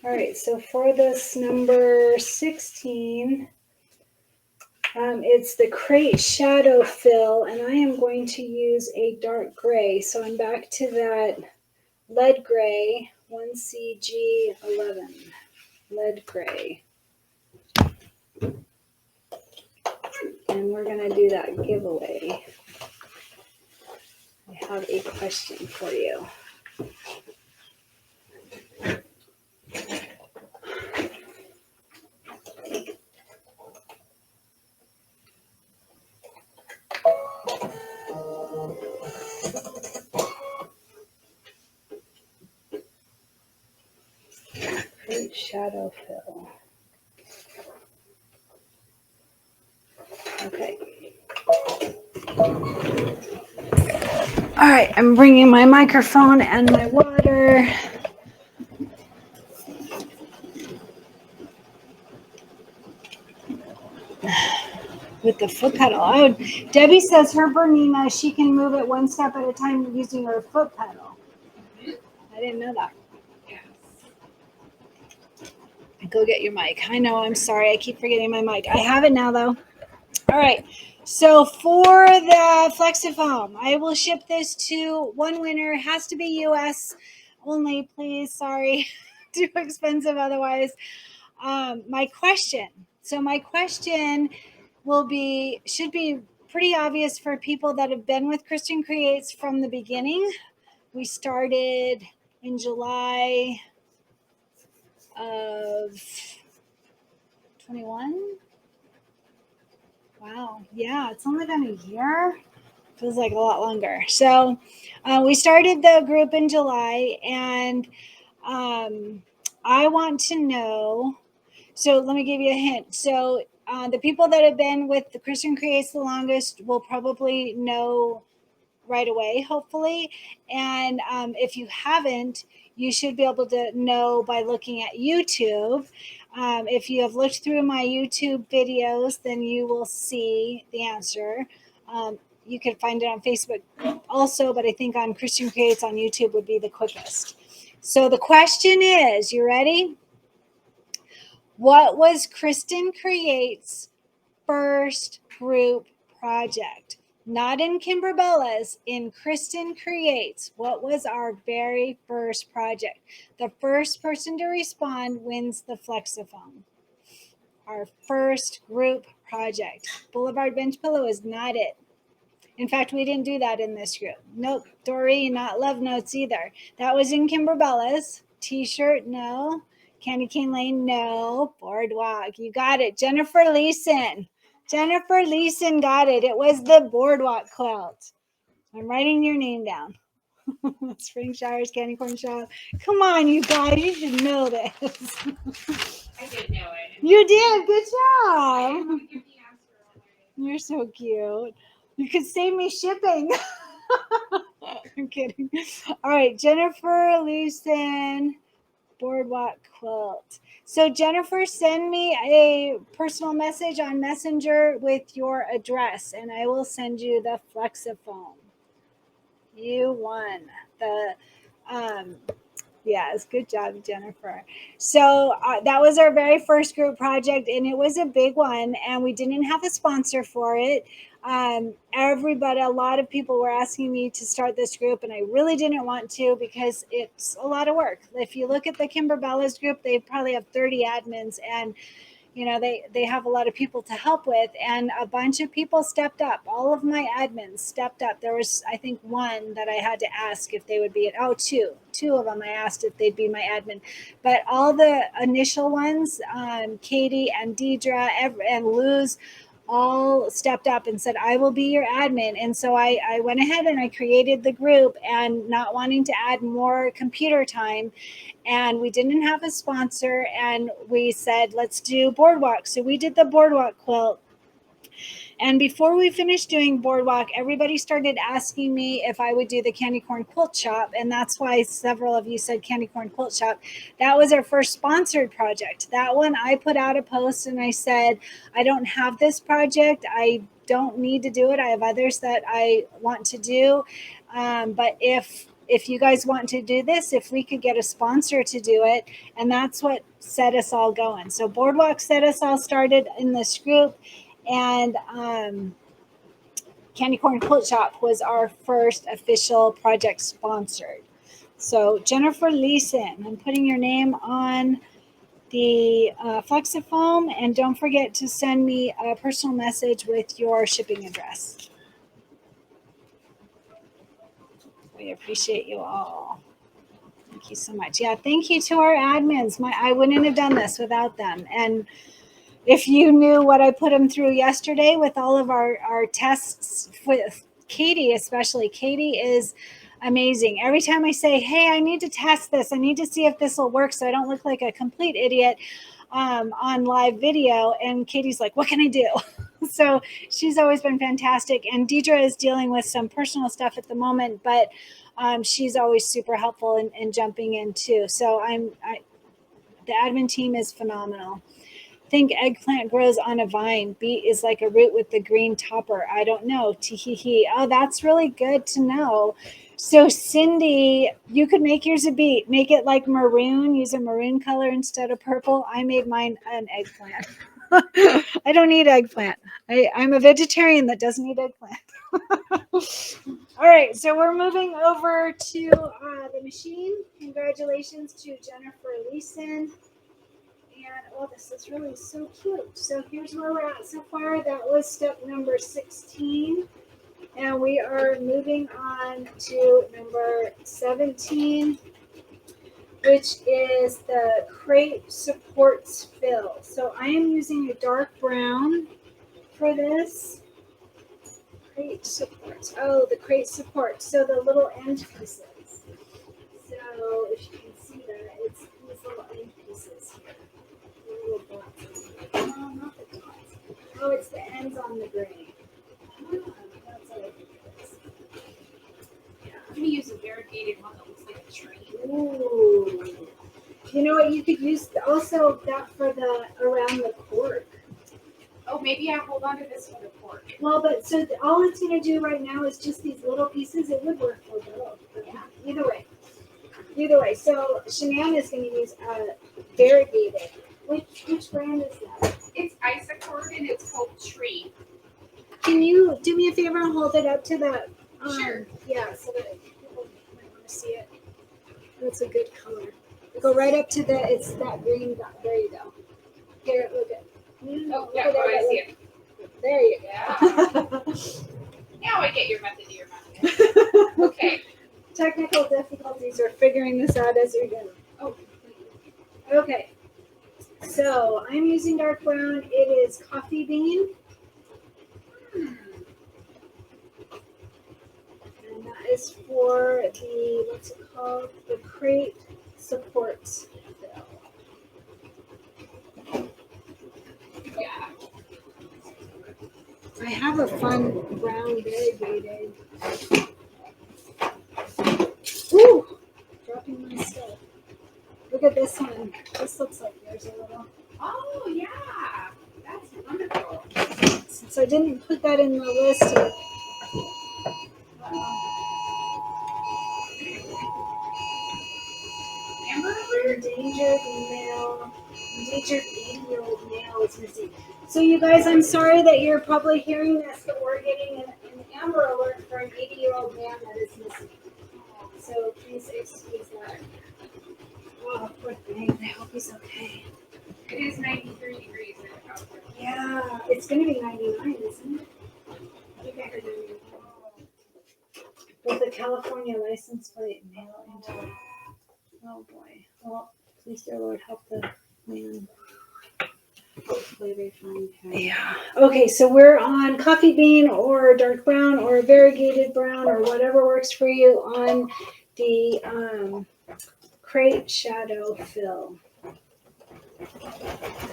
All right, so for this number 16, it's the Crate Shadow Fill, and I am going to use a dark gray. So I'm back to that lead gray, 1CG11, lead gray. And we're going to do that giveaway. I have a question for you. Crate Shadow Fill. Okay. All right, I'm bringing my microphone and my water. With the foot pedal. Debbie says her Bernina, she can move it one step at a time using her foot pedal. I didn't know that. Yes. Go get your mic. I know, I'm sorry. I keep forgetting my mic. I have it now, though. All right. So for the Flexifoam, I will ship this to one winner. It has to be US only, please. Sorry, too expensive otherwise. My question should be pretty obvious for people that have been with Cristin Creates from the beginning. We started in July of 21. Wow. Yeah, it's only been a year. Feels like a lot longer. So we started the group in July, and I want to know. So let me give you a hint. So the people that have been with the Cristin Creates the longest will probably know right away, hopefully. And if you haven't, you should be able to know by looking at YouTube. If you have looked through my YouTube videos, then you will see the answer. You can find it on Facebook also, but I think on Cristin Creates on YouTube would be the quickest. So the question is, you ready? What was Cristin Creates' first group project? Not in Kimberbella's, in Cristin Creates. What was our very first project? The first person to respond wins the Flexifoam. Our first group project. Boulevard Bench Pillow is not it. In fact, we didn't do that in this group. Nope. Dory, not Love Notes either. That was in Kimberbella's. T-shirt, no. Candy Cane Lane, no. Boardwalk, you got it. Jennifer Leeson. Jennifer Leeson got it. It was the Boardwalk Quilt. I'm writing your name down. Spring Showers, Candy Corn Shop. Come on, you guys. You should know this. I did know it. You did. Good job. I didn't want to give the answer away. You're so cute. You could save me shipping. I'm kidding. All right, Jennifer Leeson, Boardwalk Quilt. So Jennifer, send me a personal message on Messenger with your address, and I will send you the Flexifoam. You won the yes, good job, Jennifer. So that was our very first group project, and it was a big one, and we didn't have a sponsor for it. Everybody, a lot of people were asking me to start this group, and I really didn't want to because it's a lot of work. If you look at the Kimberbella's group, they probably have 30 admins, and you know, they have a lot of people to help with, and a bunch of people stepped up. All of my admins stepped up. There was, I think, one that I had to ask if they would be, two of them I asked if they'd be my admin. But all the initial ones, Katie and Deidre and Luz, all stepped up and said, I will be your admin. And so I went ahead and I created the group, and not wanting to add more computer time. And we didn't have a sponsor, and we said, let's do Boardwalk. So we did the Boardwalk quilt. And before we finished doing Boardwalk, everybody started asking me if I would do the Candy Corn Quilt Shop. And that's why several of you said Candy Corn Quilt Shop. That was our first sponsored project. That one, I put out a post and I said, I don't have this project. I don't need to do it. I have others that I want to do. But if you guys want to do this, if we could get a sponsor to do it, and that's what set us all going. So Boardwalk set us all started in this group, and Candy Corn Quilt Shop was our first official project sponsored. So Jennifer Leeson, I'm putting your name on the Flexifoam, and don't forget to send me a personal message with your shipping address. We appreciate you all. Thank you so much. Yeah, thank you to our admins. I wouldn't have done this without them. And if you knew what I put them through yesterday with all of our tests, with Katie especially, Katie is amazing. Every time I say, hey, I need to test this, I need to see if this will work so I don't look like a complete idiot on live video, and Katie's like, what can I do? So she's always been fantastic. And Deidre is dealing with some personal stuff at the moment, but she's always super helpful in jumping in too. So the admin team is phenomenal. Think eggplant grows on a vine. Beet is like a root with the green topper. I don't know. Tee-hee-hee. Oh, that's really good to know. So Cindy, you could make yours a beet. Make it like maroon. Use a maroon color instead of purple. I made mine an eggplant. I don't eat eggplant. I'm a vegetarian that doesn't eat eggplant. All right, so we're moving over to the machine. Congratulations to Jennifer Leeson. And oh, this is really so cute. So here's where we're at so far. That was step number 16. And we are moving on to number 17, which is the crate supports fill. So I am using a dark brown for this. Crate supports. Oh, the crate supports. So the little end pieces. So if you can see that, it's these little end pieces here. The little dots. Oh, not the dots. Oh, it's the ends on the gray. That's what I think it is. I'm gonna use a variegated one that looks like a tree. Ooh. You know what? You could use also that for the around the cork. Oh, maybe I hold on to this for the cork. Well, but so all it's going to do right now is just these little pieces. It would work for both. Yeah. Either way. So Shanann is going to use variegated. Which brand is that? It's Isacord and it's called Tree. Can you do me a favor and hold it up to that? Sure. Yeah, so that people might want to see it. That's a good color. Go right up to it's that green dot. There you go. Here, look at. Oh, yeah, I see it. There you go. Yeah. Now I get your method to your method. Okay. Technical difficulties. We're figuring this out as we go. Oh. Okay. So I'm using dark brown. It is coffee bean. And that is for the, what's it called? The crate supports. Yeah. I have a fun brown variegated. Ooh, dropping my stuff. Look at this one. This looks like yours a little. Oh, yeah. That's wonderful. Since I didn't put that in the list of Amber alert? endangered 80-year-old male is missing. So you guys, I'm sorry that you're probably hearing this, but we're getting an Amber alert for an 80-year-old man that is missing. So please excuse that. Oh, poor thing. I hope he's okay. It is 93 degrees in the house. Yeah, it's going to be 99, isn't it? I think I heard 99. With a California license plate, mail into it. Oh boy. Well, please, dear Lord, help the man. Hopefully they find him. Yeah. Okay, so we're on coffee bean or dark brown or variegated brown or whatever works for you on the crate shadow fill.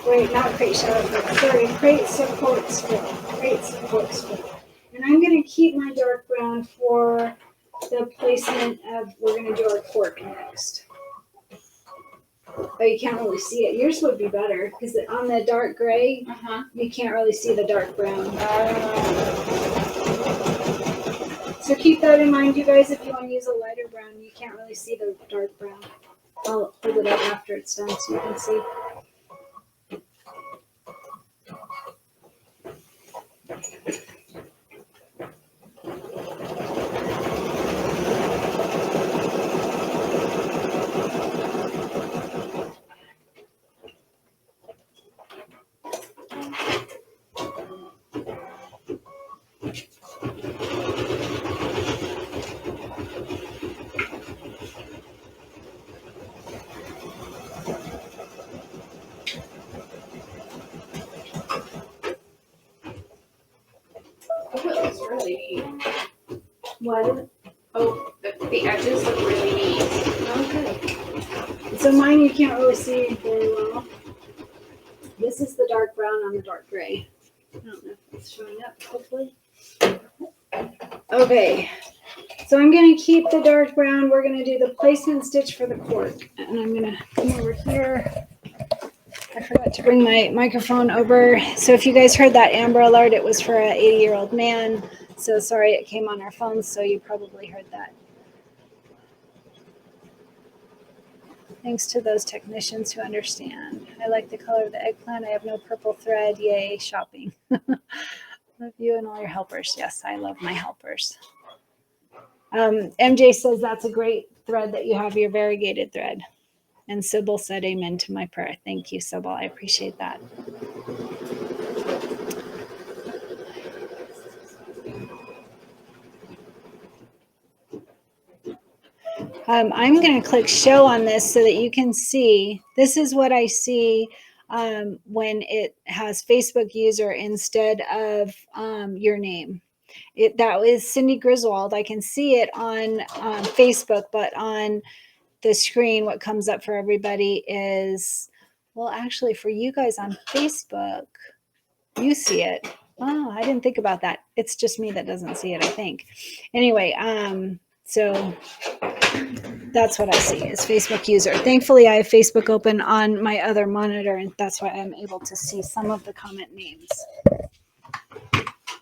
Wait, not crate shadow fill. Sorry, crate supports fill. Crate supports fill. And I'm going to keep my dark brown for the placement of, we're going to do our cork next. But you can't really see it. Yours would be better because on the dark gray, you can't really see the dark brown. So keep that in mind, you guys. If you want to use a lighter brown, you can't really see the dark brown. I'll hold it up after it's done so you can see. Oh, it looks really neat. What? Oh, the edges look really neat. Okay. So mine you can't really see very well. This is the dark brown on the dark gray. I don't know if it's showing up, hopefully. Okay. So I'm going to keep the dark brown. We're going to do the placement stitch for the cork. And I'm going to come over here. I forgot to bring my microphone over. So if you guys heard that Amber alert, it was for an 80-year-old man. So sorry it came on our phones, so you probably heard that. Thanks to those technicians who understand. I like the color of the eggplant. I have no purple thread. Yay, shopping. Love you and all your helpers. Yes, I love my helpers. MJ says that's a great thread that you have, your variegated thread. And Sybil said amen to my prayer. Thank you, Sybil. I appreciate that. I'm going to click show on this so that you can see. This is what I see when it has Facebook user instead of your name. That is Cindy Griswold. I can see it on Facebook, but on the screen, what comes up for everybody is, well, actually for you guys on Facebook, you see it. Oh, I didn't think about that. It's just me that doesn't see it, I think. Anyway, so that's what I see is Facebook user. Thankfully, I have Facebook open on my other monitor, and that's why I'm able to see some of the comment names.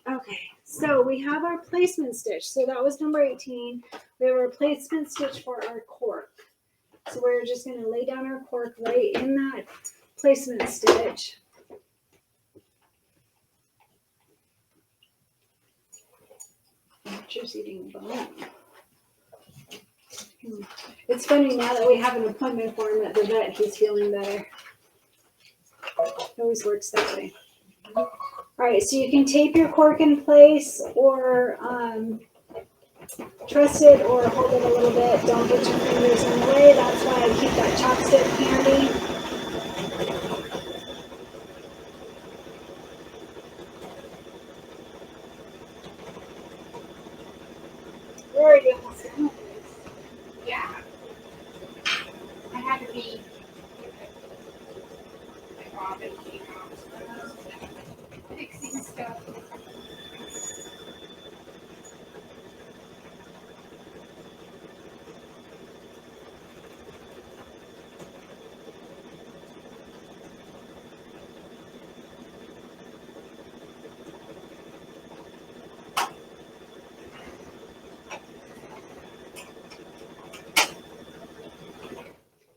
Okay, so we have our placement stitch. So that was number 18. We have our placement stitch for our cork. So we're just going to lay down our cork right in that placement stitch. Just eating bone. It's funny now that we have an appointment for him at the vet, he's feeling better. It always works that way. All right, so you can tape your cork in place or truss it or hold it a little bit. Don't get your fingers in the way. That's why I keep that chopstick handy. Where are you almost done with this? Yeah. I had to be like Robin came out fixing stuff.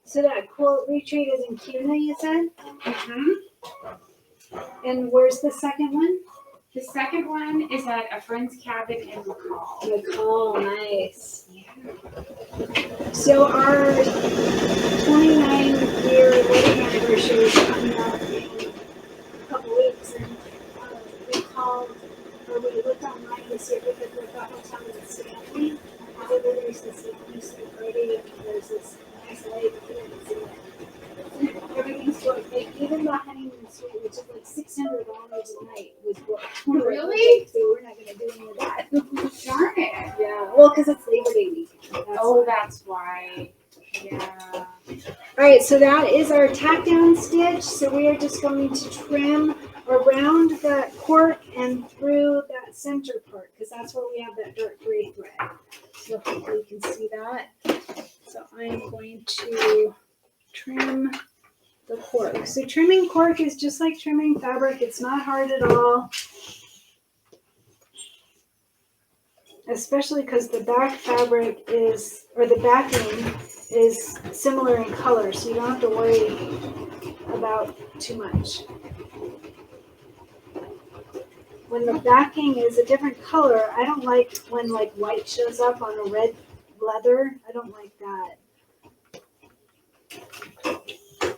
So that quote retreat is in Cuna, you said? Mm-hmm. And where's the second one? The second one is at a friend's cabin in McCall. McCall, nice. So our 29-year wedding anniversary is coming up in a couple weeks, and we called, or we looked online to see if we could book a hotel in Stanley. So there's this nice party, and there's this nice lake, and everything's booked. Like, even the honeymoon suite, which is like $600 a night, was booked. Really? So we're not going to do any of that. Darn it. Yeah, well, because it's Labor Day weekend. That's why. Yeah. All right, so that is our tack down stitch. So we are just going to trim around that cork and through that center part, because that's where we have that dark gray thread. So hopefully you can see that. So I'm going to trim the cork. So trimming cork is just like trimming fabric. It's not hard at all. Especially because the back fabric is, or the backing is similar in color, so you don't have to worry about too much. When the backing is a different color, I don't like when like white shows up on a red leather. I don't like that.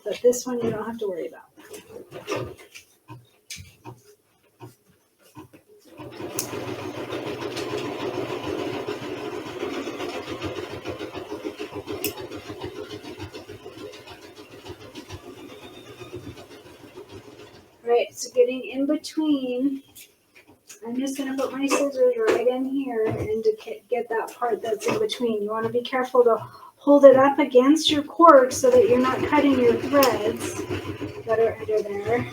But this one you don't have to worry about. Right, so getting in between, I'm just going to put my scissors right in here and to get that part that's in between. You want to be careful to hold it up against your cork so that you're not cutting your threads that are under there.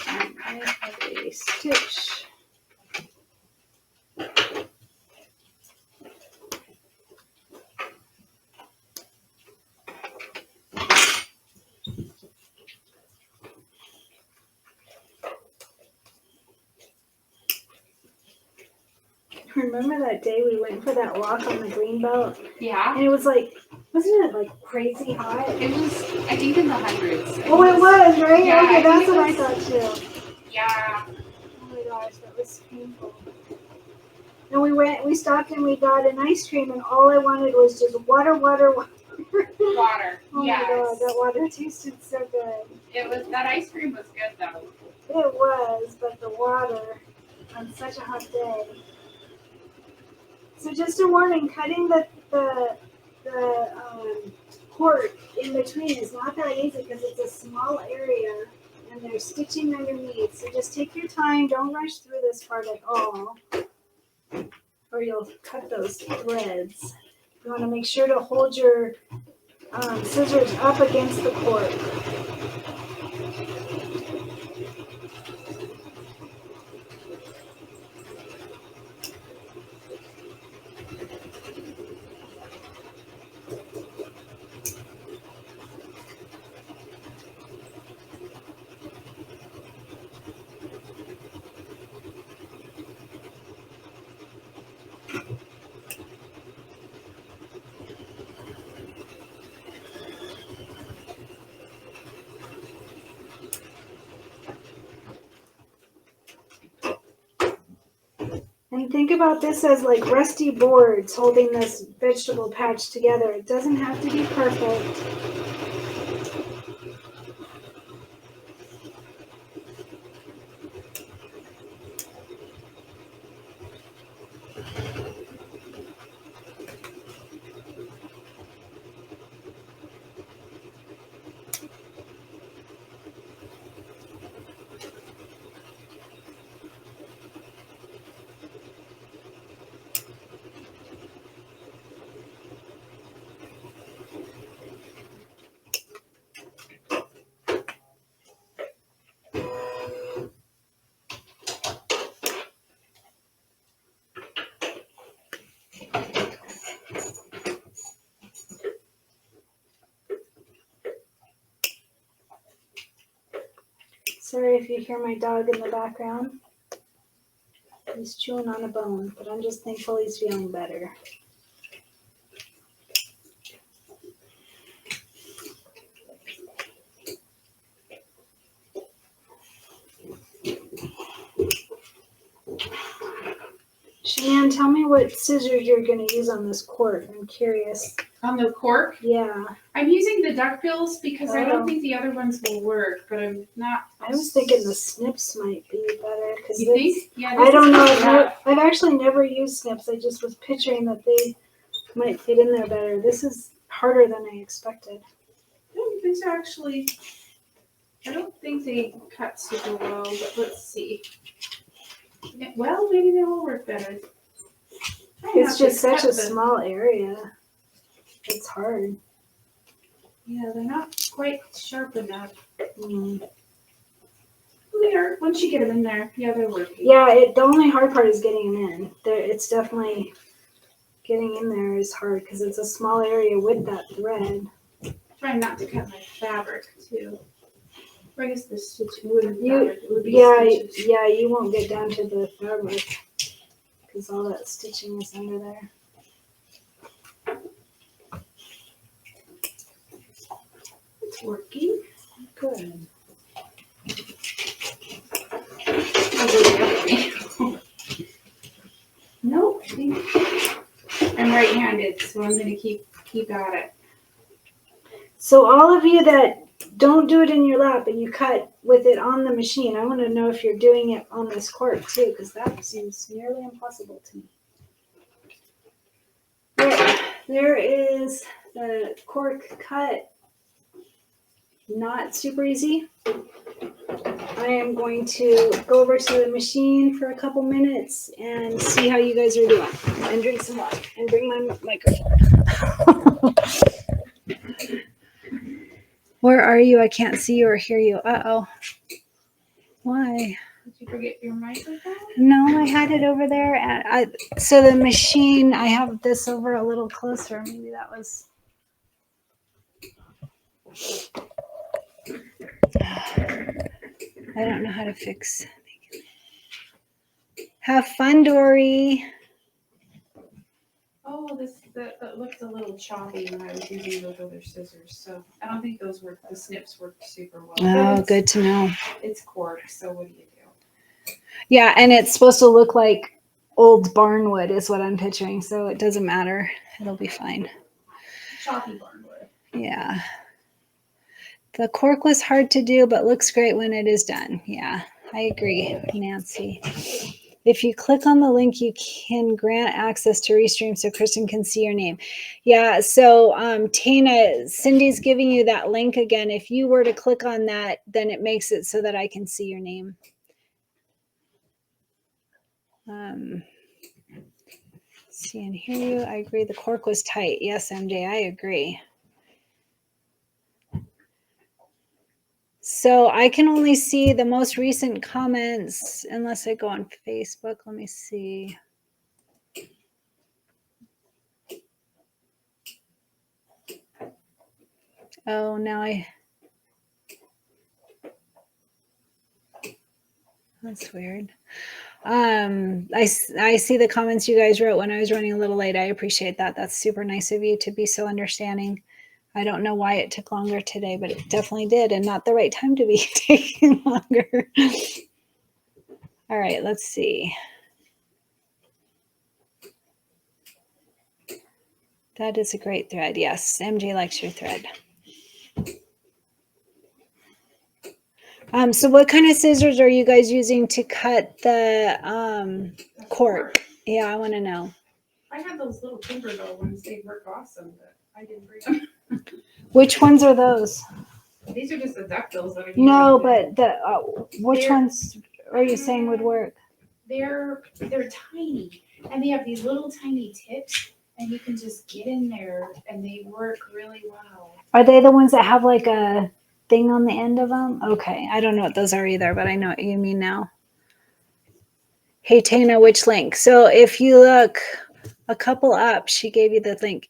And I have a stitch. remember that day we went for that walk on the Greenbelt? Yeah. And it was like, wasn't it like crazy hot? It was, I think, in the hundreds. Oh, it was, right? Yeah, Okay, I that's think what I it thought too. Yeah. Oh my gosh, that was painful. And we stopped and we got an ice cream, and all I wanted was just water, water, water. Water. Oh Yes. my god, that water tasted so good. It was, that ice cream was good though. It was, but the water on such a hot day. So just a warning, cutting the cork in between is not that easy because it's a small area and there's stitching underneath. So just take your time. Don't rush through this part at all, or you'll cut those threads. You want to make sure to hold your scissors up against the cork. And think about this as like rusty boards holding this vegetable patch together. It doesn't have to be perfect. Sorry if you hear my dog in the background. He's chewing on a bone, but I'm just thankful he's feeling better. Shanann, tell me what scissors you're going to use on this cork. I'm curious. On the cork, Yeah. I'm using the duckbills because I Oh. don't think the other ones will work, but I'm not. I was thinking the snips might be better. Cause You think? Yeah. I don't know. Yeah. I've actually never used snips. I just was picturing that they might fit in there better. This is harder than I expected. These are actually, I don't think they cut super well, but let's see. Yeah, well, maybe they will work better. It's just such a small area. It's hard. Yeah, they're not quite sharp enough. Mm. They are, once you get them in there, yeah, they're working. Yeah, the only hard part is getting them in. It's definitely getting in there is hard because it's a small area with that thread. Trying not to cut my fabric too. Or I guess the stitch wouldn't You- fabric, it would be Yeah, stitches. yeah, you won't get down to the fabric because all that stitching is under there. It's working. Good. Nope. I think I'm right-handed, so I'm gonna keep at it. So all of you that don't do it in your lap and you cut with it on the machine, I want to know if you're doing it on this cork too, because that seems nearly impossible to me. There is the cork cut. Not super easy. I am going to go over to the machine for a couple minutes and see how you guys are doing, and drink some water and bring my microphone. Where are you? I can't see you or hear you. Uh-oh. Why? Did you forget your microphone? No, I had it over there. And so the machine, I have this over a little closer. Maybe that was... I don't know how to fix. Have fun, Dory. oh, that looked a little choppy when I was using those other scissors. So I don't think those worked. The snips worked super well. Oh, But good to know. It's cork, so what do you do? Yeah, and it's supposed to look like old barnwood is what I'm picturing, so it doesn't matter. It'll be fine. Choppy barnwood. Yeah. The cork was hard to do, but looks great when it is done. Yeah, I agree, Nancy. If you click on the link, you can grant access to Restream so Kristin can see your name. Yeah, so Tana, Cindy's giving you that link again. If you were to click on that, then it makes it so that I can see your name. See and hear you. I agree. The cork was tight. Yes, MJ, I agree. So I can only see the most recent comments unless I go on Facebook. Let me see. Oh, that's weird. I see the comments you guys wrote when I was running a little late. I appreciate that. That's super nice of you to be so understanding. I don't know why it took longer today, but it definitely did, and not the right time to be taking longer. All right, let's see. That is a great thread. Yes, MJ likes your thread. So what kind of scissors are you guys using to cut the cork? Yeah, I want to know. I have those little Kimberbell ones. They work awesome, but I didn't bring them. Which ones are those? These are just the duckbills that I'm using. No, but the which They're- ones are you saying would work? They're tiny, and they have these little tiny tips, and you can just get in there, and they work really well. Are they the ones that have like a thing on the end of them? Okay, I don't know what those are either, but I know what you mean now. Hey Tana, which link? So if you look a couple up, she gave you the link.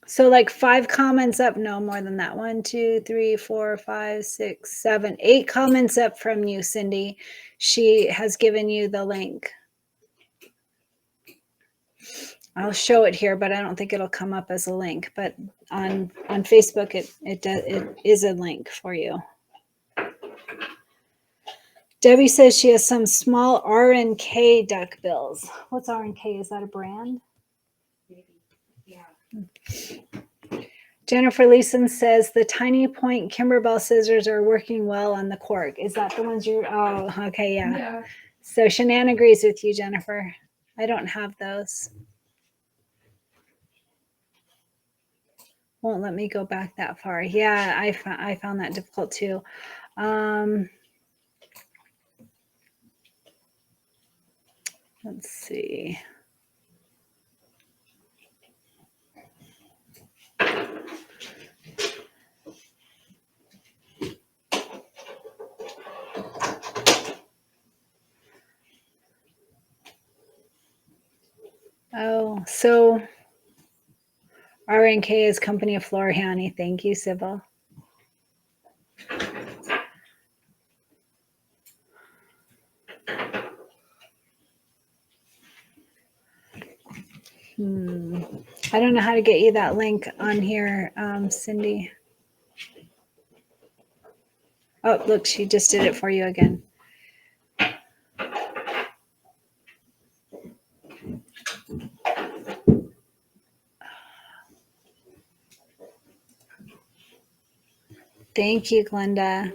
So like 5 comments up, no more than that. 1, 2, 3, 4, 5, 6, 7, 8 comments up from you, Cindy. She has given you the link. I'll show it here, but I don't think it'll come up as a link. But on Facebook, it is a link for you. Debbie says she has some small R&K duckbills. What's R&K? Is that a brand? Maybe, yeah. Jennifer Leeson says the tiny point Kimberbell scissors are working well on the cork. Is that the ones you're? Oh, okay, yeah. Yeah. So Shanann agrees with you, Jennifer. I don't have those. Won't let me go back that far. Yeah, I found that difficult too. Let's see. Oh, so R&K is Company of Flora Honey. Thank you, Sybil. I don't know how to get you that link on here, Cindy. Oh, look, she just did it for you again. Thank you, Glenda.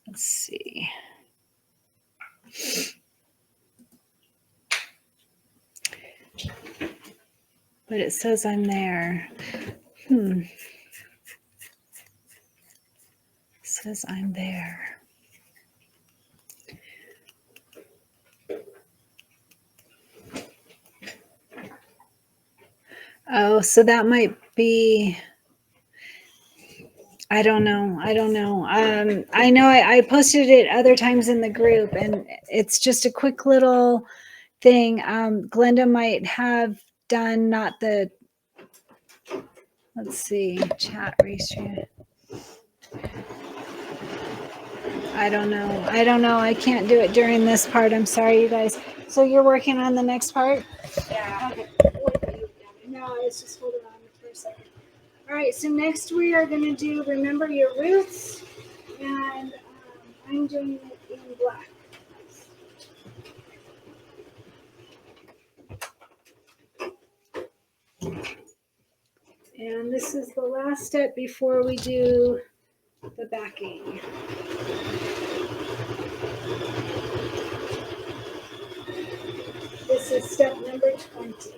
Let's see. But it says I'm there. It says I'm there. Oh, so that might be, I don't know. I know I posted it other times in the group, and it's just a quick little thing. Glenda might have done not the, let's see, chat restream. I don't know. I don't know. I can't do it during this part. I'm sorry, you guys. So you're working on the next part? Yeah. Okay. No, it's just hold it on for a second. All right. So next we are going to do Remember Your Roots. And I'm doing it in black. And this is the last step before we do the backing. This is step number 20.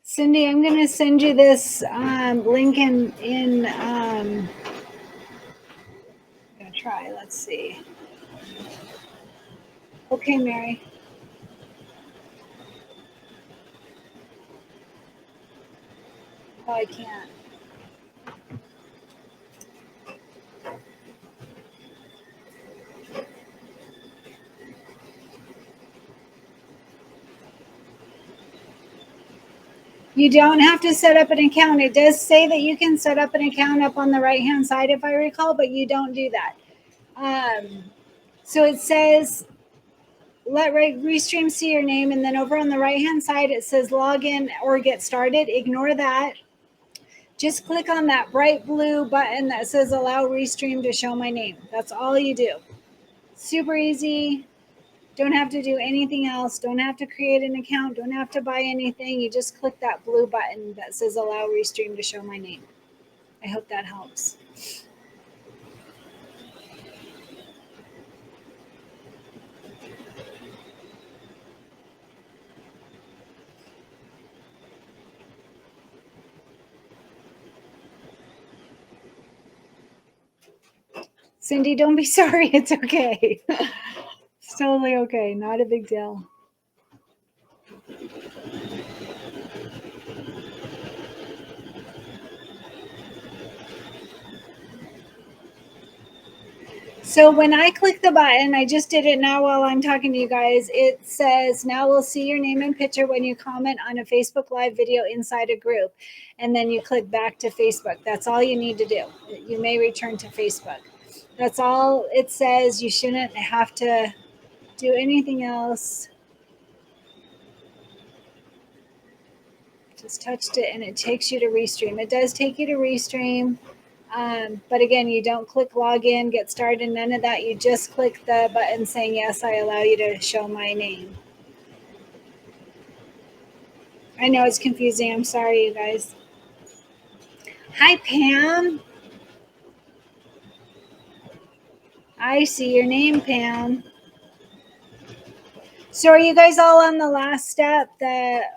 Cindy, I'm going to send you this link in I'm going to try. Let's see. Okay, Mary. Oh, I can't. You don't have to set up an account. It does say that you can set up an account up on the right-hand side, if I recall, but you don't do that. So it says, let Restream see your name, and then over on the right-hand side, it says log in or get started. Ignore that. Just click on that bright blue button that says allow Restream to show my name. That's all you do. Super easy. Don't have to do anything else. Don't have to create an account. Don't have to buy anything. You just click that blue button that says allow Restream to show my name. I hope that helps. Cindy, don't be sorry. It's okay. It's totally okay. Not a big deal. So when I click the button, I just did it now while I'm talking to you guys. It says, now we'll see your name and picture when you comment on a Facebook Live video inside a group. And then you click back to Facebook. That's all you need to do. You may return to Facebook. That's all it says. You shouldn't have to do anything else. Just touched it and it takes you to Restream. It does take you to Restream. But again, you don't click login, get started, none of that. You just click the button saying, yes, I allow you to show my name. I know it's confusing. I'm sorry, you guys. Hi, Pam. I see your name, Pam. So are you guys all on the last step,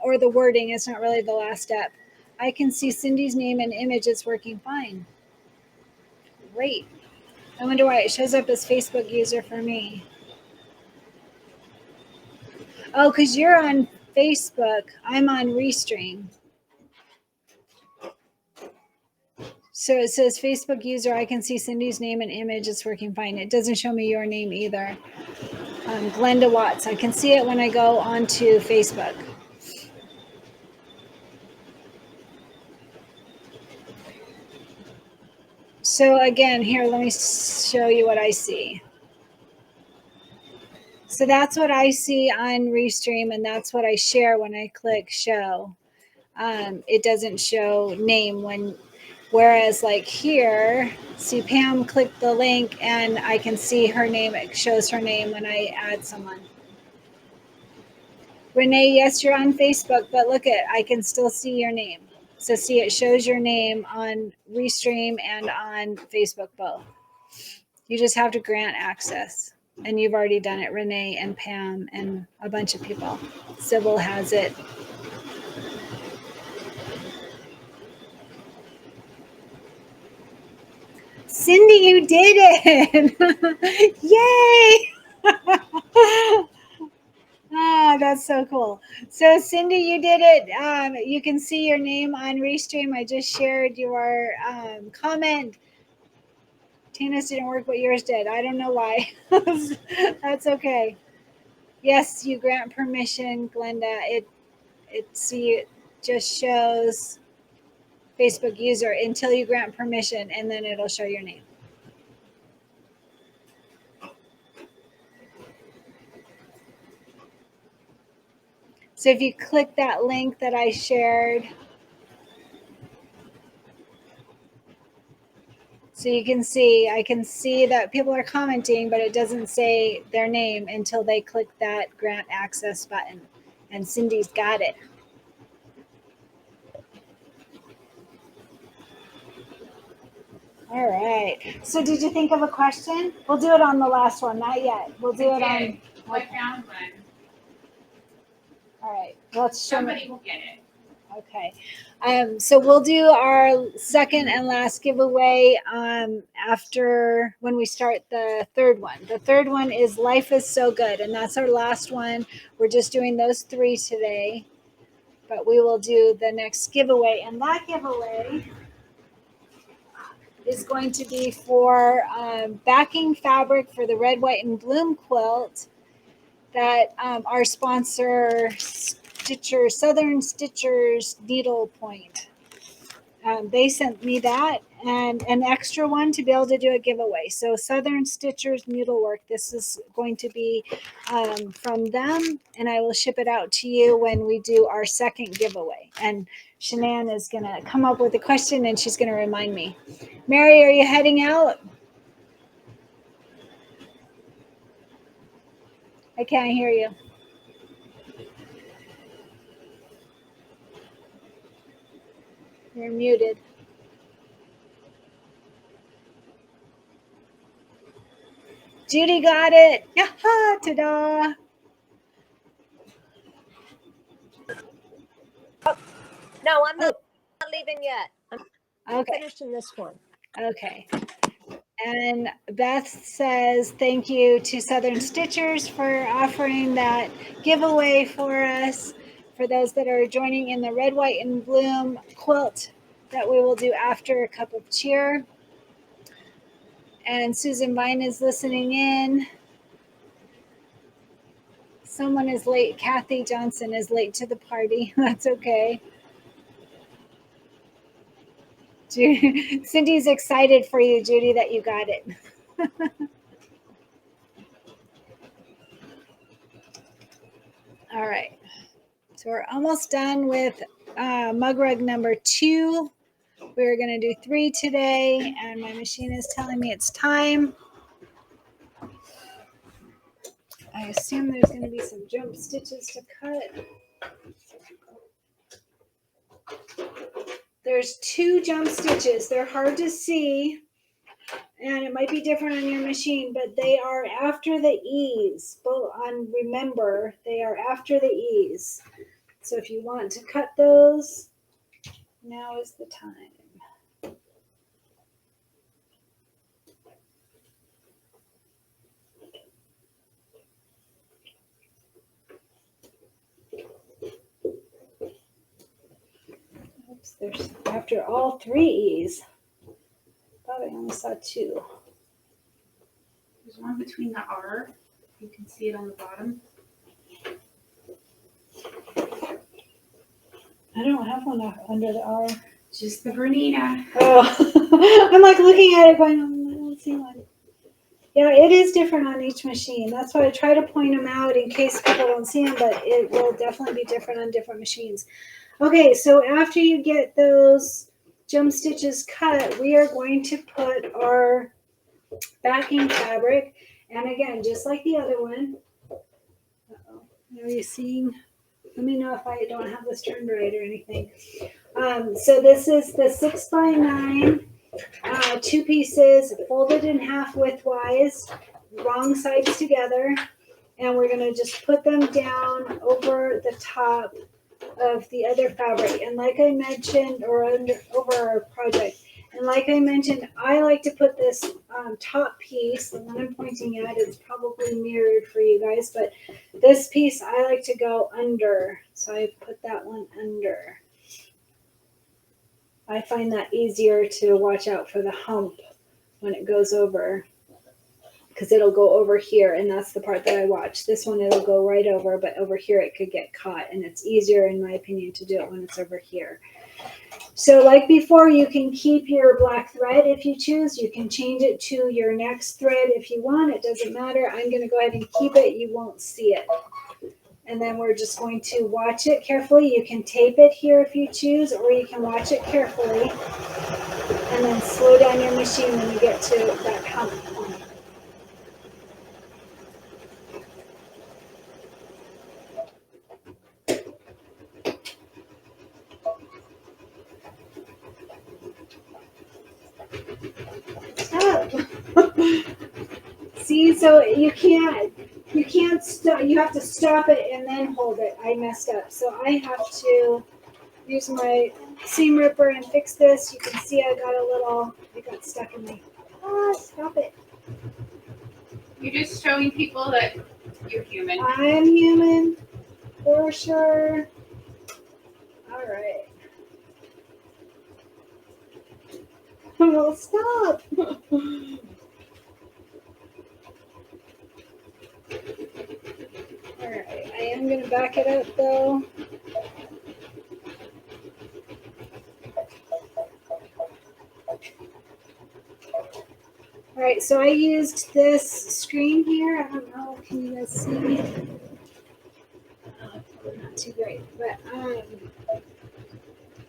or the wording? It's not really the last step. I can see Cindy's name and image. It's working fine. Great. I wonder why it shows up as Facebook user for me. Oh, because you're on Facebook. I'm on Restream. So it says Facebook user. I can see Cindy's name and image. It's working fine. It doesn't show me your name either. Glenda Watts. I can see it when I go onto Facebook. So again, here, let me show you what I see. So that's what I see on Restream, and that's what I share when I click show. It doesn't show name whereas like here, see Pam clicked the link and I can see her name. It shows her name when I add someone. Renee, yes, you're on Facebook, but look I can still see your name. So see, it shows your name on Restream and on Facebook both. You just have to grant access. And you've already done it, Renee and Pam and a bunch of people. Sybil has it. Cindy, you did it! Yay! Ah, that's so cool. So Cindy, you did it. You can see your name on Restream. I just shared your comment. Tina's didn't work, but yours did. I don't know why. That's okay. Yes, you grant permission, Glenda. It just shows Facebook user until you grant permission, and then it'll show your name. So if you click that link that I shared, so you can see, I can see that people are commenting, but it doesn't say their name until they click that grant access button. And Cindy's got it. All right. So did you think of a question? We'll do it on the last one. Not yet. We'll do it on. I found one. All right. Let's show Somebody will get it. Okay. So we'll do our second and last giveaway after when we start the third one. The third one is Life is So Good, and that's our last one. We're just doing those 3 today, but we will do the next giveaway, and that giveaway is going to be for backing fabric for the Red, White, and Bloom quilt that our sponsor Southern Stitchers Needlepoint. They sent me that and an extra one to be able to do a giveaway. So Southern Stitchers Needlework, this is going to be from them, and I will ship it out to you when we do our second giveaway. And Shanann is going to come up with a question, and she's going to remind me. Mary, are you heading out? I can't hear you. You're muted. Judy got it. Yaha, ta-da. No, I'm not leaving yet. I'm Okay. finishing this one. Okay. And Beth says, thank you to Southern Stitchers for offering that giveaway for us, for those that are joining in the Red, White, and Bloom quilt that we will do after a cup of cheer. And Susan Vine is listening in. Someone is late. Kathy Johnson is late to the party. That's okay. Cindy's excited for you, Judy, that you got it. All right. So we're almost done with mug rug number 2. We're going to do 3 today, and my machine is telling me it's time. I assume there's going to be some jump stitches to cut. There's 2 jump stitches. They're hard to see, and it might be different on your machine, but they are after the E's. Both on remember, they are after the E's. So if you want to cut those, now is the time. Oops, there's after all 3 E's. Thought I only saw 2. There's one between the R. You can see it on the bottom. I don't have one under the R. Just the Bernina. Oh, I'm like looking at it going, I don't see one. Yeah, it is different on each machine. That's why I try to point them out in case people don't see them, but it will definitely be different on different machines. Okay, so after you get those jump stitches cut, we are going to put our backing fabric. And again, just like the other one. Uh-oh. Are you seeing? Let me know if I don't have this turned right or anything. So this is the 6x9, 2 pieces, folded in half widthwise. wrong sides together, and we're going to just put them down over the top of the other fabric. And like I mentioned, or over our project, and like I mentioned, I like to put this top piece, the one I'm pointing at, it's probably mirrored for you guys, but this piece I like to go under. So I put that one under. I find that easier to watch out for the hump when it goes over, because it'll go over here, and that's the part that I watch. This one, it'll go right over, but over here it could get caught, and it's easier, in my opinion, to do it when it's over here. So like before, you can keep your black thread if you choose. You can change it to your next thread if you want. It doesn't matter. I'm going to go ahead and keep it. You won't see it. And then we're just going to watch it carefully. You can tape it here if you choose, or you can watch it carefully and then slow down your machine when you get to that hump point. Stop. See, so you can't stop. You have to stop it and then hold it. I messed up, so I have to use my seam ripper and fix this. You can see I got stuck in my. Stop it. You're just showing people that you're human. I'm human, for sure. All right. Oh, stop. All right, I am going to back it up though. All right, so I used this screen here. I don't know, can you guys see me? Probably not too great, but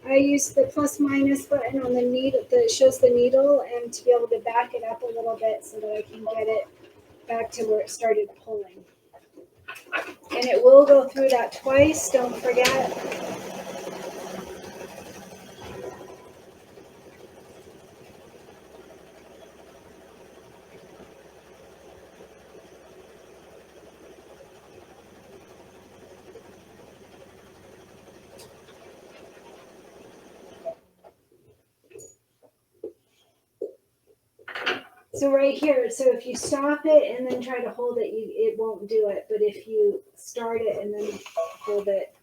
I used the plus minus button on the needle that shows the needle, and to be able to back it up a little bit so that I can get it back to where it started pulling. And it will go through that twice, don't forget. So right here, so if you stop it and then try to hold it, it won't do it. But if you start it and then hold it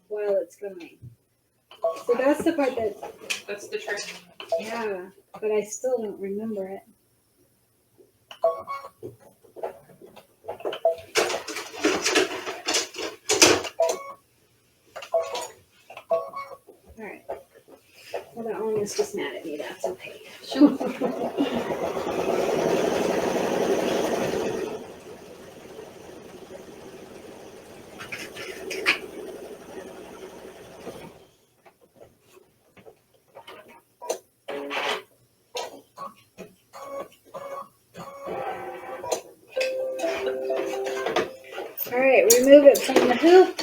while it's going. So that's the part That's the trick. yeah, but I still don't remember it. All right. Well, that one is just mad at me. That's okay. All right, remove it from the hoop.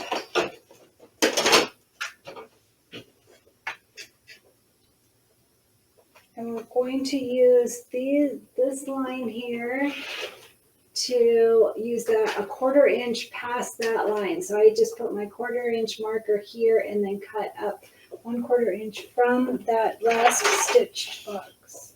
And we're going to use this line here to use a 1/4 inch past that line. So I just put my 1/4 inch marker here and then cut up 1/4 inch from that last stitch box.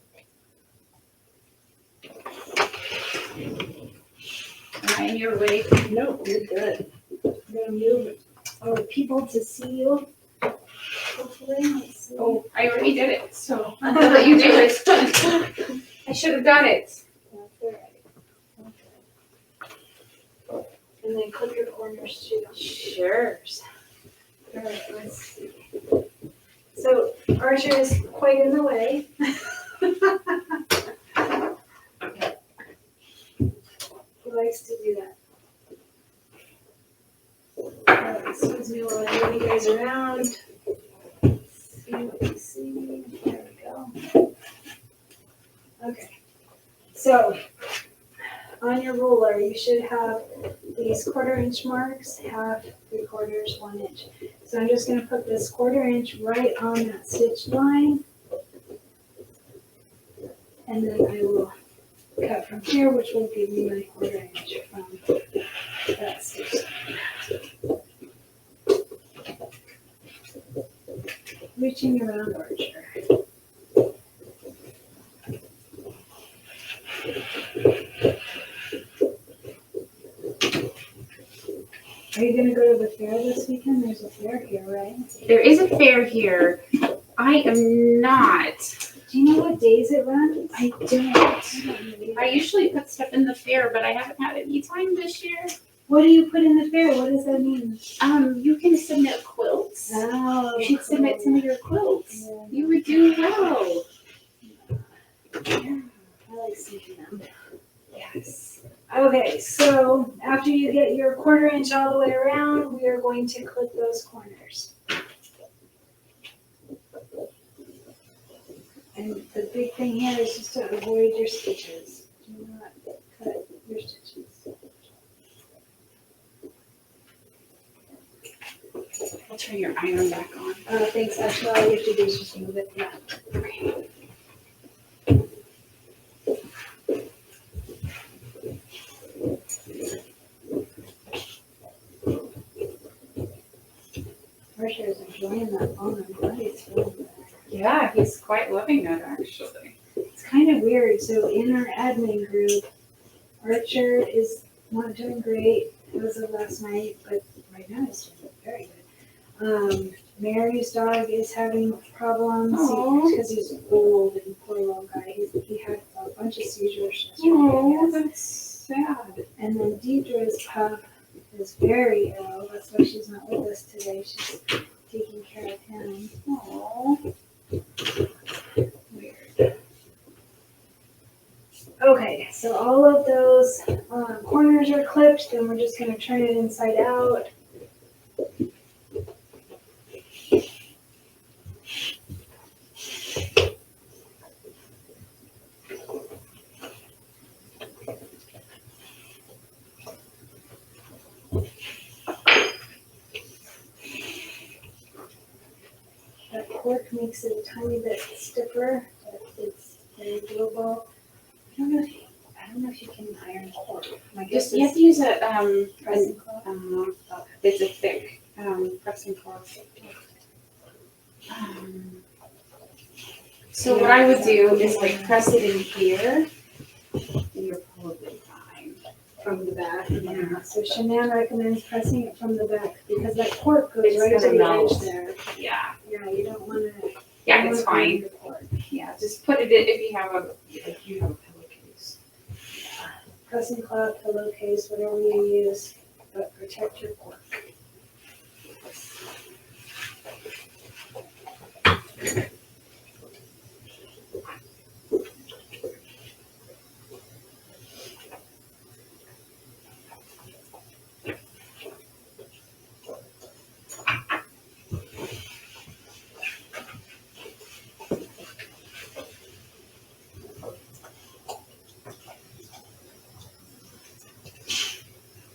Am I in your way? Nope, you're good. I'm gonna move people to see you. Hopefully, let's see. Oh, I already did it, so I'll let you do it. I should have done it. That's all right. Okay. And then clip your corners too. Sure. All right, let's see. So Archer is quite in the way. He likes to do that. Excuse me while I move you guys around. See what you see. There we go. Okay. So on your ruler, you should have these 1/4 inch marks, 1/2, 3/4, 1 inch. So I'm just going to put this 1/4 inch right on that stitch line. And then I will cut from here, which will give me my 1/4 inch from that stitch. Reaching around Archer. Are you gonna go to the fair this weekend? There's a fair here, right? There is a fair here. I am not. Do you know what days it runs? I don't. I usually put stuff in the fair, but I haven't had any time this year. What do you put in the fair? What does that mean? You can submit quilts. Oh, You should submit some of your quilts. Yeah. You would do well. Yeah, I like seeing them. Yes. Okay, so after you get your 1/4 inch all the way around, we are going to clip those corners. And the big thing here is just to avoid your stitches. Do not cut your stitches. I'll turn your iron back on. Thanks, actually, all you have to do is just move it. Yeah. Archer is enjoying that phone. I'm glad he's feeling that. Yeah, he's quite loving it actually. It's kind of weird. So in our admin group, Archer is not doing great as of last night, but right now he's doing very good. Mary's dog is having problems because he's old and poor little guy. He had a bunch of seizures yesterday. Oh, that's sad. And then Deidre's pup is very ill. That's why she's not with us today. She's taking care of him. Oh. Weird. Okay, so all of those corners are clipped. Then we're just going to turn it inside out. That cork makes it a tiny bit stiffer, but it's very doable. I don't know if you can iron cork. My guess You have is to use a pressing cloth. it's a thick pressing cloth. So what I would do is like press it in here, and you're probably fine. From the back. Yeah. So Shanann recommends pressing it from the back because that cork goes It's right to gonna the melt. edge there. Yeah, Yeah, you don't want to. yeah, it's fine. Yeah, just put it in if you have a pillowcase. Pressing cloth, pillowcase, whatever you use, but protect your cork.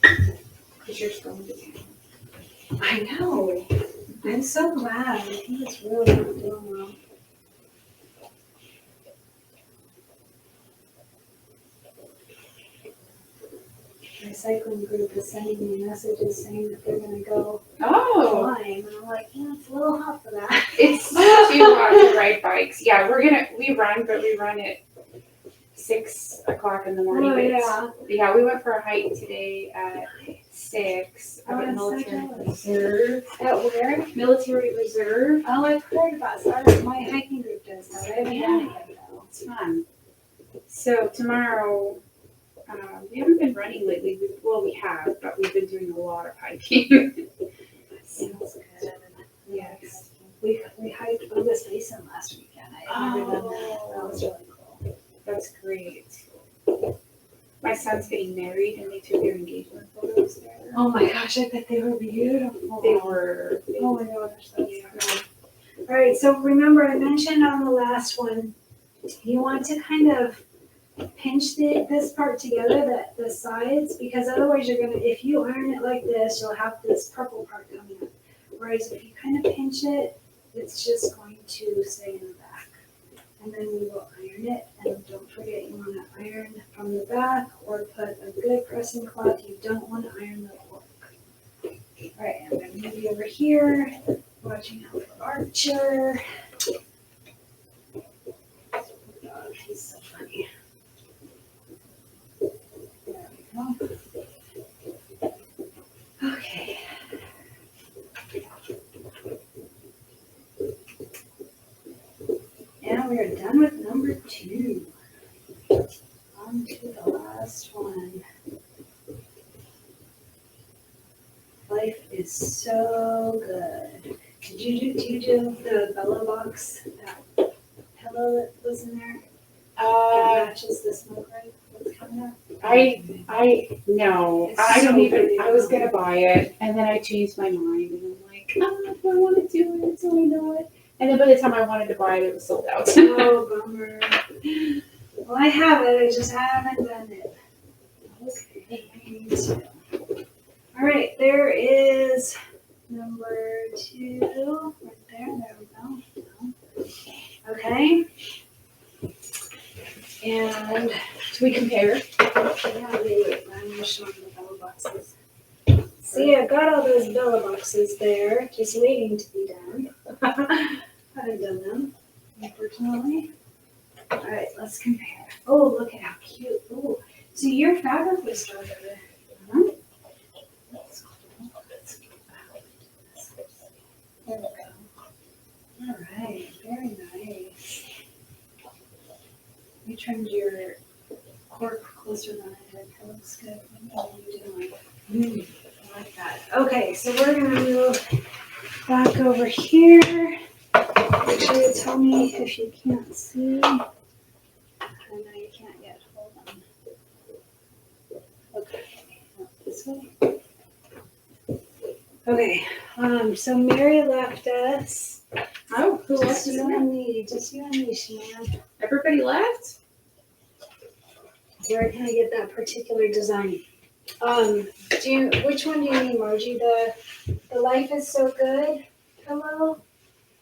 Because you're going to town. I know. I'm so glad. I think it's really not doing well. My cycling group is sending me messages saying that they're going to go Oh, flying, and I'm like, yeah, it's a little hot for that. it's too hot to ride bikes. Yeah, we run, but we run at 6 o'clock in the morning. Oh, but yeah. Yeah, we went for a hike today at 6 up at Oh, Military so Reserve. At where? Military Reserve. Oh, I've heard about that. My hiking group does that. I haven't done it yet, though. It's fun. So tomorrow, we haven't been running lately. We have, but we've been doing a lot of hiking. Sounds good. Yes. We hiked Buddha's Basin last weekend. I never done that. That was really cool. That's great. My son's getting married, and they took their engagement photos there. Oh my gosh, I bet they were beautiful. They were. Oh my gosh, that's good. All right, so remember I mentioned on the last one, you want to kind of pinch this part together, the sides, because otherwise you're gonna, if you iron it like this, you'll have this purple part coming up. Whereas if you kind of pinch it, it's just going to stay in the back. and then we will iron it. And don't forget, you want to iron from the back or put a good pressing cloth. You don't want to iron the cork. All right, I'm going to move you over here, watching out for Archer. Oh, he's so funny. There we go. Okay. And we are done with number 2. On to the last one. Life is so good. Do you do the Bella box, that pillow that was in there? That matches the smoke ring that's coming up? No, It's I don't so even, pretty. I was gonna buy it, and then I changed my mind, and I'm like, do I want to do it, so I know it. And then by the time I wanted to buy it, it was sold out. Oh, bummer. Well, I have it, I just haven't done it. Okay, me too. All right, there is number 2 right there. There we go. Okay. And Should we compare? yeah, wait, I'm just showing the Bella boxes. See, I've got all those Bella boxes there, just waiting to be done. Haven't done them, unfortunately. All right, let's compare. Oh, look at how cute. Oh, so your fabric was darker. Huh? That's cool. There we go. All right, very nice. You trimmed your cork closer than I did. That looks good. What are you doing? I like that. Okay, so we're gonna move back over here. Make sure you tell me if you can't see. I know you can't yet. Hold on. Okay, this way. Okay, so Mary left us. Oh, who else Just is you in there? and me, Shanann. Everybody left? Where can I get that particular design? Which one do you need, Margie? The Life is So Good pillow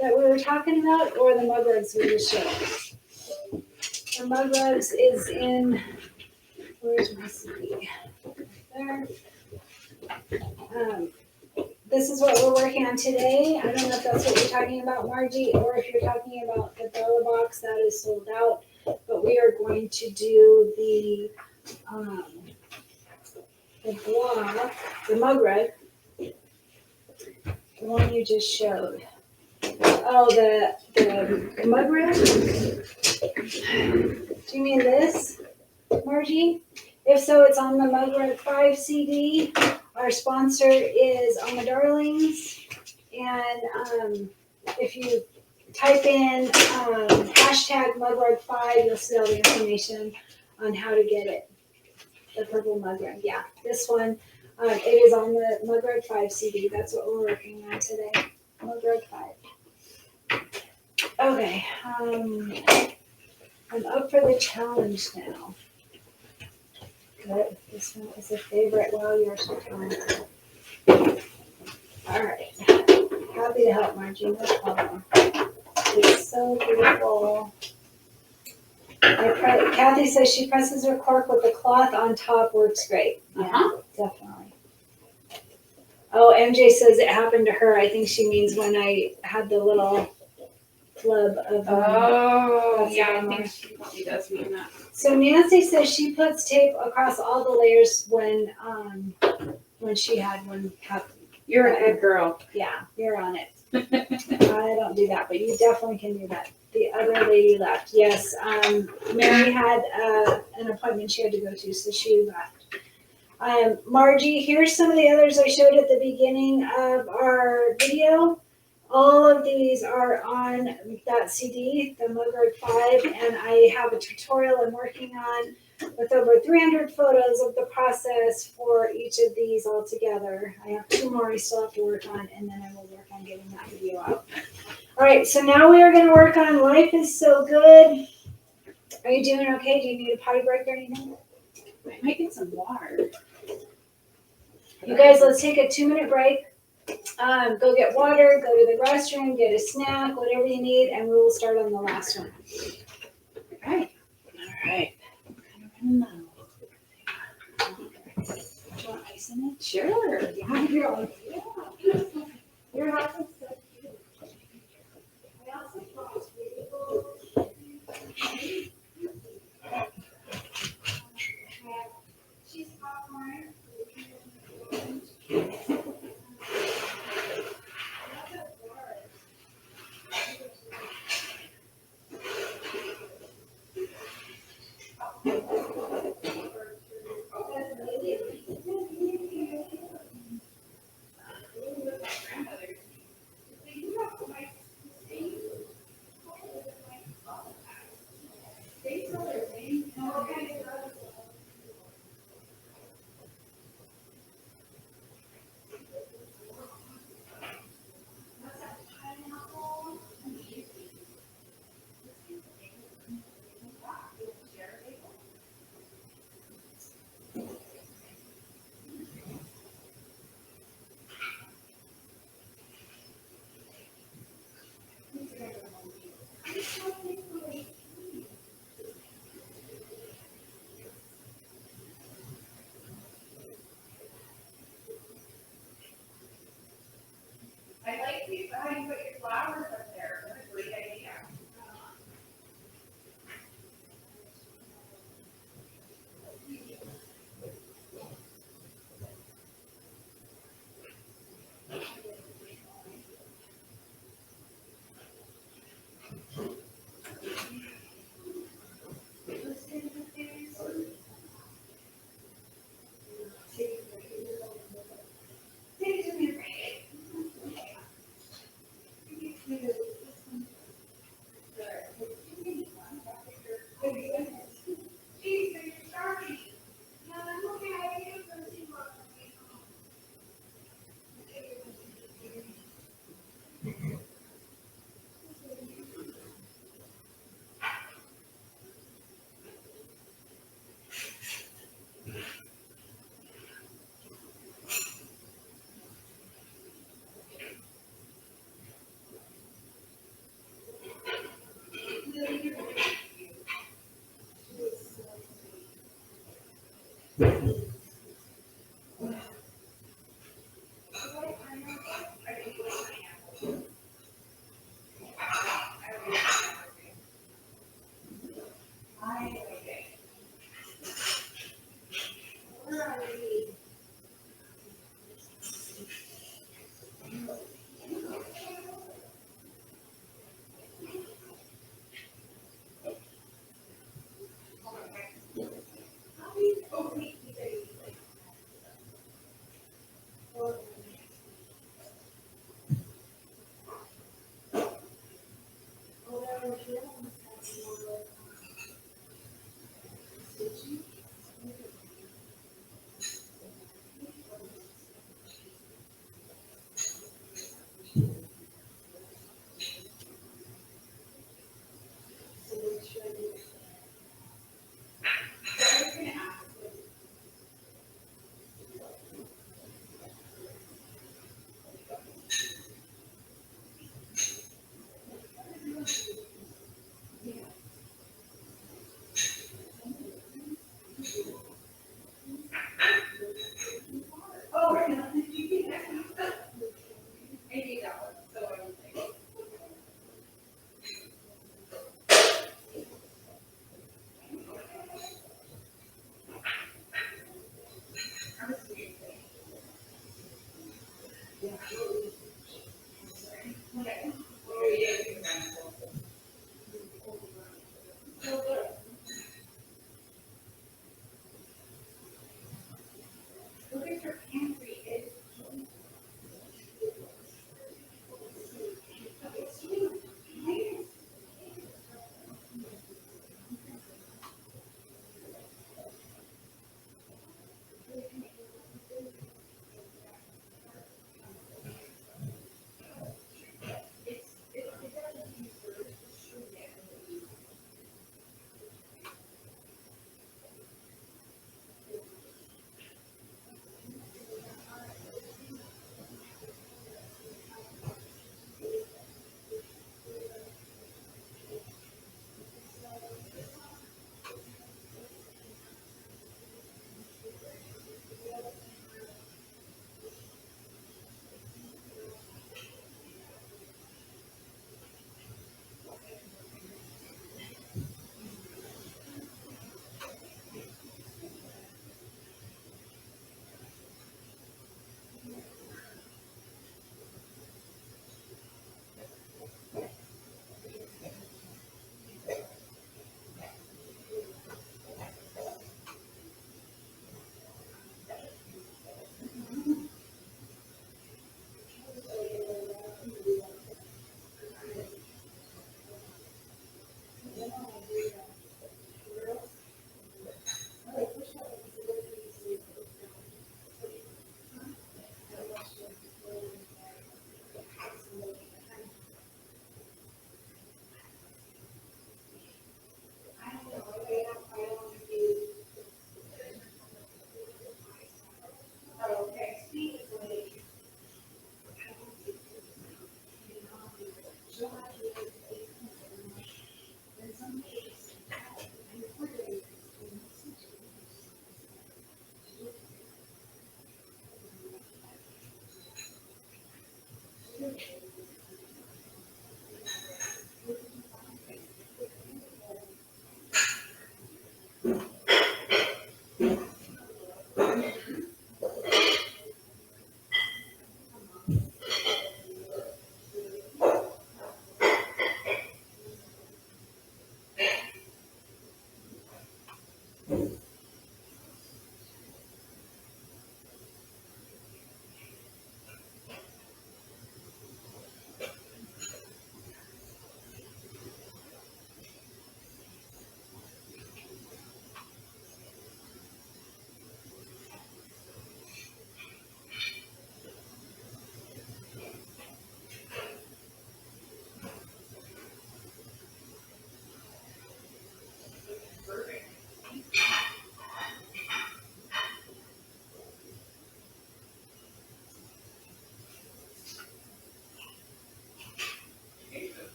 that we were talking about, or the mug rugs we just showed? The mug rugs is in, where's my CD? Right there. This is what we're working on today. I don't know if that's what you're talking about, Margie, or if you're talking about the Bella box that is sold out. But we are going to do the block, the mug rug, the one you just showed. Oh, the mug rug? Do you mean this, Margie? If so, it's on the Mug Rug 5 CD. Our sponsor is Alma Darlings. And if you type in hashtag Mug Rug 5, you'll see all the information on how to get it. The purple mug rug. Yeah, this one. It is on the Mug Rug 5 CD. That's what we're working on today. Mug Rug 5. Okay. I'm up for the challenge now. Good. This one is a favorite. Wow, you're so talented. All right. Happy to help, Margie. No problem. It's so beautiful. Kathy says she presses her cork with the cloth on top. Works great. Yeah, definitely. Oh, MJ says it happened to her. I think she means when I had the little flub of. Oh, yeah, I think she probably does mean that. So Nancy says she puts tape across all the layers when she had one happen. You're a good girl. Yeah, you're on it. I don't do that, but you definitely can do that. The other lady left. Yes, Mary had an appointment she had to go to, so she left. Margie, here's some of the others I showed at the beginning of our video. All of these are on that CD, the Mug Rug 5, and I have a tutorial I'm working on with over 300 photos of the process for each of these all together. I have 2 more I still have to work on, and then I will work on getting that video out. All right, so now we are going to work on Life is So Good. Are you doing okay? Do you need a potty break or anything? I might get some water. You guys, let's take a 2-minute break. Go get water, go to the restroom, get a snack, whatever you need, and we will start on the last one. isn't it? Sure. Yeah, you're like, yeah. Your house is so cute. I also brought cheese popcorn. I like these, how you put your flowers up there. What a great idea.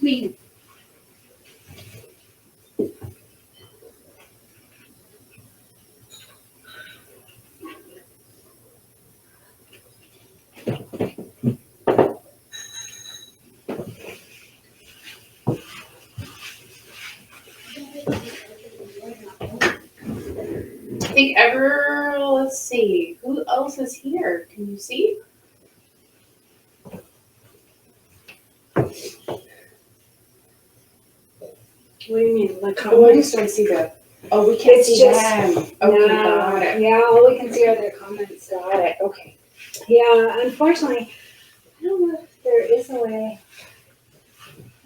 me. I think let's see, who else is here? Can you see? What do you mean? Like Oh, I just don't see the, oh, we can't see them. Okay, got it. Yeah, all we can see are their comments. Got it, okay. Yeah, unfortunately, I don't know if there is a way.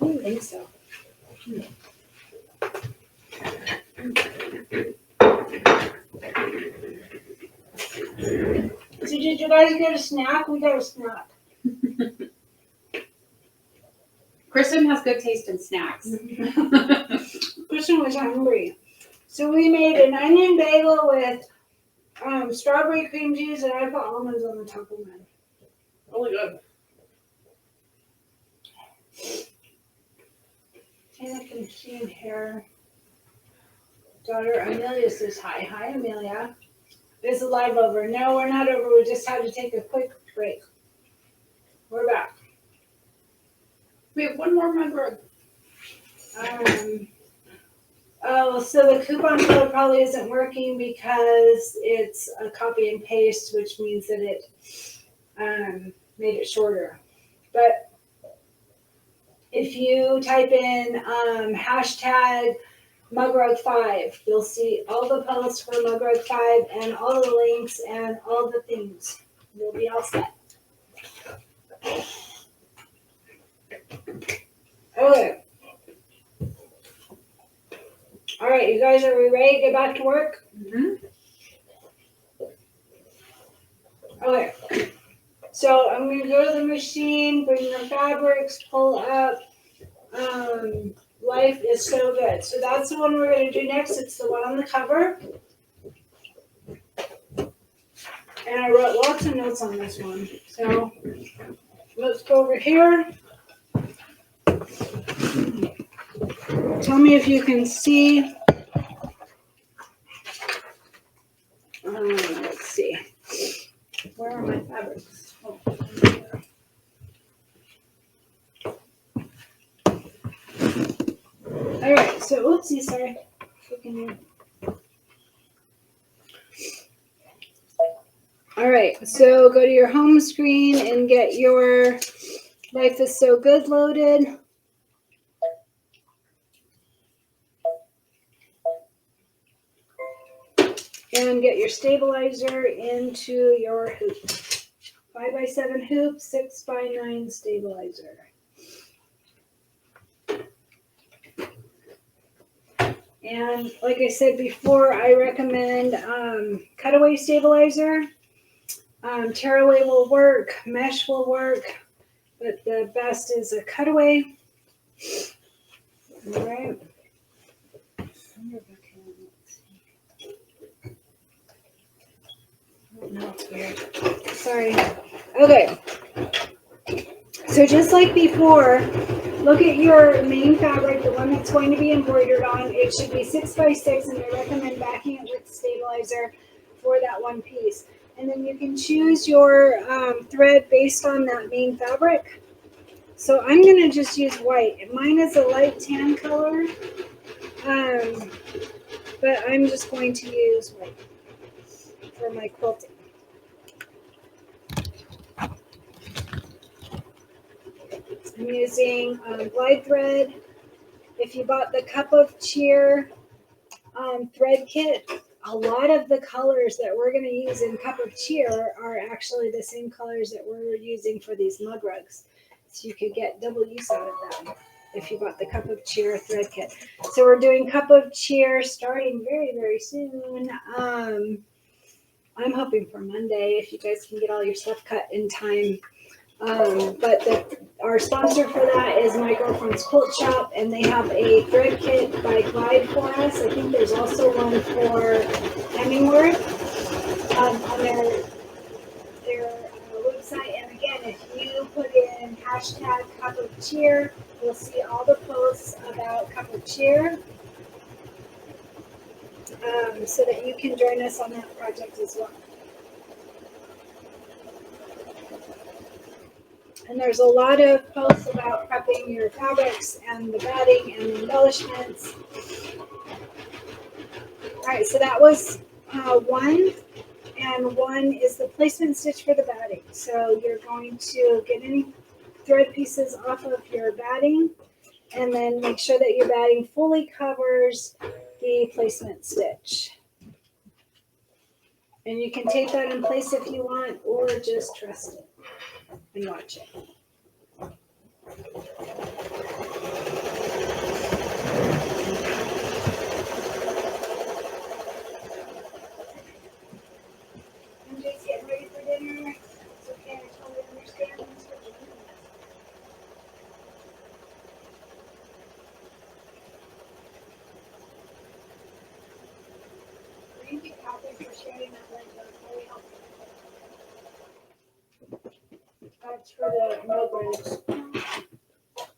I don't think so. So did you guys get a snack? We got a snack. Kristin has good taste in snacks. Kristin was hungry. So we made an onion bagel with strawberry cream cheese, and I put almonds on the top of mine. Really good. And I can see in here. Daughter Amelia says hi. Hi, Amelia. Is the live over? No, we're not over. We just had to take a quick break. We're back. We have one more member. So the coupon code probably isn't working because it's a copy and paste, which means that it made it shorter. But if you type in hashtag MugRug5, you'll see all the posts for MugRug5 and all the links and all the things. You'll be all set. Okay. All right, you guys, are we ready to get back to work? Mm-hmm. Okay. So I'm going to go to the machine, bring the fabrics, pull up. Life is so good. So that's the one we're going to do next. It's the one on the cover. And I wrote lots of notes on this one. So let's go over here. Tell me if you can see. Let's see. Where are my fabrics? Oh, there. All right. So, oopsie, sorry. All right. So go to your home screen and get your Life is So Good loaded. And get your stabilizer into your hoop. 5x7 hoop, 6x9 stabilizer. And like I said before, I recommend Cutaway Stabilizer. Tearaway will work, mesh will work, but the best is a Cutaway. All right. No, it's weird. Sorry. Okay. So just like before, look at your main fabric, the one that's going to be embroidered on. It should be 6x6, and I recommend backing it with stabilizer for that one piece. And then you can choose your thread based on that main fabric. So I'm going to just use white. Mine is a light tan color, but I'm just going to use white for my quilting. I'm using glide thread. If you bought the Cup of Cheer thread kit, a lot of the colors that we're going to use in Cup of Cheer are actually the same colors that we're using for these mug rugs. So you could get double use out of them if you bought the Cup of Cheer thread kit. So we're doing Cup of Cheer starting very, very soon. I'm hoping for Monday if you guys can get all your stuff cut in time. But our sponsor for that is My Girlfriend's Quilt Shop, and they have a thread kit by Glide for us. I think there's also one for Hemingworth on their website. And again, if you put in then hashtag Cup of Cheer. You'll see all the posts about Cup of Cheer, so that you can join us on that project as well. And there's a lot of posts about prepping your fabrics and the batting and the embellishments. All right, so that was one, and one is the placement stitch for the batting. So you're going to get any thread pieces off of your batting, and then make sure that your batting fully covers the placement stitch. And you can tape that in place if you want, or just trust it and watch it. MJ's getting ready for dinner. It's okay, I totally understand. Thanks for joining us. Thank you, Kathy, for sharing that link. That was very helpful. That's for the milligrams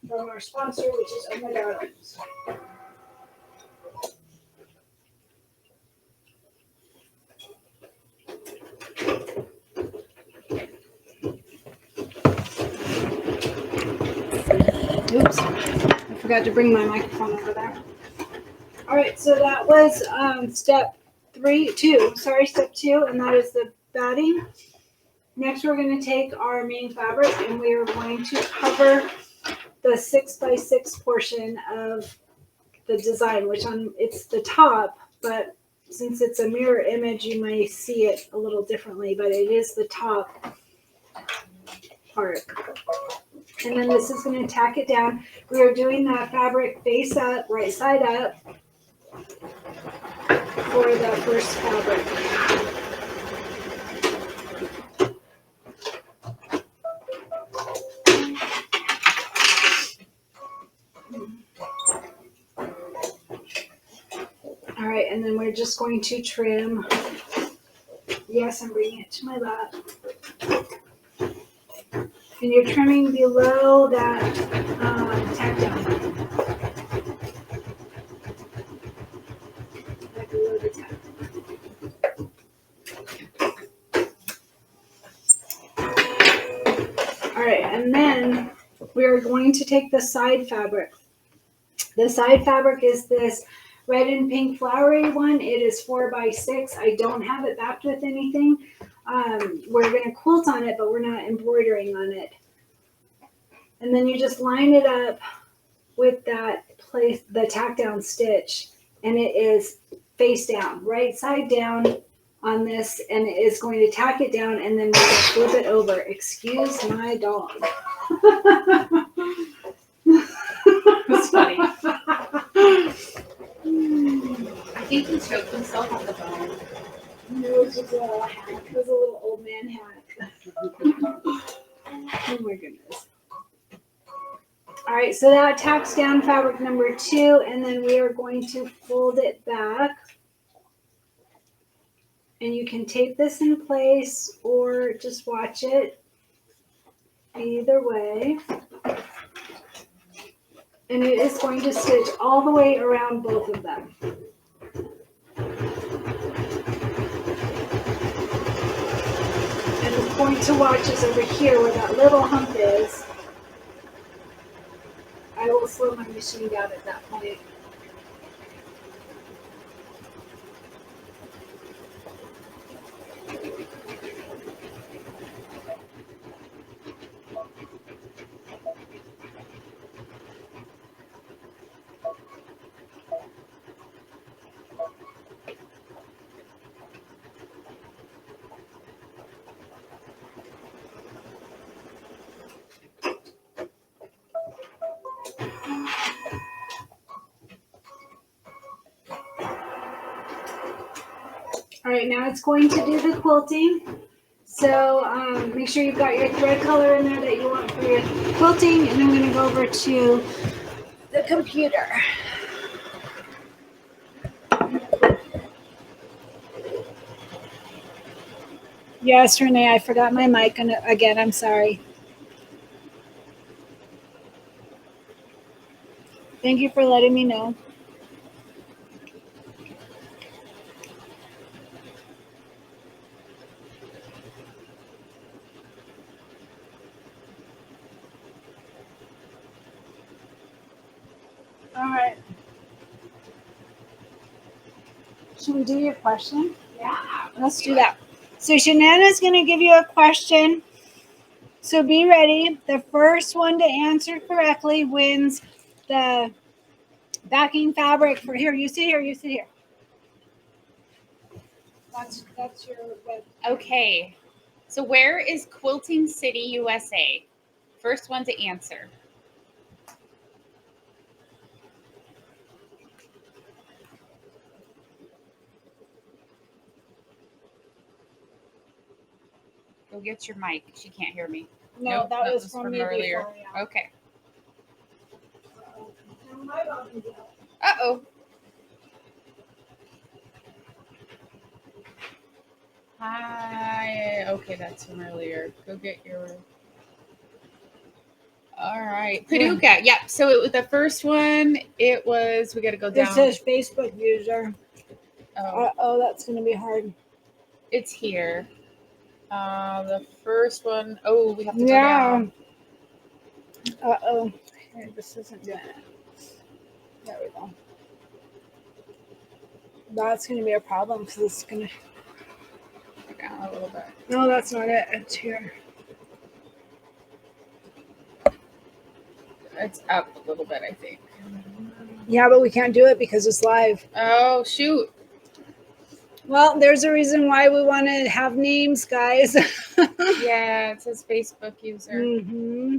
from our sponsor, which is Oh My Darlings. Oops, I forgot to bring my microphone over there. All right, so that was step two, and that is the batting. Next, we're going to take our main fabric, and we are going to cover the 6x6 portion of the design, which it's the top, but since it's a mirror image, you may see it a little differently, but it is the top part. And then this is going to tack it down. We are doing that fabric face up, right side up for the first fabric. All right, and then we're just going to trim. Yes, I'm bringing it to my lap. And you're trimming below that tack down. Like below the tack. All right, and then we are going to take the side fabric. The side fabric is this red and pink flowery one. It is 4x6. I don't have it backed with anything. We're going to quilt on it, but we're not embroidering on it. And then you just line it up with the tack down stitch, and it is face down, right side down on this, and it is going to tack it down, and then we'll flip it over. Excuse my dog. That's funny. I think he choked himself on the bone. No, it was just a hat. It was a little old man hat. Oh my goodness. All right, so that tacks down fabric number 2, and then we are going to fold it back. And you can tape this in place or just watch it. Either way. And it is going to stitch all the way around both of them. And the point to watch is over here where that little hump is. I will slow my machine down at that point. All right, now it's going to do the quilting. So make sure you've got your thread color in there that you want for your quilting, and I'm going to go over to the computer. Yes, Renee, I forgot my mic again. I'm sorry. Thank you for letting me know. All right. Should we do your question? Yeah. Let's do that. So Shanana's going to give you a question. So be ready. The first one to answer correctly wins the backing fabric for here. You sit here. You sit here. That's your web. Okay. So where is Quilting City, USA? First one to answer. Go get your mic. She can't hear me. No, Nope, that was from me earlier. before, yeah. Okay. My Bobby's out. Uh-oh. Hi. Okay, that's from earlier. Go get your... All right. Paducah. Yep. So it was the first one. It was, we got to go It down. says Facebook user. Oh, Oh, that's going to be hard. it's here. The first one, oh, we have to go Yeah. down. Uh-oh. Here, this isn't doing it. There we go. That's going to be a problem because it's going to... Go down a little bit. No, that's not it. It's here. It's up a little bit, I think. Yeah, but we can't do it because it's live. Oh, shoot. Well, there's a reason why we want to have names, guys. Yeah, it says Facebook user. Mm-hmm.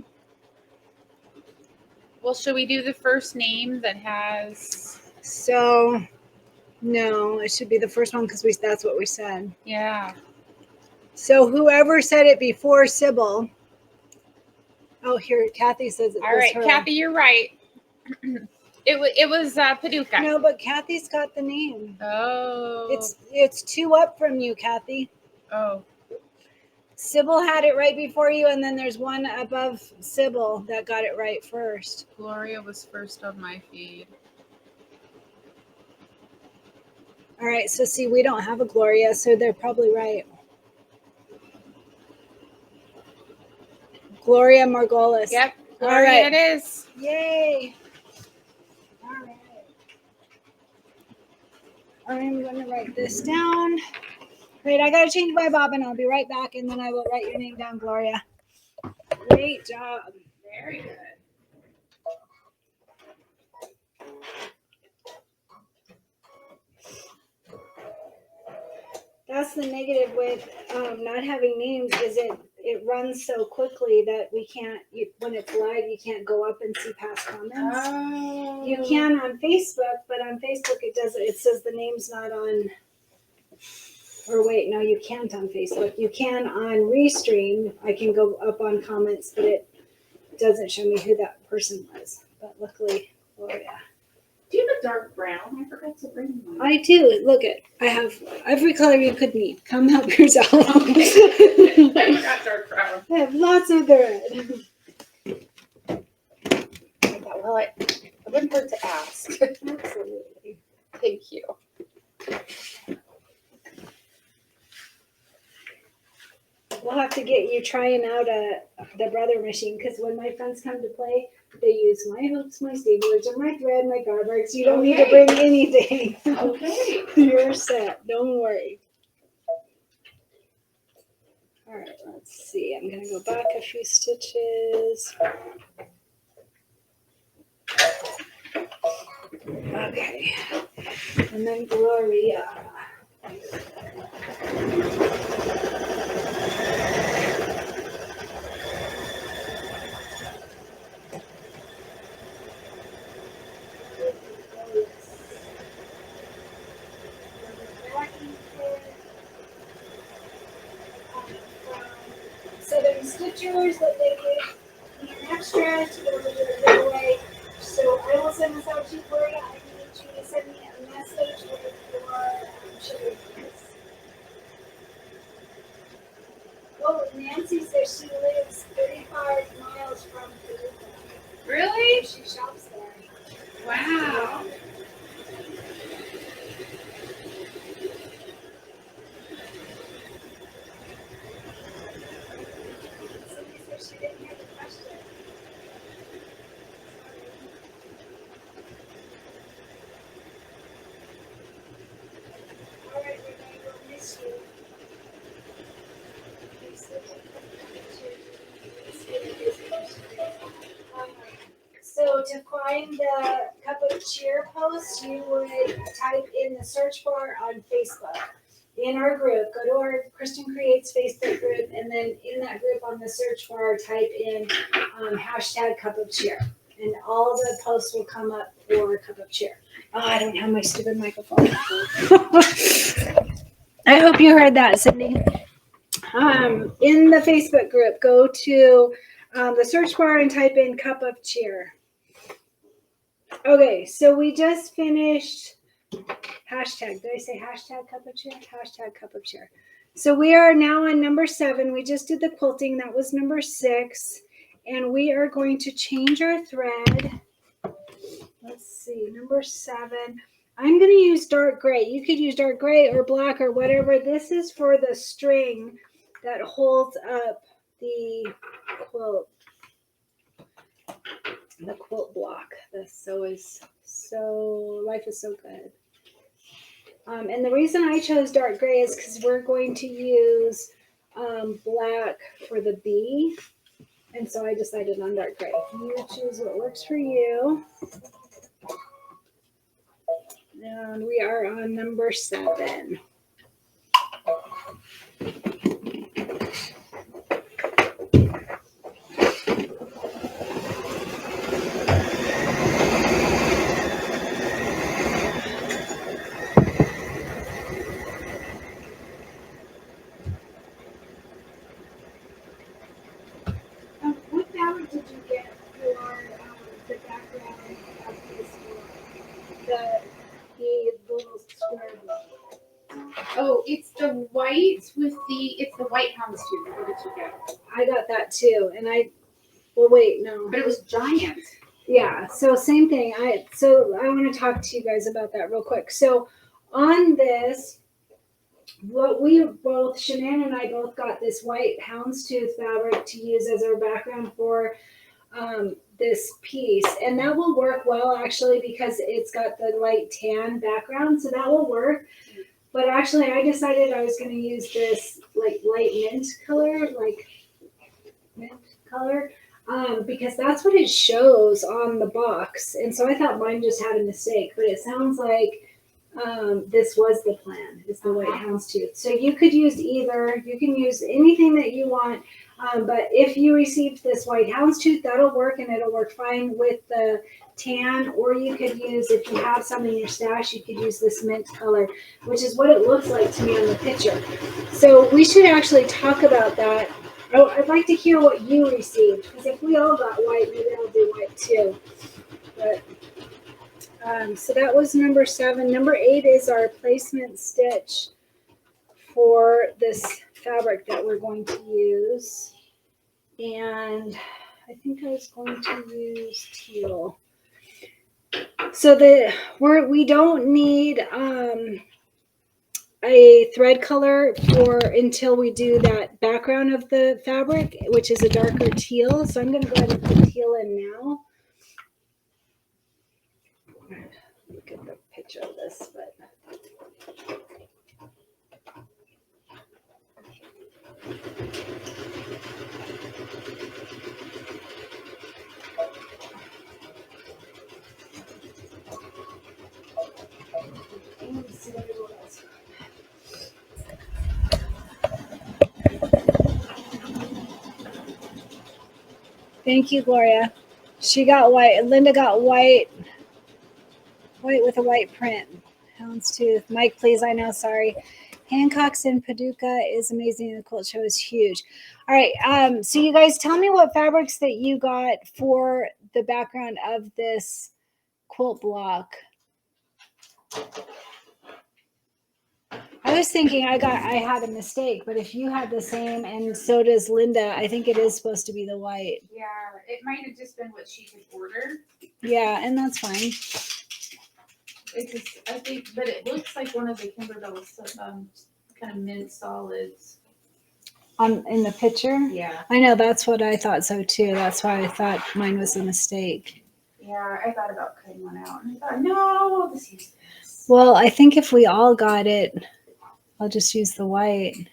Well, should we do the first name that has... So, no, it should be the first one because that's what we said. Yeah. So whoever said it before Sybil. Oh, here, Kathy says it All was right, her. Kathy, you're right. It was Paducah. No, but Kathy's got the name. Oh. It's two up from you, Kathy. Oh. Sybil had it right before you, and then there's one above Sybil that got it right first. Gloria was first on my feed. All right, so see, we don't have a Gloria, so they're probably right. Gloria Margolis. Yep. All Gloria right. it is. Yay. All right. I'm going to write this down. Wait, I got to change my bobbin. I'll be right back, and then I will write your name down, Gloria. Great job. Very good. That's the negative with not having names is it runs so quickly that we can't, when it's live, you can't go up and see past comments. Oh. You can on Facebook, but on Facebook it says the name's not on, or wait, no, you can't on Facebook. You can on Restream. I can go up on comments, but it doesn't show me who that person was. But luckily, Gloria. Do you have a dark brown? I forgot to bring one. I do. Look it. I have every color you could need. Come help yourself. I forgot dark brown. I have lots of the red. Well, it wouldn't hurt to ask. Absolutely. Thank you. We'll have to get you trying out the brother machine because when my friends come to play, they use my hooks, my stabilizer, my thread, my fabrics. You don't need to bring anything. Okay. You're set. Don't worry. All right, let's see. I'm going to go back a few stitches. Okay. And then Gloria. Southern Stitchers that they gave me an extra to go to the giveaway. So I will send this out to you, Gloria. I need you to send me a message with your shipping price. Oh, Nancy says she lives 35 miles from Paducah. Really? She shops there. Wow. Somebody said she didn't hear the question. All right, Renee, we'll miss you. So to find the Cup of Cheer post, you would type in the search bar on Facebook. In our group, go to our Cristin Creates Facebook group, and then in that group on the search bar, type in hashtag Cup of Cheer. And all the posts will come up for Cup of Cheer. Oh, I don't have my stupid microphone. I hope you heard that, Cindy. In the Facebook group, go to the search bar and type in Cup of Cheer. Okay, so we just finished hashtag. Did I say hashtag Cup of Cheer? Hashtag Cup of Cheer. So we are now on number 7. We just did the quilting. That was number 6. And we are going to change our thread. Let's see, number 7. I'm going to use dark gray. You could use dark gray or black or whatever. This is for the string that holds up the quilt. The quilt block. Life is so good. And the reason I chose dark gray is because we're going to use black for the bee. And so I decided on dark gray. You choose what works for you. And we are on number 7. What fabric did you get for the background of this one? The little square block. Oh, it's the white it's the white houndstooth. What did you get? I got that too, and wait, no. But it was giant. Yeah, so same thing. I want to talk to you guys about that real quick. So on this, Shanann and I both got this white houndstooth fabric to use as our background for this piece, and that will work well actually because it's got the light tan background, so that will work. But actually, I decided I was going to use this like light mint color, because that's what it shows on the box. And so I thought mine just had a mistake, but it sounds like this was the plan. It's the white houndstooth. So you could use either. You can use anything that you want. But if you received this white houndstooth, that'll work, and it'll work fine with the tan. Or you could use, if you have some in your stash, you could use this mint color, which is what it looks like to me on the picture. So we should actually talk about that. I'd like to hear what you received, because if we all got white, maybe I'll do white too. But so that was number 7. Number 8 is our placement stitch for this fabric that we're going to use. And I think I was going to use teal. So we don't need a thread color until we do that background of the fabric, which is a darker teal. So I'm going to go ahead and put teal in now. Look at the picture of this, but thank you, Gloria. She got white. Linda got white with a white print. Houndstooth. Mike, please. I know. Sorry. Hancock's in Paducah is amazing. The quilt show is huge. All right. So you guys tell me what fabrics that you got for the background of this quilt block. I was thinking I had a mistake, but if you had the same and so does Linda, I think it is supposed to be the white. Yeah, it might have just been what she could order. Yeah, and that's fine. It's just, I think, but it looks like one of the Kimberbell kind of mint solids. In the picture? Yeah. I know, that's what I thought so too. That's why I thought mine was a mistake. Yeah, I thought about cutting one out. And I thought, no, I'll just use this. Well, I think if we all got it, I'll just use the white.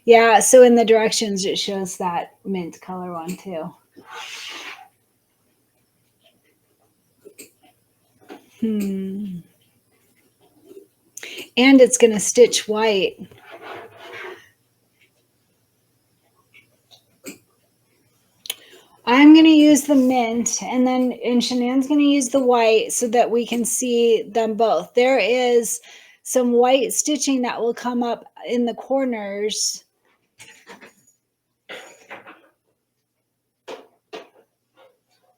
Yeah, so in the directions it shows that mint color one too. And it's going to stitch white. I'm going to use the mint and Shanann's going to use the white so that we can see them both. There is some white stitching that will come up in the corners.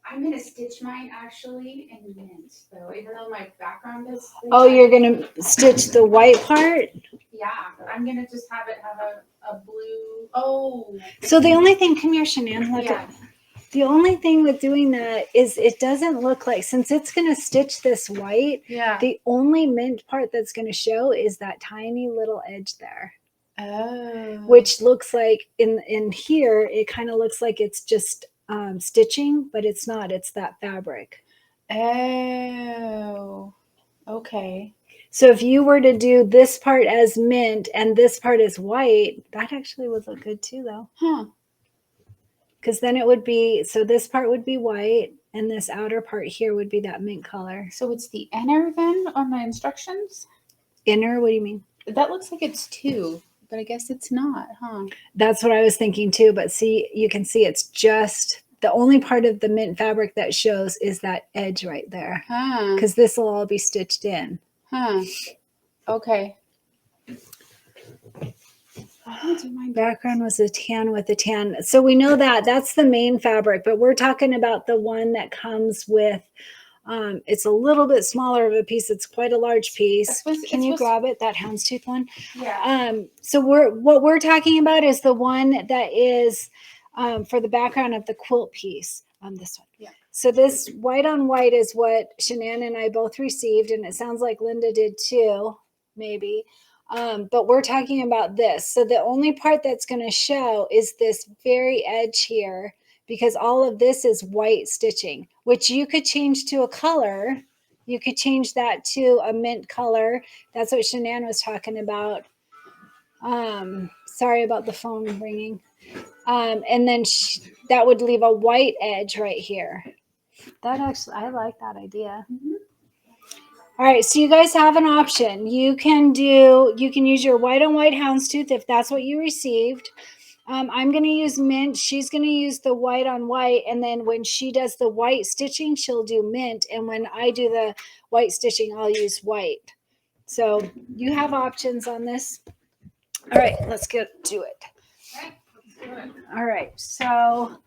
I'm going to stitch mine actually in mint though, even though my background is. Oh, you're going to stitch the white part? Yeah, I'm going to just have it have a blue. Oh. So the only thing, come here, Shanann, look Yeah. at. The only thing with doing that is it doesn't look like, since it's going to stitch this white, Yeah. the only mint part that's going to show is that tiny little edge there. Oh. Which looks like in here, it kind of looks like it's just stitching, but it's not. It's that fabric. Oh. Okay. So if you were to do this part as mint and this part as white, that actually would look good too, though. Huh. Because then it would be, so this part would be white and this outer part here would be that mint color. So it's the inner then on the instructions? Inner, what do you mean? That looks like it's 2, but I guess it's not, huh? That's what I was thinking too, but see, you can see it's just, the only part of the mint fabric that shows is that edge right there. Huh. Because this will all be stitched in. Huh. Okay. Background was a tan with a tan. So we know that that's the main fabric, but we're talking about the one that comes with, it's a little bit smaller of a piece. It's quite a large piece. Can you grab it? That houndstooth one? Yeah. So what we're talking about is the one that is for the background of the quilt piece on this one. Yeah. So this white on white is what Shanann and I both received, and it sounds like Linda did too, maybe. But we're talking about this. So the only part that's going to show is this very edge here, because all of this is white stitching, which you could change to a color. You could change that to a mint color. That's what Shanann was talking about. Sorry about the phone ringing. And then that would leave a white edge right here. That actually, I like that idea. Mm-hmm. All right, so you guys have an option. You can use your white on white houndstooth if that's what you received. I'm going to use mint. She's going to use the white on white. And then when she does the white stitching, she'll do mint. And when I do the white stitching, I'll use white. So you have options on this. All right, let's get to it. All right, so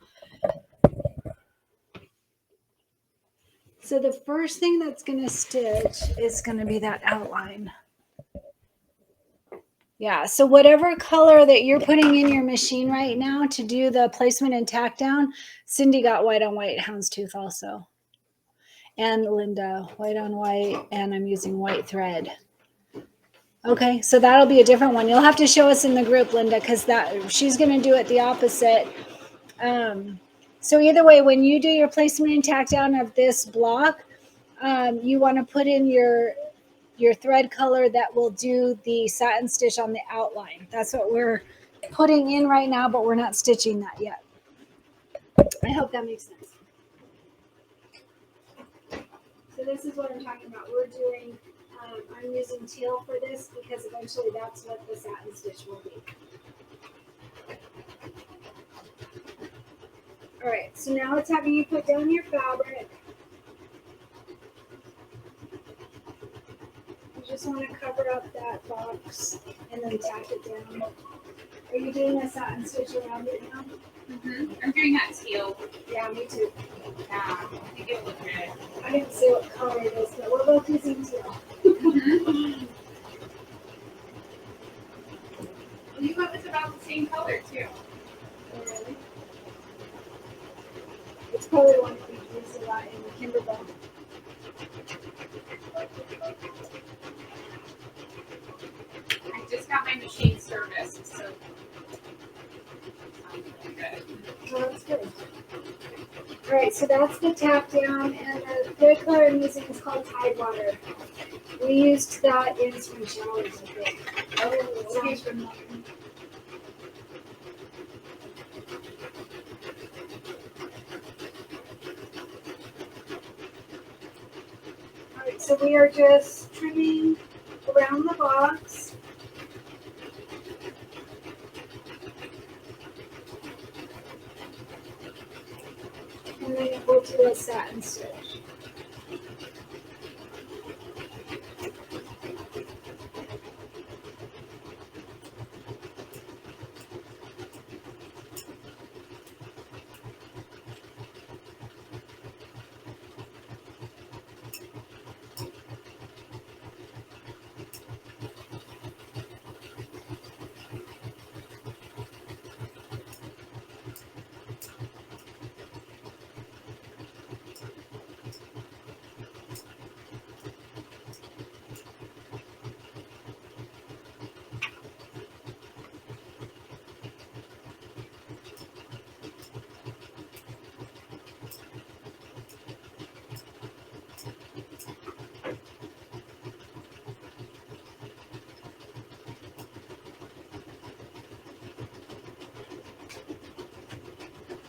the first thing that's going to stitch is going to be that outline. Yeah, so whatever color that you're putting in your machine right now to do the placement and tack down, Cindy got white on white houndstooth also. And Linda, white on white, and I'm using white thread. Okay, so that'll be a different one. You'll have to show us in the group, Linda, because she's going to do it the opposite. So either way, when you do your placement and tack down of this block, you want to put in your thread color that will do the satin stitch on the outline. That's what we're putting in right now, but we're not stitching that yet. I hope that makes sense. So this is what I'm talking about. We're doing, I'm using teal for this because eventually that's what the satin stitch will be. All right, so now it's having you put down your fabric. You just want to cover up that box and then tack it down. Are you doing a satin stitch around it now? Mm-hmm. I'm doing that teal. Yeah, me too. Yeah, I think it'll look good. I didn't see what color it is, but we're both using teal. Mm-hmm. color too. Oh, really? It's probably the one that we use a lot in Kimberbell. I just got my machine serviced, so I'm doing good. Oh, that's good. All right, so that's the tap down, and the third color I'm using is called Tidewater. We used that in some showers, I think. Oh, okay. All right, so we are just trimming around the box. And then we'll do a satin stitch.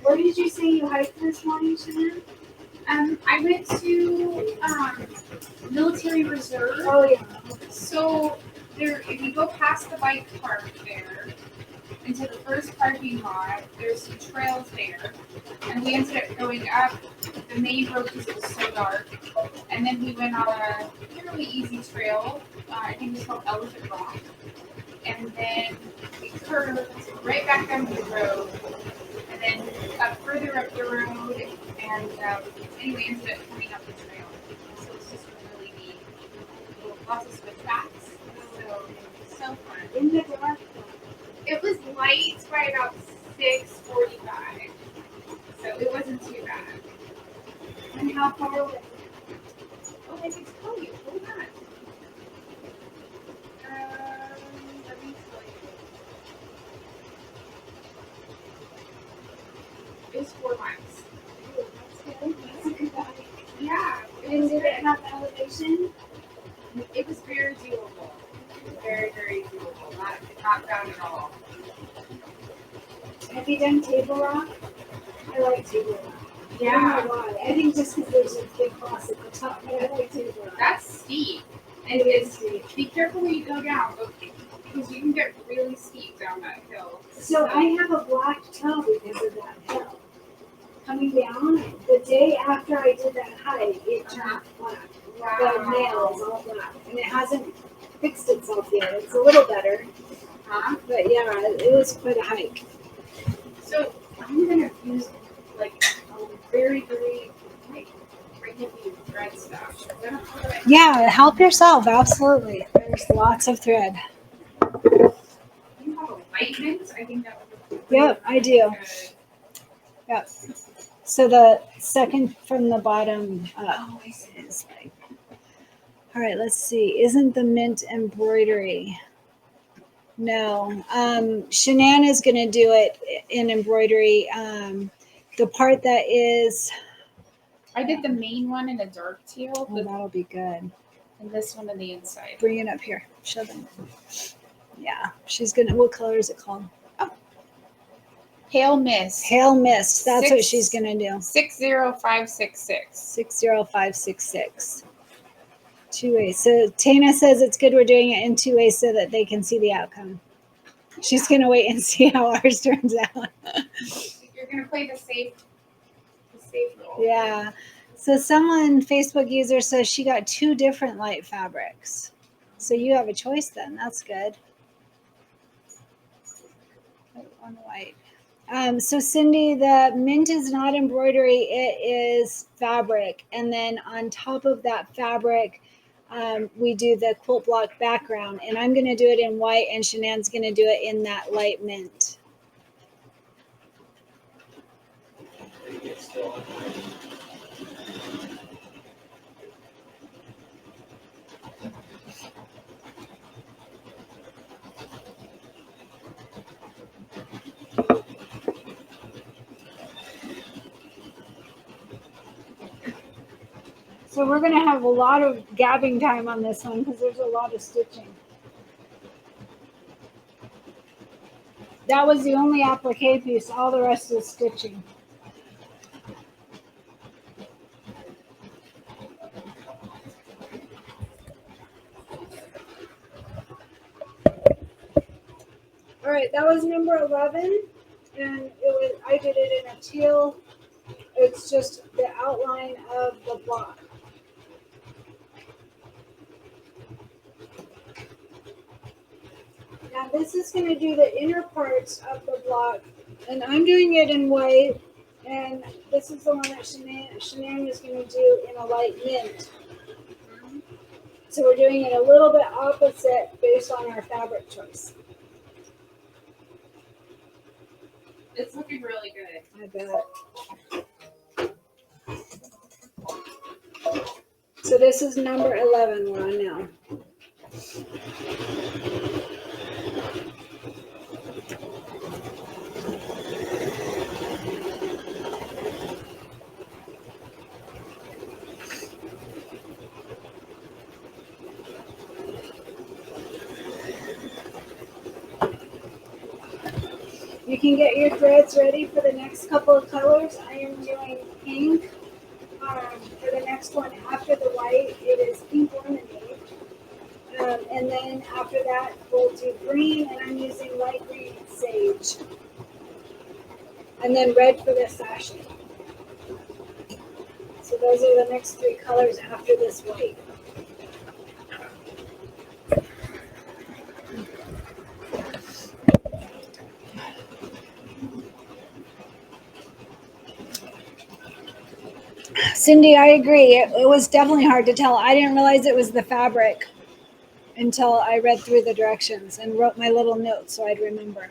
Where did you say you hiked this morning, Shannon? I went to military reserve. Oh, yeah. So there, if you go past the bike park there into the first parking lot, there's some trails there, and we ended up going up the main road because it was so dark, and then we went on a fairly easy trail. I think it's called Elephant Rock, and then we curved right back down to the road, and then up further up the road, and anyway, ended up coming up the trail. So it's just really neat. Lots of switchbacks. So fun. In the dark. It was light by about 6:45, so it wasn't too bad. And how far away? Oh, I can tell you. Hold on. Let me tell you. It was 4 miles. Ooh, that's good. That's a good hike. Yeah, And did it have elevation? It was very doable. Very, very doable. Not bad at all. Have you done Table Rock? I like Table Rock. I don't know why. I think just because there's a big cross at the top, but I like Table Rock. That's steep. And It is it's steep. be careful when you go down, because you can get really steep down that hill. So I have a black toe because of that hill. Coming down, the day after I did that hike, it turned black. The nail is all black. And it hasn't fixed itself yet. It's a little better. Huh? But yeah, it was quite a hike. So I'm gonna use like very, very like heavy thread stuff. Yeah, help yourself. Absolutely. There's lots of thread. You have a light mint? I think that would look really Yep, I do. good. Yep. So the second from the bottom up Oh, I see. is like, all right, let's see. Isn't the mint embroidery? No. Shanann is going to do it in embroidery. The part that is, I did the main one in a dark teal, oh, that'll be good. and this one on the inside. Bring it up here. Show them. Yeah, she's going to, what color is it called? Pale Mist. Pale Mist. That's what Six- she's going to do. 60566. 60566. 2 ways. So Tana says it's good we're doing it in 2 ways so that they can see the outcome. She's going to wait and see how ours turns out. You're gonna play the safe role. Yeah. So someone, Facebook user, says she got 2 different light fabrics. So you have a choice then. That's good. On white. So Cindy, the mint is not embroidery, it is fabric. And then on top of that fabric, we do the quilt block background. And I'm going to do it in white and Shanann's going to do it in that light mint. So we're going to have a lot of gabbing time on this one because there's a lot of stitching. That was the only applique piece. All the rest is stitching. All right, that was number 11, and I did it in a teal. It's just the outline of the block. Now this is going to do the inner parts of the block, and I'm doing it in white, and this is the one that Shanann is going to do in a light mint. So we're doing it a little bit opposite based on our fabric choice. It's looking really good. I bet. So this is number 11 we're on now. You can get your threads ready for the next couple of colors. I am doing pink. For the next one after the white, it is pink lemonade. And then after that, we'll do green, and I'm using light green sage. And then red for the sachet. So those are the next 3 colors after this white. Cindy, I agree. It was definitely hard to tell. I didn't realize it was the fabric until I read through the directions and wrote my little notes so I'd remember.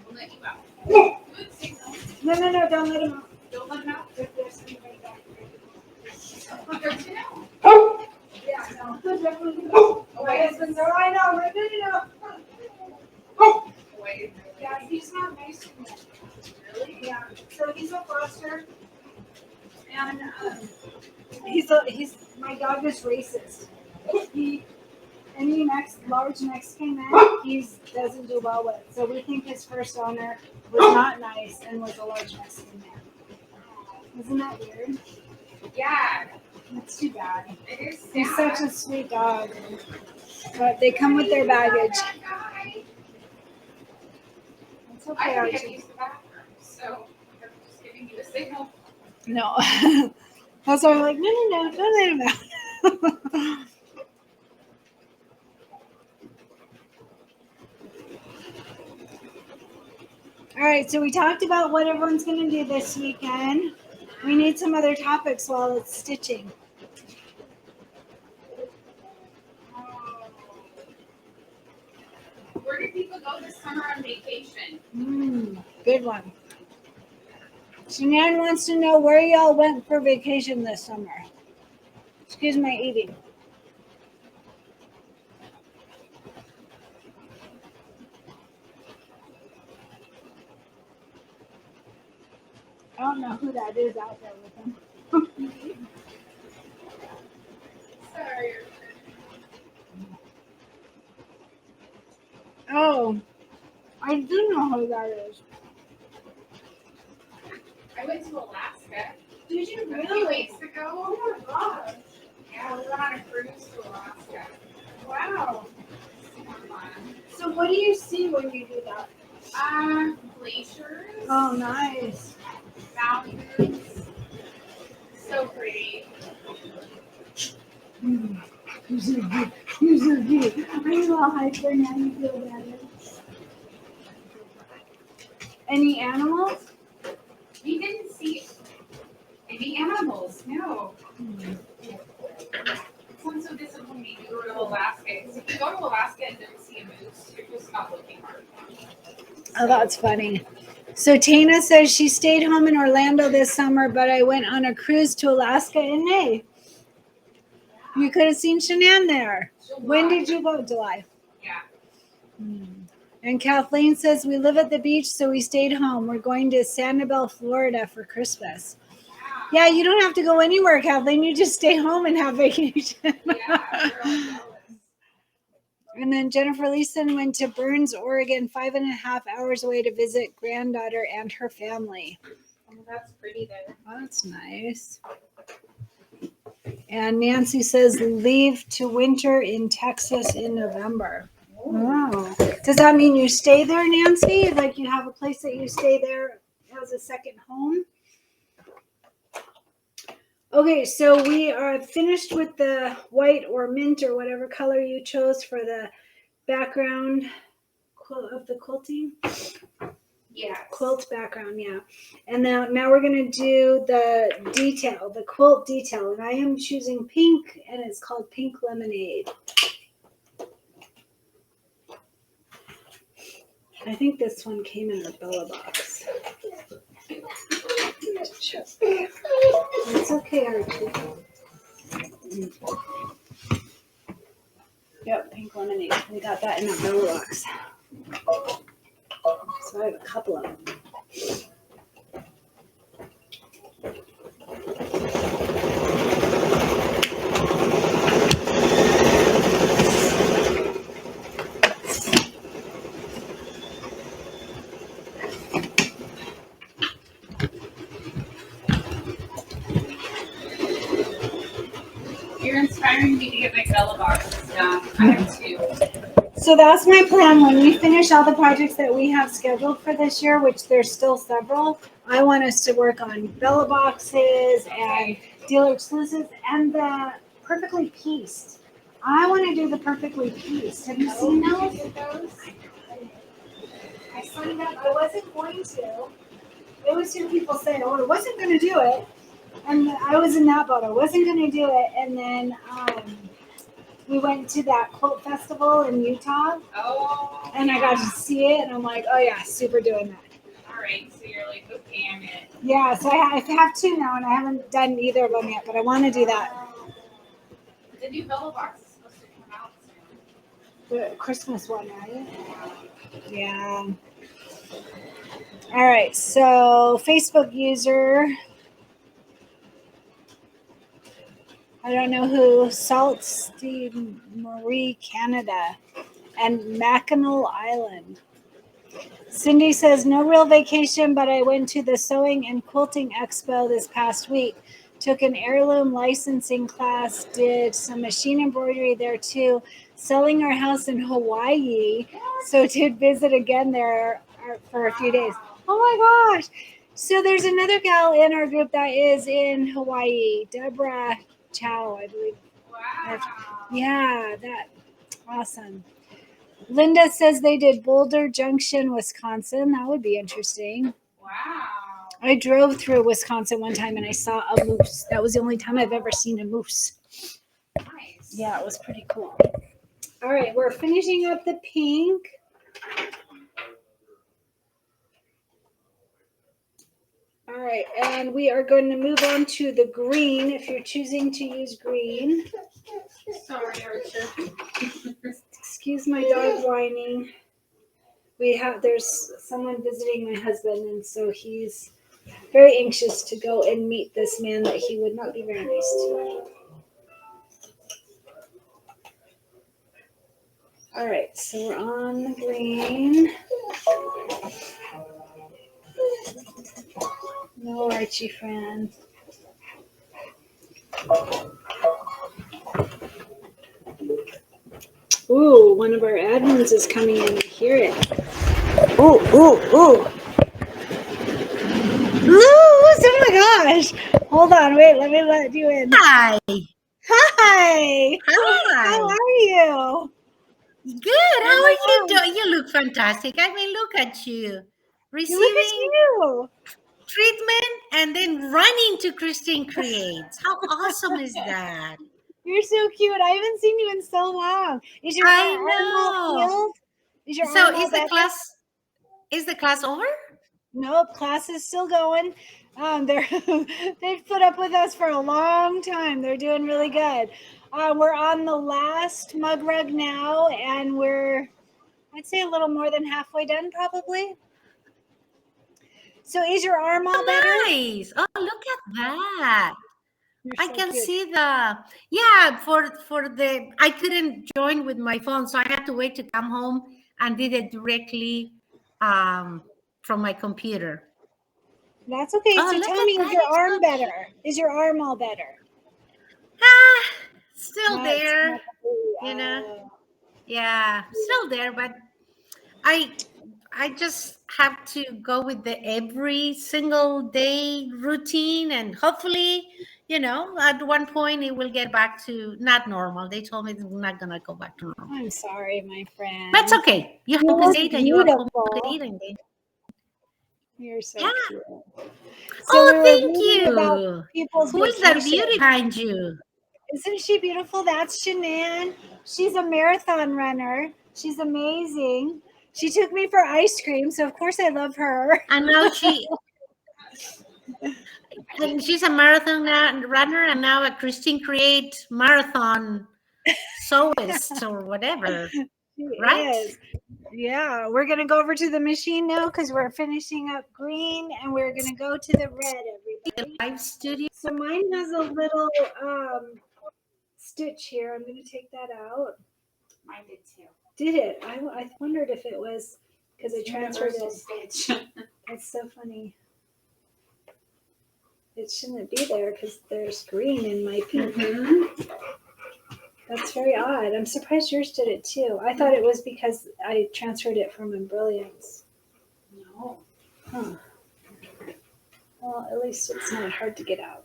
We'll let you out. Good signal. No, don't let him out. Don't let him out. If there's anybody back there. Good to know. Yeah, no. Definitely. Oh, my husband's there. I know. Wait. Yeah, he's not nice to me. Really? Yeah. So he's a foster, and he's my dog is racist. Any large Mexican man, he doesn't do well with. So we think his first owner was not nice and was a large Mexican man. Isn't that weird? Yeah, That's too bad. it is sad. He's such a sweet dog, but they come with their baggage. It's I okay, can't Archie. use the bathroom, so I'm just giving you a signal. No. That's why I'm like, no, don't let him out. All right, so we talked about what everyone's going to do this weekend. We need some other topics while it's stitching. Where do people go this summer on vacation? Good one. Shanann wants to know where y'all went for vacation this summer. Excuse my eating. I don't know who that is out there with him. Sorry. Oh, I do know who that is. I went to Alaska Did you a few really? weeks ago. Oh my gosh. Yeah, we went on a cruise to Alaska. Wow. Super fun. So what do you see when you do that? Glaciers. Oh, nice. Mountains. So pretty. You're so cute. You're so cute. Are you all hyper now? You feel better? Any animals? We didn't see any animals. No. It's so disappointing to go to Alaska. Because if you go to Alaska and don't see a moose, you're just not looking hard enough. Oh, that's funny. So Tana says she stayed home in Orlando this summer, but I went on a cruise to Alaska in May. You could have seen Shanann there. When did you go? July. Yeah. And Kathleen says we live at the beach, so we stayed home. We're going to Sanibel, Florida for Christmas. Yeah, you don't have to go anywhere, Kathleen. You just stay home and have vacation. Yeah, we're all jealous. And then Jennifer Leeson went to Burns, Oregon, 5.5 hours away to visit granddaughter and her family. Oh, that's pretty there. Oh, that's nice. And Nancy says leave to winter in Texas in November. Wow. Does that mean you stay there, Nancy? Like you have a place that you stay there as a second home? Okay, so we are finished with the white or mint or whatever color you chose for the background of the quilting. Yeah. Quilt background, yeah. And now we're going to do the detail, the quilt detail. And I am choosing pink, and it's called Pink Lemonade. I think this one came in the Bella box. It's okay, Archie. Yep, Pink Lemonade. We got that in the Bella box. So I have a couple of them. You're inspiring me to get my Bella boxes done. I have two. So that's my plan. When we finish all the projects that we have scheduled for this year, which there's still several, I want us to work on Bella boxes and dealer exclusives and the perfectly pieced. I want to do the perfectly pieced. Have you seen those? I signed up. I wasn't going to. I always hear people say, "Oh, I wasn't going to do it," and I was in that boat. I wasn't going to do it, and then we went to that quilt festival in Utah. Oh. And I got to see it, and I'm like, oh yeah, super doing that. All right, so you're like, okay, I'm in. Yeah, so I have two now, and I haven't done either of them yet, but I want to do that. The new Bella box is supposed to come out soon. The Christmas one, right? Yeah. All right, so Facebook user, I don't know who, Salt Steve Marie Canada and Mackinac Island. Cindy says, no real vacation, but I went to the Sewing and Quilting Expo this past week. Took an heirloom licensing class, did some machine embroidery there too, selling our house in Hawaii. So did visit again there for a few days. Oh my gosh. So there's another gal in our group that is in Hawaii, Deborah Chow, I believe. Wow. Yeah, that awesome. Linda says they did Boulder Junction, Wisconsin. That would be interesting. Wow. I drove through Wisconsin one time and I saw a moose. That was the only time I've ever seen a moose. Nice. Yeah, it was pretty cool. All right, we're finishing up the pink. All right, and we are going to move on to the green if you're choosing to use green. Sorry, Archer. Excuse my dog whining. There's someone visiting my husband, and so he's very anxious to go and meet this man that he would not be very nice to. All right, so we're on the green. No, Archie friend. Ooh, one of our admins is coming in. I hear it. Ooh, ooh, ooh. Luz, oh my gosh. Hold on, wait, let me let you in. Hi. Hi. Hi. How are you? Good. How are you doing? You look fantastic. I mean, look at you. Look at Receiving you. treatment and then running to Cristin Creates. How awesome is that? You're so cute. I haven't seen you in so long. Is your I arm all know. healed? Is your So arm all better? is the class over? Nope, class is still going. They've put up with us for a long time. They're doing really good. We're on the last mug rug now, and I'd say a little more than halfway done, probably. So is your arm all better? Nice. Oh, look at that. You're I so can cute. see I couldn't join with my phone, so I had to wait to come home and did it directly from my computer. That's okay. Oh, So look tell at me, that. is your It's arm so better? Is your arm all better? Still there, you know. Yeah, still there, but I just have to go with the every single day routine, and hopefully, at one point it will get back to not normal. They told me it's not gonna go back to normal. I'm sorry, my friend. That's okay. You You look compensate and you beautiful. accommodate, and then You're so yeah. cute. So Oh, we were thank reading about you. people's Who is that vacation. beauty behind you? Isn't she beautiful? That's Shanann. She's a marathon runner. She's amazing. She took me for ice cream, so of course I love her. And now and she's a marathon runner, and now a Cristin Creates marathon sewist or whatever. She Right? is. Yeah, we're gonna go over to the machine now because we're finishing up green, and we're gonna go to the red. Everybody. Live studio. So mine has a little stitch here. I'm gonna take that out. Mine did too. Did it? I wondered if it was because I transferred it. Stitch. That's so funny. It shouldn't be there because there's green in my pink. That's very odd. I'm surprised yours did it too. I thought it was because I transferred it from Brilliance. No. Huh. Well, at least it's not hard to get out.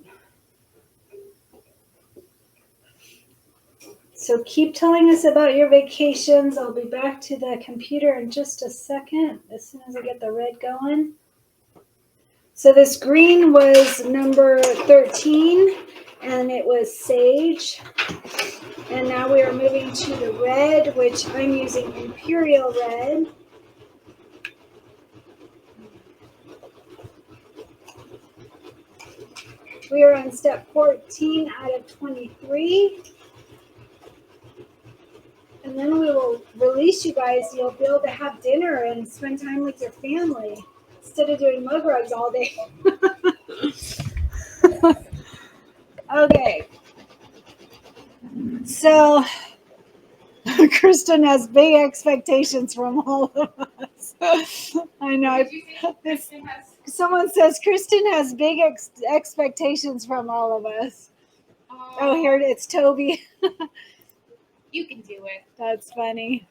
So keep telling us about your vacations. I'll be back to the computer in just a second, as soon as I get the red going. So this green was number 13, and it was Sage. And now we are moving to the red, which I'm using Imperial Red. We are on step 14 out of 23. And then we will release you guys. You'll be able to have dinner and spend time with your family instead of doing mug rugs all day. Okay. So Kristin has big expectations from all of us. I know. Did you say Kristin has? Someone says Kristin has big expectations from all of us. Oh, here it is, Toby. You can do it. That's funny.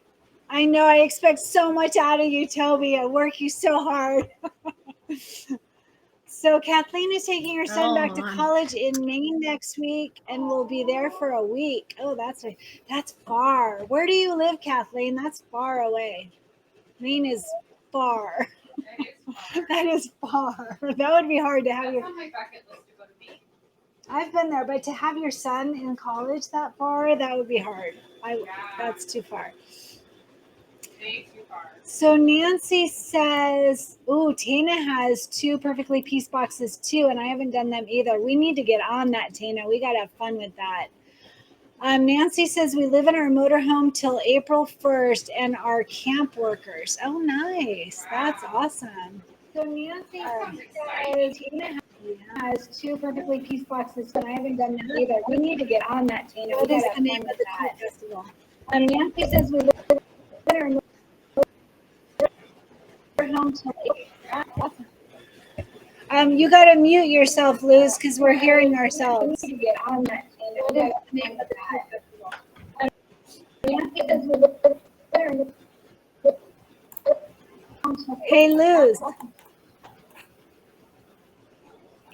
I know I expect so much out of you, Toby. I work you so hard. So Kathleen is taking her son back to college in Maine next week, and we'll be there for a week. Oh, that's far. Where do you live, Kathleen? That's far away. Maine is far. That is far. That would be hard to have That's on my bucket list to go to Maine. I've been there, but to have your son in college that far, that would be hard. That's too far. Way too far. So Nancy says, "Ooh, Tana has 2 perfectly pieced boxes too, and I haven't done them either. We need to get on that, Tana. We got to have fun with that." Nancy says, "We live in our motorhome till April 1st and are camp workers." Oh, nice. Wow. That's awesome. So Nancy says, Tana has 2 perfectly pieced boxes, and I haven't done them either. We need to get on that, Tana. What is the name of the quilt festival? Nancy says, "We live in our motorhome till April." Awesome. You got to mute yourself, Luz, because we're hearing ourselves. Hey, Luz.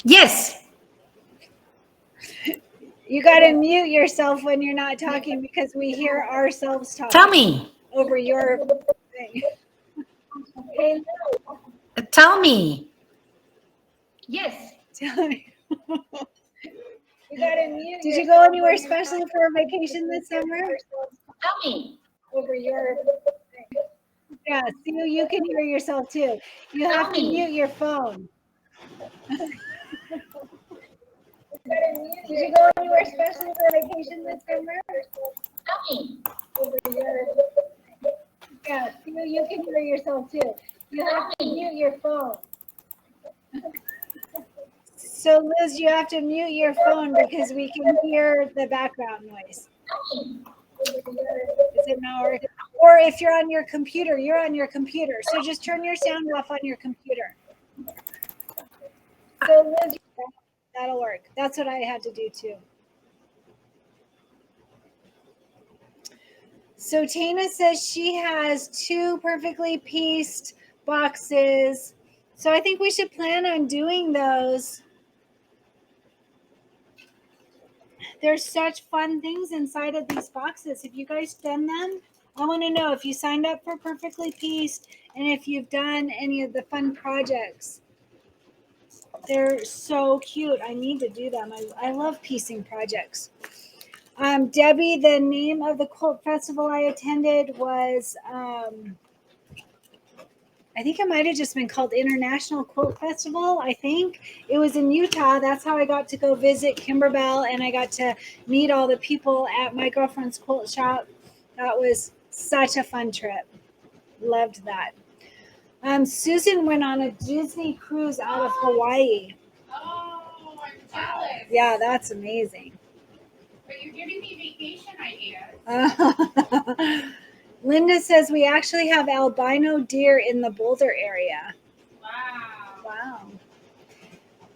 Yes. You got to mute yourself when you're not talking because we hear ourselves talking. Tell me. Over your thing. Hey, Tell me. Yes. tell me. You got to mute. Did you go anywhere special for a vacation this summer? Tell me. Over your thing. Yeah, see, you can hear yourself too. You have to mute your phone. Did you go anywhere special for a vacation this summer? Tell me. Over your yeah, see, you can hear yourself too. You have to mute your phone. So Liz, you have to mute your phone because we can hear the background noise. Is it not working? Or if you're on your computer, you're on your computer. So just turn your sound off on your computer. So Liz, that'll work. That's what I had to do too. So Tana says she has 2 perfectly pieced boxes. So I think we should plan on doing those. There's such fun things inside of these boxes. Have you guys done them? I want to know if you signed up for Perfectly Pieced and if you've done any of the fun projects. They're so cute. I need to do them. I love piecing projects. Debbie, the name of the quilt festival I attended was, I think it might have just been called International Quilt Festival. I think it was in Utah. That's how I got to go visit Kimberbell and I got to meet all the people at my girlfriend's quilt shop. That was such a fun trip. Loved that. Susan went on a Disney cruise out of Hawaii. Oh, I'm jealous. Yeah, that's amazing. But you're giving me vacation ideas. Linda says we actually have albino deer in the Boulder area. Wow. Wow.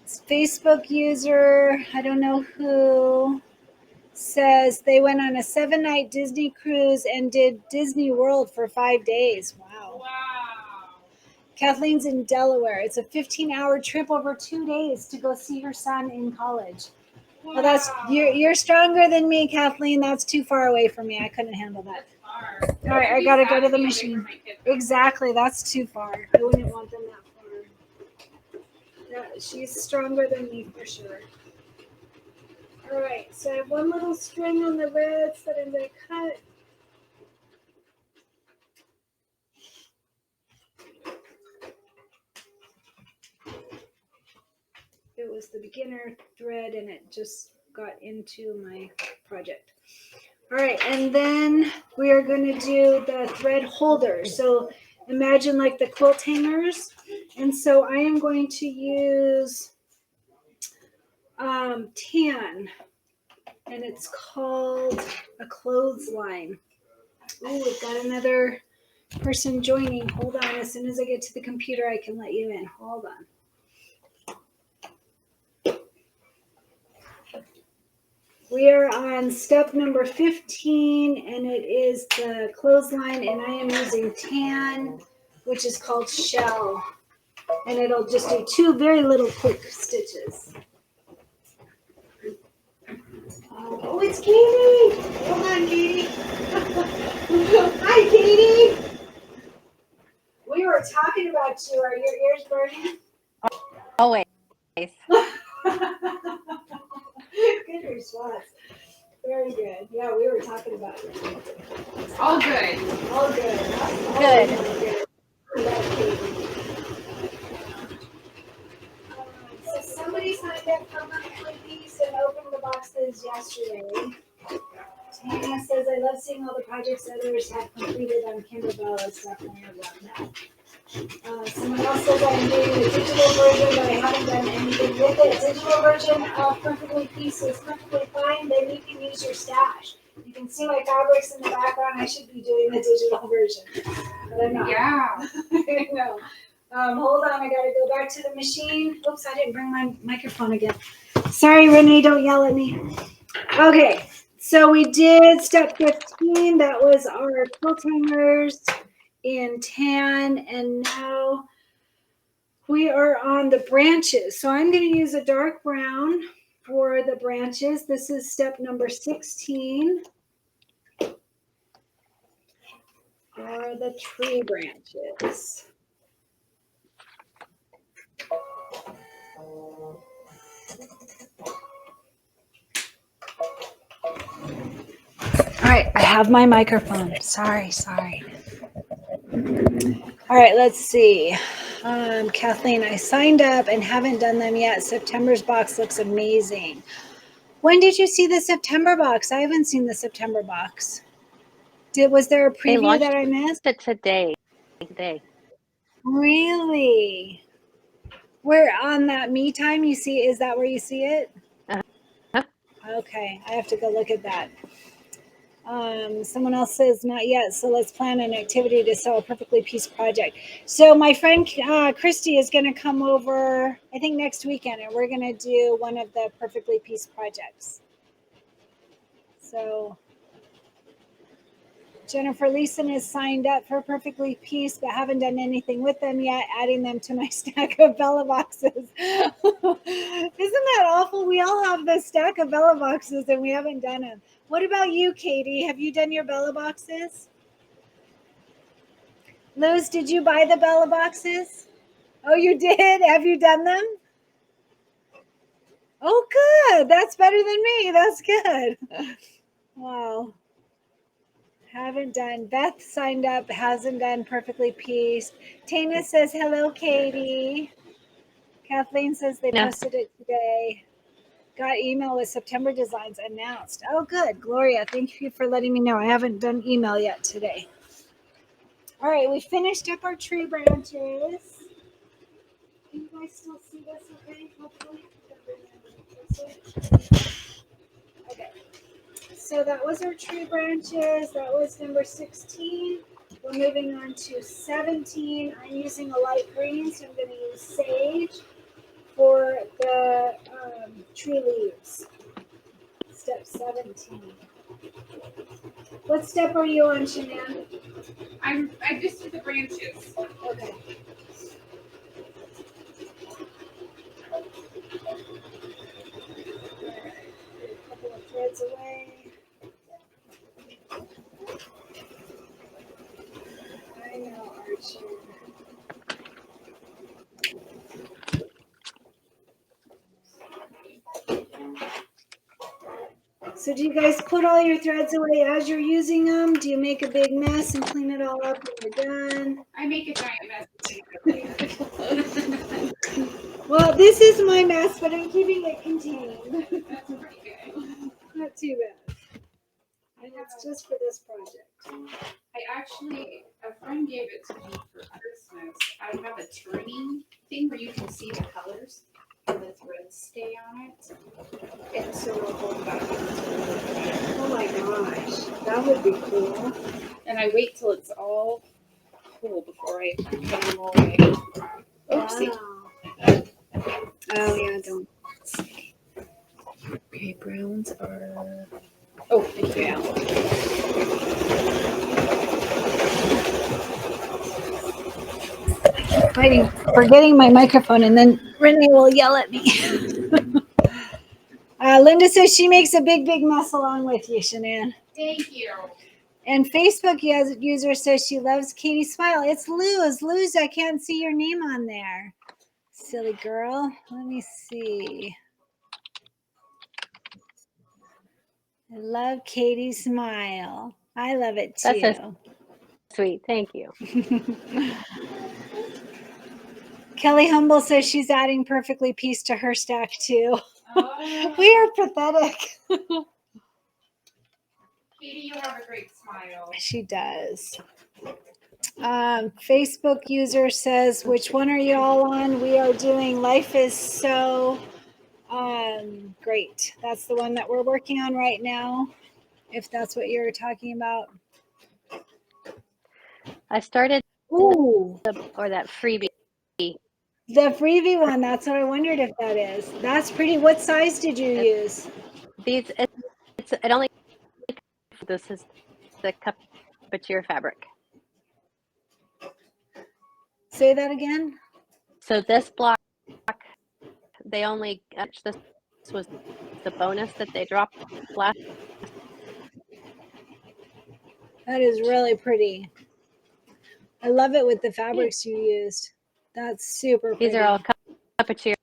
Facebook user, I don't know who, says they went on a 7-night Disney cruise and did Disney World for 5 days. Wow. Wow. Kathleen's in Delaware. It's a 15-hour trip over 2 days to go see her son in college. Wow. Well, that's you're stronger than me, Kathleen. That's too far away from me. I couldn't handle that. Far. All right, I gotta go to the Away machine. from my kids. Exactly, that's too far. I wouldn't want them that far. Yeah, she's stronger than me for sure. All right, so I have one little string on the reds that I'm gonna cut. It was the beginner thread and it just got into my project. All right, and then we are going to do the thread holder. So imagine like the quilt hangers. And so I am going to use tan, and it's called a clothesline. Oh, we've got another person joining. Hold on, as soon as I get to the computer, I can let you in. Hold on. We are on step number 15, and it is the clothesline, and I am using tan, which is called shell, and it'll just do 2 very little quick stitches. Oh, it's Katie! Hold on, Katie. Hi, Katie. We were talking about you. Are your ears burning? Always. Good response. Very good. Yeah, we were talking about it. All good. All good. Good. So somebody signed up for monthly piece and opened the boxes yesterday. Tanya says, I love seeing all the projects others have completed on Kimberbell. It's definitely a love now. Someone else says I'm doing the digital version, but I haven't done anything with it. Digital version of Perfectly Piece is perfectly fine. Then you can use your stash. You can see my fabrics in the background. I should be doing the digital version, but I'm not. Yeah. I know. Hold on, I gotta go back to the machine. Oops, I didn't bring my microphone again. Sorry, Renee, don't yell at me. Okay, so we did step 15. That was our quilt hangers in tan, and now we are on the branches. So I'm going to use a dark brown for the branches. This is step number 16 for the tree branches. All right, I have my microphone. Sorry. All right, let's see. Kathleen, I signed up and haven't done them yet. September's box looks amazing. When did you see the September box? I haven't seen the September box. Was there a preview that I missed? It today. Really? Where on that me time you see, is that where you see it? Uh-huh. Okay, I have to go look at that. Someone else says not yet, so let's plan an activity to sew a perfectly pieced project. So my friend Christy is going to come over, I think next weekend, and we're going to do one of the perfectly pieced projects. So Jennifer Leeson is signed up for Perfectly Pieced, but haven't done anything with them yet, adding them to my stack of Bella boxes. Isn't that awful? We all have this stack of Bella boxes and we haven't done them. What about you, Katie? Have you done your Bella boxes? Luz, did you buy the Bella boxes? Oh, you did? Have you done them? Oh, good. That's better than me. That's good. Wow. Haven't done. Beth signed up, hasn't done Perfectly Pieced. Tana says, hello, Katie. Kathleen says they posted it today. Got email with September designs announced. Oh, good. Gloria, thank you for letting me know. I haven't done email yet today. All right, we finished up our tree branches. Can you guys still see this okay? Hopefully. Okay. So that was our tree branches. That was number 16. We're moving on to 17. I'm using a light green, so I'm going to use sage for the tree leaves. Step 17. What step are you on, Shanann? I just did the branches. Okay. A couple of threads away. I know, Archie. So do you guys put all your threads away as you're using them? Do you make a big mess and clean it all up when you're done? I make a giant mess. Well, this is my mess, but I'm keeping it contained. That's pretty good. Not too bad. And it's just for this project. A friend gave it to me for Christmas. I have a turning thing where you can see the colors and the threads stay on it. And so it'll hold back. Oh my gosh, that would be cool. And I wait till it's all cool before I put them all away. Oopsie. Wow. Oh yeah, don't. Okay, browns are. Oh, yeah. Forgetting my microphone, and then Renee will yell at me. Linda says she makes a big mess along with you, Shanann. Thank you. And Facebook user says she loves Katie's smile. It's Luz. Luz, I can't see your name on there. Silly girl. Let me see. I love Katie's smile. I love it too. That's so sweet. Thank you. Kelly Humble says she's adding Perfectly Pieced to her stack too. Oh. We are pathetic. Katie, you have a great smile. She does. Facebook user says, which one are you all on? We are doing Life is So Great. That's the one that we're working on right now, if that's what you're talking about. I started Ooh. that freebie The freebie one, that's what I wondered if that is. That's pretty. What size did you use? These, it only, this is the Cupetier fabric. Say that again. So this block, they only, this was the bonus that they dropped last. That is really pretty. I love it with the fabrics you used. That's super pretty. These are all Cupetier.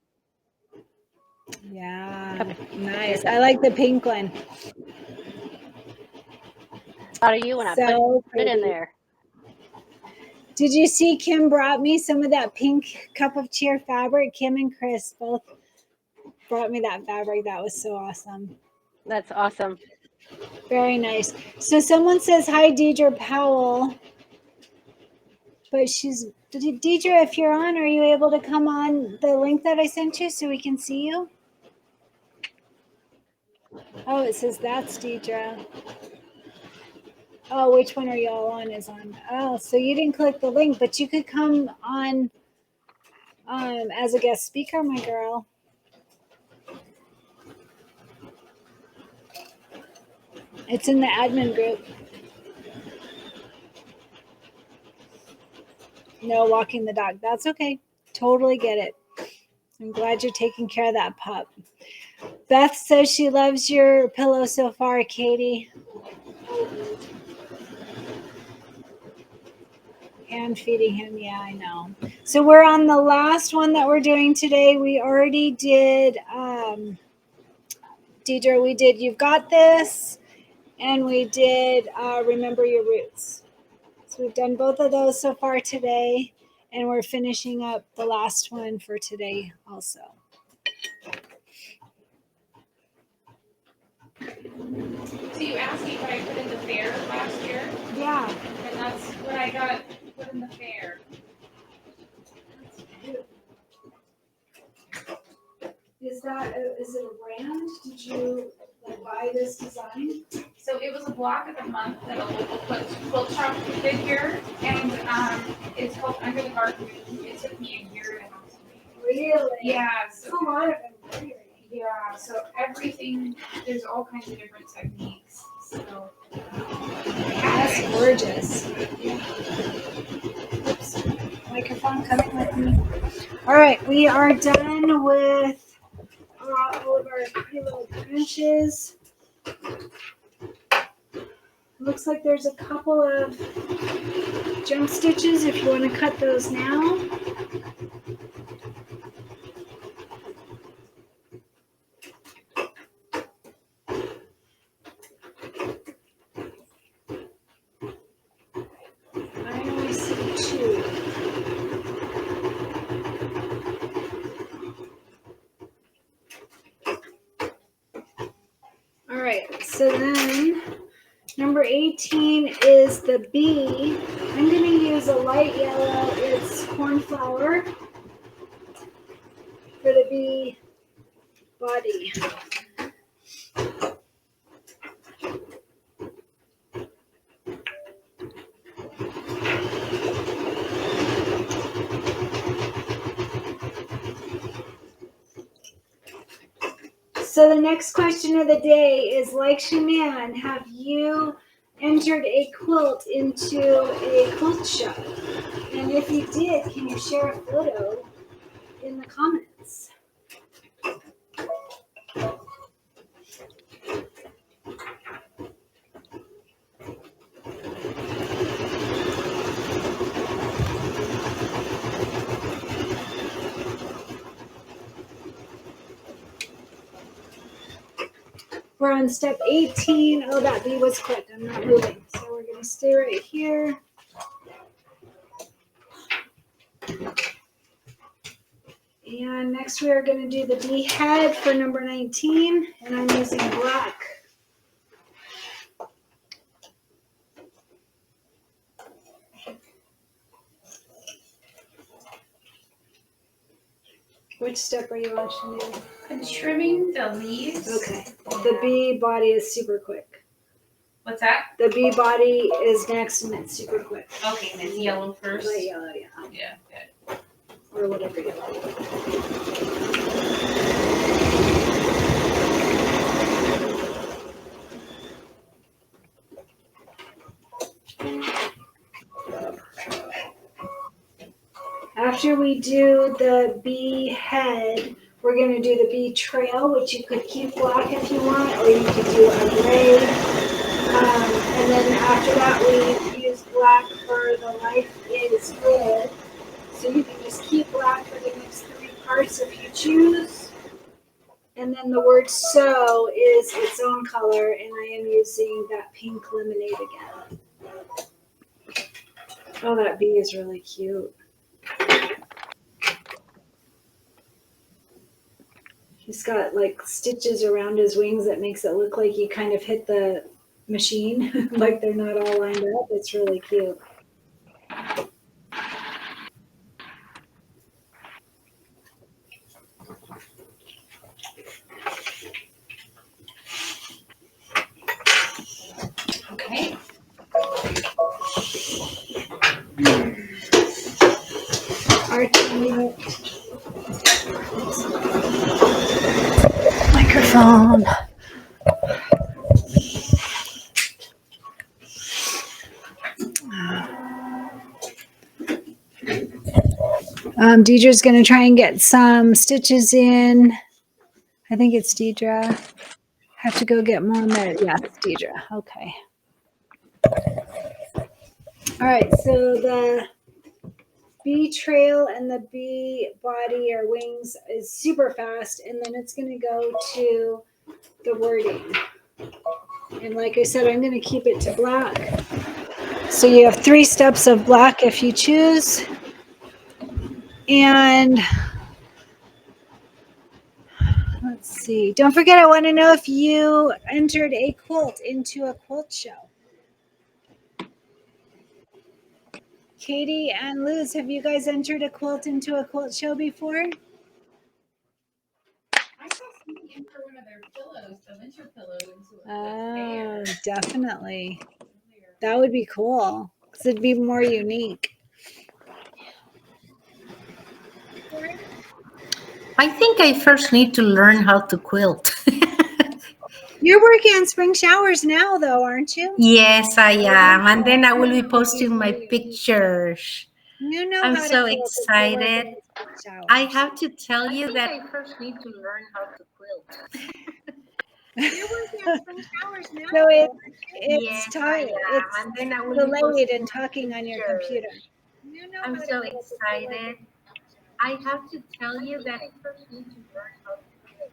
Yeah, nice. I like the pink one. How do you when I So put it in pretty. there? Did you see Kim brought me some of that pink cup of cheer fabric? Kim and Chris both brought me that fabric. That was so awesome. That's awesome. Very nice. So someone says, hi, Deidre Powell. But she's, Deidre, if you're on, are you able to come on the link that I sent you so we can see you? Oh, it says that's Deidre. Oh, which one are y'all on is on? Oh, so you didn't click the link, but you could come on as a guest speaker, my girl. It's in the admin group. No, walking the dog. That's okay. Totally get it. I'm glad you're taking care of that pup. Beth says she loves your pillow so far, Katie. And feeding him. Yeah, I know. So we're on the last one that we're doing today. We already did, Deidre, we did You've Got This, and we did Remember Your Roots. So we've done both of those so far today, and we're finishing up the last one for today also. So you asked me what I put in the fair last year, Yeah. and that's what I got put in the fair. Is it a brand? Did you buy this design? So it was a block of the month that a local quilt shop did here, and it's called Under the Garden. It took me a year and a half to make. Really? Yeah, That's so a lot of embroidery. yeah, so everything, there's all kinds of different techniques. So That's gorgeous. Oops. Microphone coming with me. All right, we are done with all of our pretty little branches. Looks like there's a couple of jump stitches if you want to cut those now. I only see two. All right, so then number 18 is the B. I'm going to use a light yellow. It's Cornflower for the B body. So the next question of the day is, like Shanann, have you entered a quilt into a quilt shop? And if you did, can you share a photo in the comments? We're on step 18. Oh, that bee was quick. I'm not moving. So we're going to stay right here. And next we are going to do the bee head for number 19. And I'm using black. Which step are you watching now? I'm trimming the leaves. Okay. The bee body is super quick. What's that? The bee body is next and it's super quick. Okay, and it's yellow first. Light yellow, yeah. Yeah, good. or whatever you like. After we do the bee head, we're going to do the bee trail, which you could keep black if you want, or you could do a gray. And then after that, we use black for the life is good. So you can just keep black for the next 3 parts if you choose. And then the word so is its own color, and I am using that pink lemonade again. Oh, that bee is really cute. He's got like stitches around his wings that makes it look like he kind of hit the machine, like they're not all lined up. It's really cute. Okay. Microphone. Deidre's going to try and get some stitches in. I think it's Deidre. Have to go get more med. Yeah, it's Deidre. Okay. All right, so the bee trail and the bee body or wings is super fast, and then it's going to go to the wording. And like I said, I'm going to keep it to black. So you have 3 steps of black if you choose. And let's see. Don't forget, I want to know if you entered a quilt into a quilt show. Katie and Luz, have you guys entered a quilt into a quilt show before? I saw somebody enter one of their pillows, the winter pillow, into a Oh, definitely. That would be cool because it'd be more unique. I think I first need to learn how to quilt. You're working on spring showers now, though, aren't you? Yes, I am. And then I will be posting my pictures. You know I'm how to so quilt if you're excited. working on spring showers. I have to tell you that I first need to learn how to quilt. You're working on spring showers now. So it's Yes, time. I am. It's And then I will be delayed posting and my talking on your pictures. computer. You know I'm how to so quilt if you're excited. working. I have to tell you that I first need to learn how to quilt.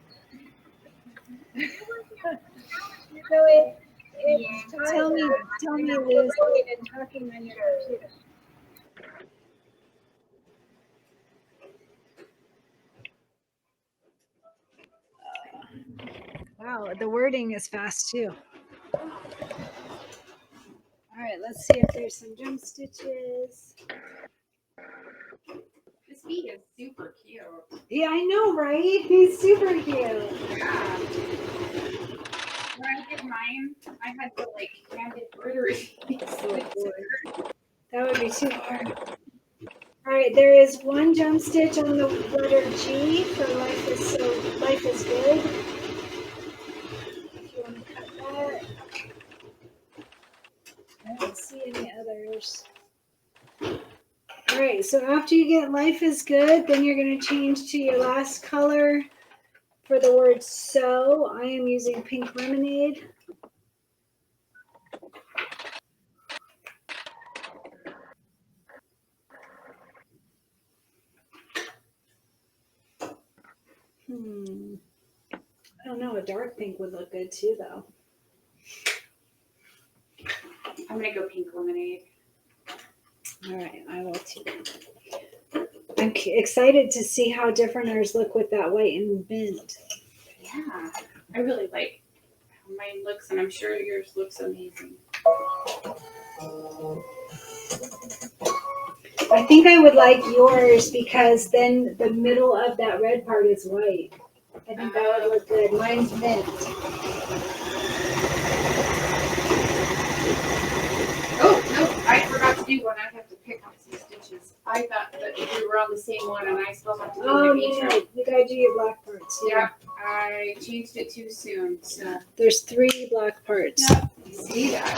So it's Yes, tell me, Liz, and talking on your computer. Wow, the wording is fast too. All right, let's see if there's some jump stitches. This bee is super cute. Yeah, I know, right? He's super cute. Yeah. When I did mine, I had to like hand embroidery. That would be too hard. All right, there is 1 jump stitch on the letter G for life is good. If you want to cut that. I don't see any others. All right, so after you get life is good, then you're going to change to your last color for the word so. I am using pink lemonade. I don't know, a dark pink would look good too, though. I'm gonna go pink lemonade. All right, I will too. I'm excited to see how different ours look with that white and mint. Yeah, I really like how mine looks, and I'm sure yours looks amazing. I think I would like yours because then the middle of that red part is white. I think that would look good. Mine's mint. Oh, no, I forgot to do one. I have to pick up some stitches. I thought that we were on the same one and I still have to do Oh, the each yeah, row. you gotta do your black parts. Yeah, I changed it too soon, so. There's 3 black parts. Yeah, you see that,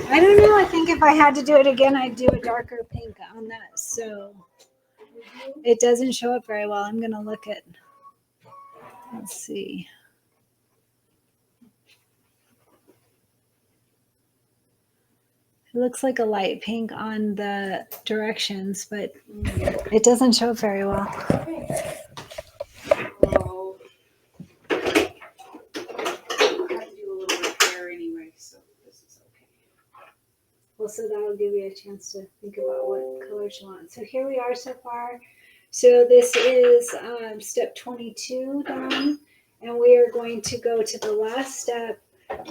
I don't know. I think if I had to do it again, I'd do a darker pink on that. So it doesn't show up very well. I'm going to look at, let's see. It looks like a light pink on the directions, but it doesn't show up very well. Well, I have to do a little repair anyway, so this is okay. Well, so that'll give you a chance to think about what colors you want. So here we are so far. So this is step 22 done, and we are going to go to the last step,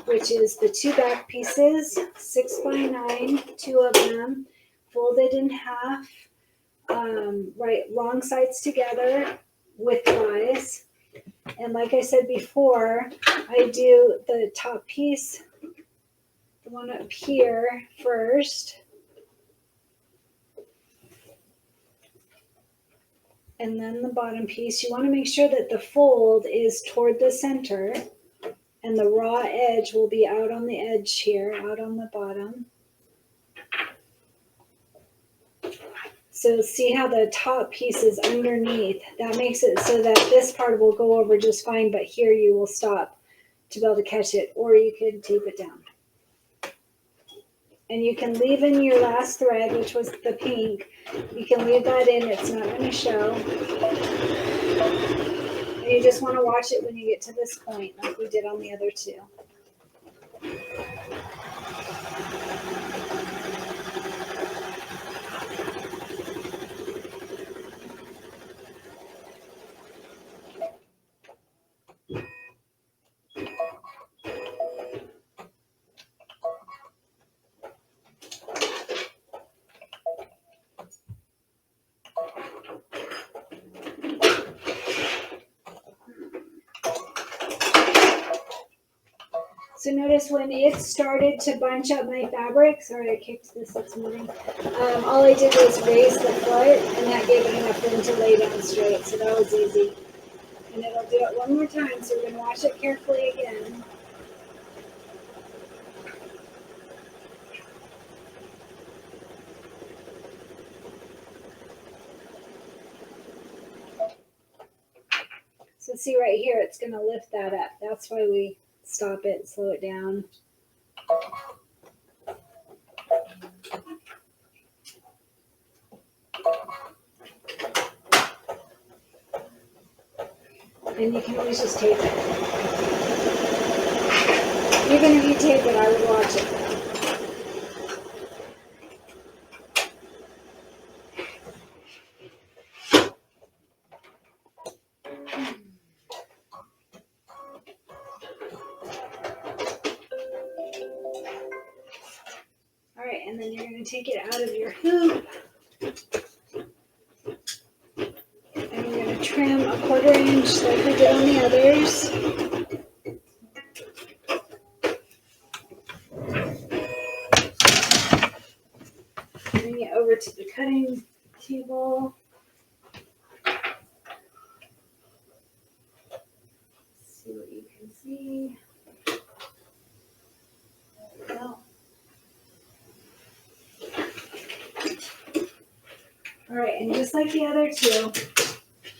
which is the 2 back pieces, 6 by 9, 2 of them, folded in half, right, long sides together widthwise. And like I said before, I do the top piece, the one up here first. And then the bottom piece. You want to make sure that the fold is toward the center and the raw edge will be out on the edge here, out on the bottom. So see how the top piece is underneath. That makes it so that this part will go over just fine, but here you will stop to be able to catch it, or you could tape it down. And you can leave in your last thread, which was the pink. You can leave that in, it's not going to show. And you just want to watch it when you get to this point, like we did on the other 2. So notice when it started to bunch up my fabric, sorry I kicked this morning, all I did was raise the foot and that gave it enough room to lay down straight, so that was easy. And it'll do it one more time, so we're going to watch it carefully again. So see right here, it's going to lift that up. That's why we stop it, slow it down. And you can always just tape it. Even if you tape it, I would watch it. All right, and then you're going to take it out of your hoop. And we're going to trim a 1/4 inch like we did on the others. Bring it over to the cutting table. See what you can see. There we go. All right, and just like the other 2,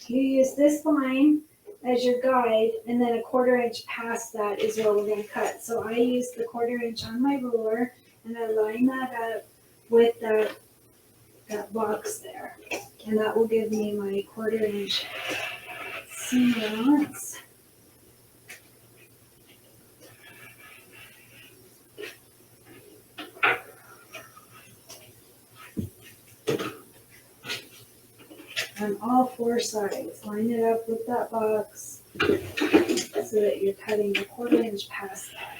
you use this line as your guide, and then a 1/4 inch past that is where we're going to cut. So I use the 1/4 inch on my ruler, and I line that up with that box there. And that will give me my 1/4 inch seam allowance. On all 4 sides, line it up with that box so that you're cutting a 1/4 inch past that.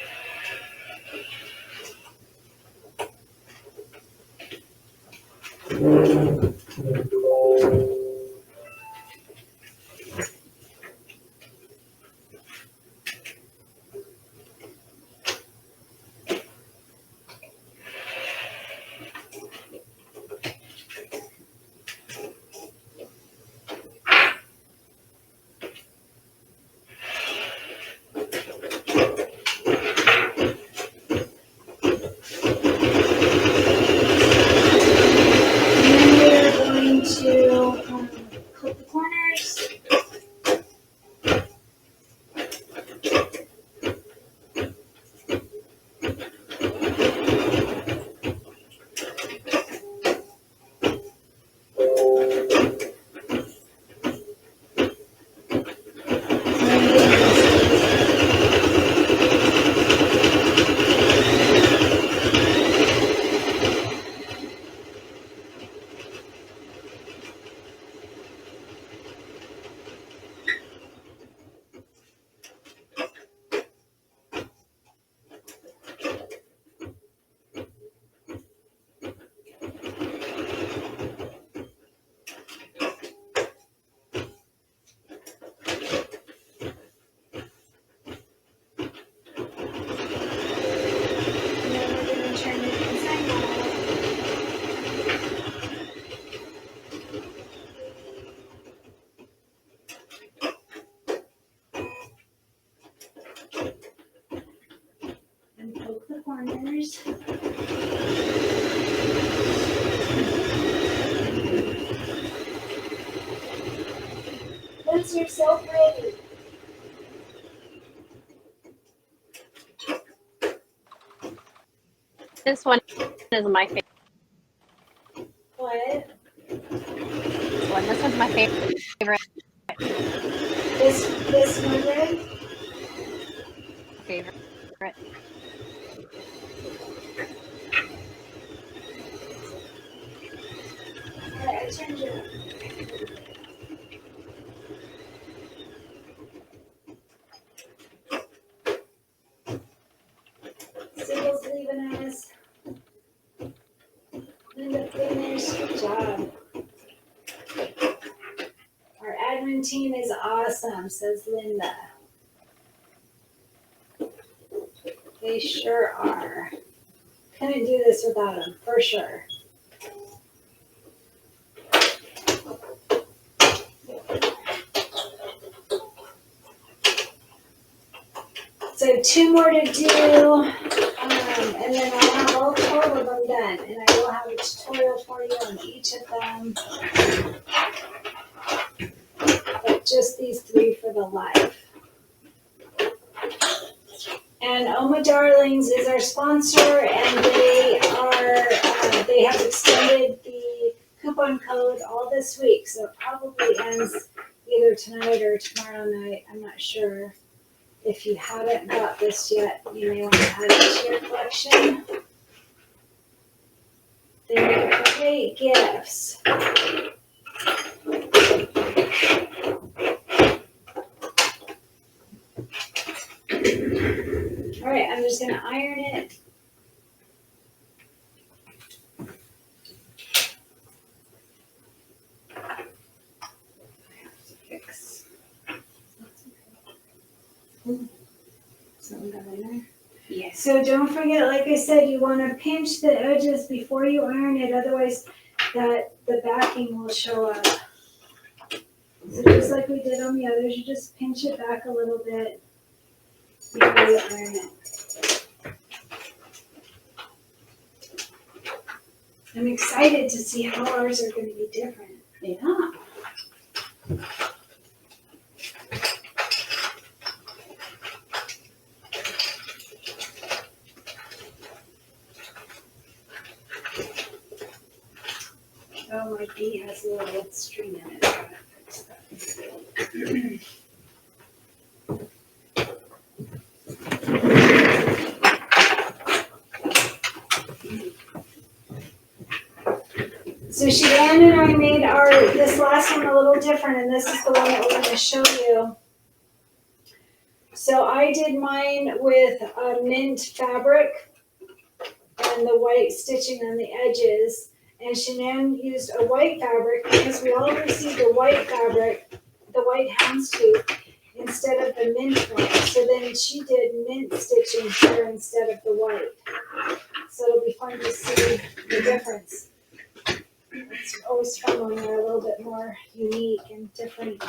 are so pretty. This one is my favorite What? one. This one's my favorite. This one, right? Favorite. All right, I turned you up. Single's leaving us. Linda finished. Good job. Our admin team is awesome, says Linda. They sure are. Couldn't do this without them, for sure. So 2 more to do, and then I'll have all 12 of them done, and I will have a tutorial for you on each of them. But just these 3 for the life. And Oma Darlings is our sponsor, and they have extended the coupon code all this week, so it probably ends either tonight or tomorrow night. I'm not sure. If you haven't got this yet, you may want to add it to your collection. They make great gifts. All right, I'm just going to iron it. Fix. Something got in there. Yes. So don't forget, like I said, you want to pinch the edges before you iron it, otherwise the backing will show up. So just like we did on the others, you just pinch it back a little bit before you iron it. I'm excited to see how ours are going to be different. Yeah. Oh, my bee has a little string in it. So Shannon and I made this last one a little different, and this is the one that we're going to show you. So I did mine with mint fabric and the white stitching on the edges. And Shanann used a white fabric because we all received the white fabric, the white houndstooth, instead of the mint one. So then she did mint stitching here instead of the white. So it'll be fun to see the difference. It's always fun when they're a little bit more unique and different.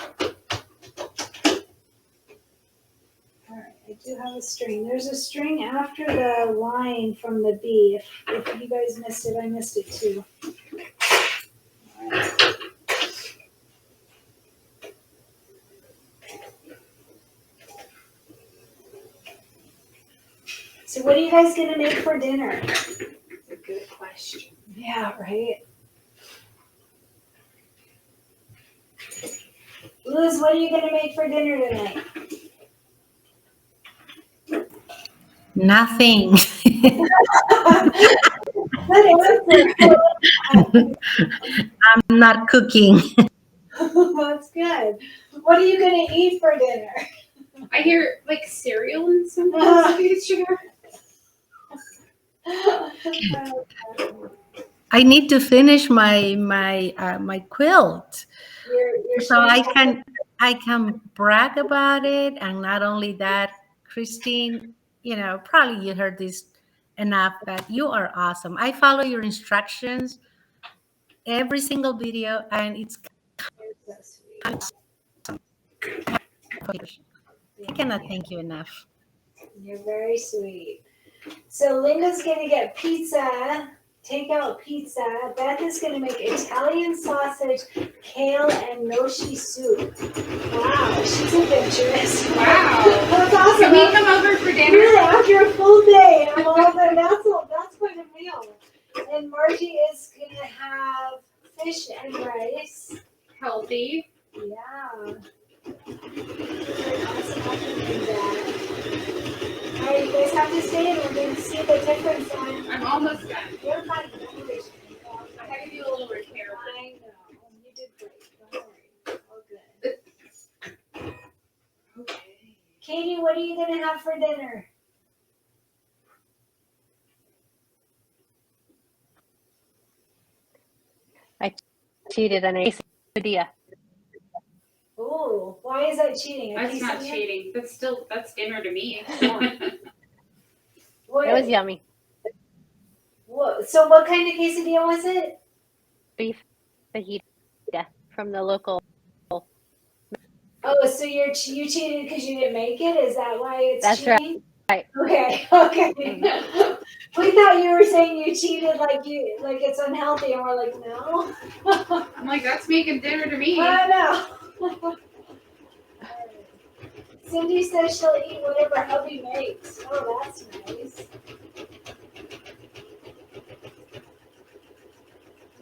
All right, I do have a string. There's a string after the line from the bee. If you guys missed it, I missed it too. All right. So what are you guys gonna make for dinner? That's a good question. Yeah, right. Liz, what are you gonna make for dinner tonight? Nothing. Good answer. I'm not cooking. That's good. What are you gonna eat for dinner? I hear like cereal and some recipes, sugar. I need to finish my quilt, You're so I can brag about it. And not only that, Christine, probably you heard this enough, but you are awesome. I follow your instructions every single video, and it's so sweet. I cannot thank you enough. You're very sweet. So Linda's gonna get pizza takeout pizza. Beth is going to make Italian sausage, kale, and noshi soup. Wow, she's adventurous. Wow. That's awesome. Can we come over for dinner? Really, after a full day, I'm all there. That's quite a meal. And Margie is going to have fish and rice. Healthy. Yeah. Awesome afternoon, Dad. All right, you guys have to stay and we're going to see the difference on. I'm almost done. You're fine. I had to do a little repair. I know. You did great. Don't worry. All good. Okay. Katie, what are you going to have for dinner? I cheated on a quesadilla. Oh, why is that cheating? That's not cheating. That's dinner to me. What, It was yummy. So what kind of quesadilla was it? Beef fajita from the local. Oh, so you cheated because you didn't make it? Is that why it's That's cheating? right. Okay. We thought you were saying you cheated like it's unhealthy, and we're like, no. I'm like, that's making dinner to me. I know. Cindy says she'll eat whatever hubby makes. Oh, that's nice.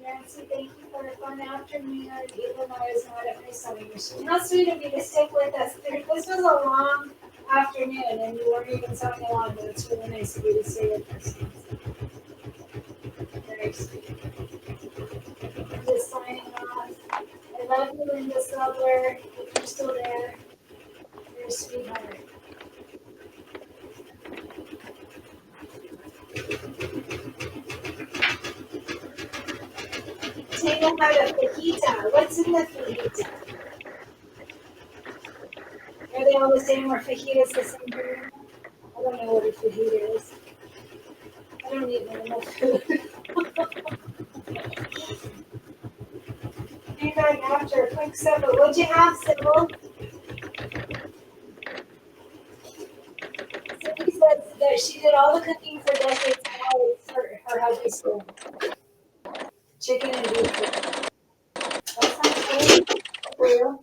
Nancy, thank you for a fun afternoon, even though I was not at my sewing machine. How sweet of you to stick with us. This was a long afternoon, and you weren't even sewing along, but it's really nice of you to stay with us. Very sweet. I'm just signing off. I love you, Linda Subler, if you're still there. You're a sweetheart. Tina had a fajita. What's in the fajita? Are they all the same, or fajita's the same thing? I don't know what a fajita is. I don't eat enough food. Came back after a quick supper. What'd you have, Sybil? Cindy says that she did all the cooking for decades now for her hubby's food. Chicken and beef. That sounds good. For real?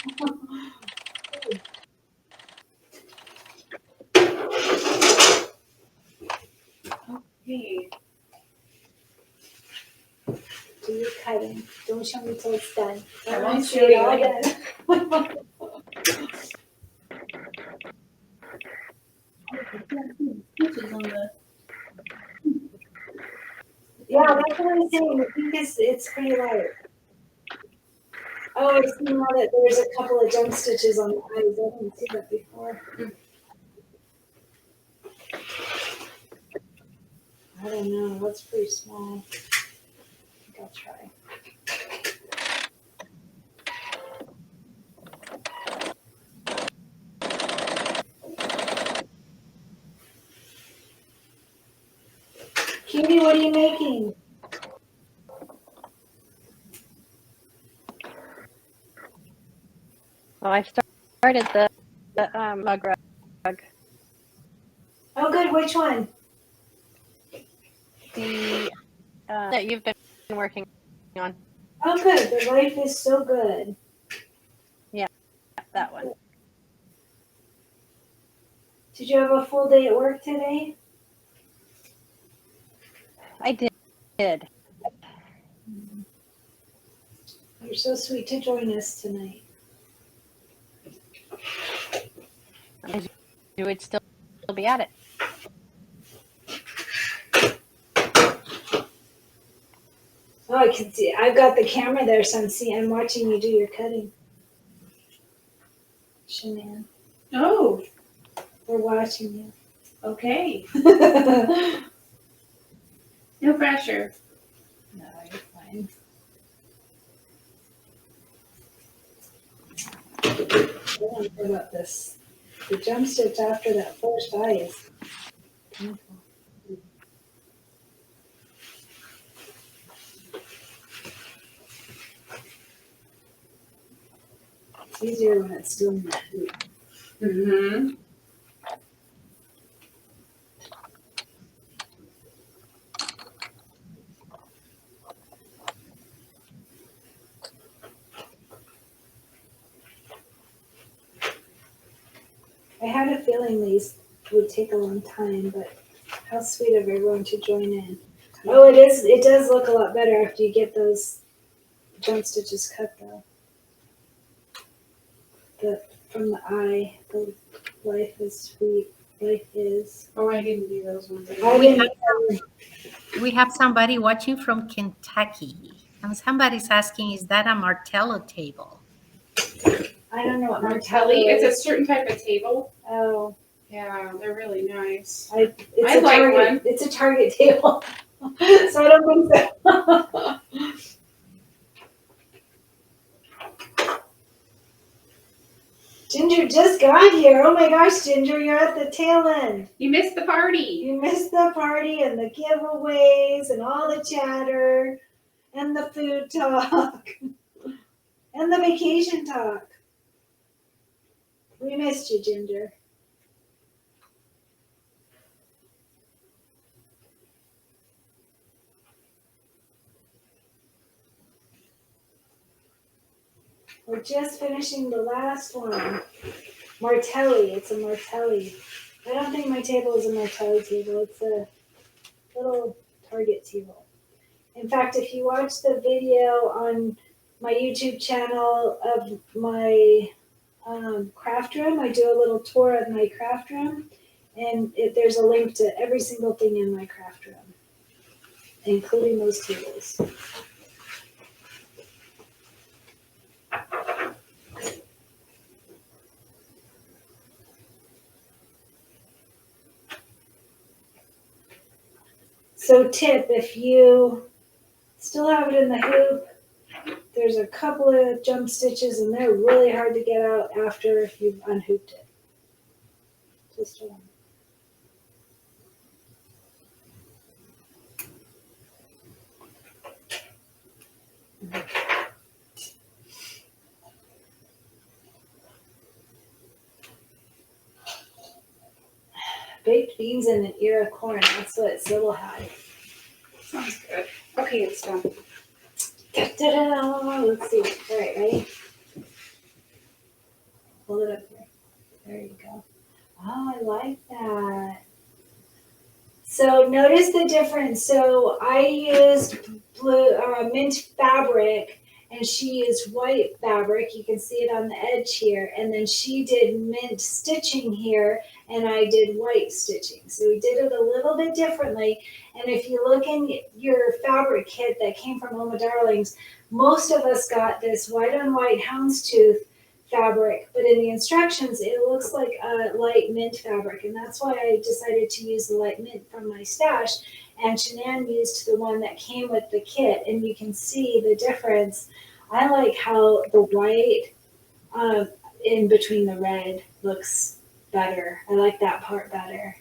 Okay. Do your cutting. Don't show me till it's done. I won't see show it you all anything. done. Yeah, that's what I'm saying. I think it's pretty light. Oh, I see now that there's a couple of jump stitches on the eyes. I didn't see that before. I don't know. That's pretty small. I think I'll try. Katie, what are you making? Well, I started the mug rug. Oh, good. Which one? The that you've been working on. Oh, good. The life is so good. Yeah, that one. Did you have a full day at work today? I did. You're so sweet to join us tonight. You would still be at it. Oh, I can see. I've got the camera there, so I'm watching you do your cutting. Shanann, Oh, we're watching you. okay. No, No pressure. you're fine. I don't know about this. The jump stitch after that first eye is painful. It's easier when it's doing that. Mm-hmm. I had a feeling these would take a long time, but how sweet of everyone to join in. Oh, it does look a lot better after you get those jump stitches cut though. From the eye, the life is sweet. Life is. Oh, I didn't do those ones. We have somebody watching from Kentucky, and somebody's asking, is that a Martello table? I don't know what Martelli. Martelli It's a is. certain type of table. Oh, Yeah, they're really nice. it's I a like Target. one. It's a Target table, so I don't think so. Ginger just got here. Oh my gosh, Ginger, you're at the tail end. You missed the party. You missed the party and the giveaways and all the chatter and the food talk and the vacation talk. We missed you, Ginger. We're just finishing the last one. Martelli. It's a Martelli. I don't think my table is a Martelli table. It's a little Target table. In fact, if you watch the video on my YouTube channel of my craft room, I do a little tour of my craft room, and there's a link to every single thing in my craft room, including those tables. So tip, if you still have it in the hoop, there's a couple of jump stitches and they're really hard to get out after you've unhooped it. Just one. Baked beans and an ear of corn. That's what Sybil had. Sounds good. Okay, it's done. Da-da-da-da. Let's see. All right, ready? Hold it up here. There you go. Oh, I like that. So notice the difference. So I used mint fabric, and she used white fabric. You can see it on the edge here. And then she did mint stitching here, and I did white stitching. So we did it a little bit differently. And if you look in your fabric kit that came from Oma Darlings, most of us got this white on white houndstooth fabric, but in the instructions it looks like a light mint fabric, and that's why I decided to use the light mint from my stash, and Shanann used the one that came with the kit, and you can see the difference. I like how the white in between the red looks better. I like that part better.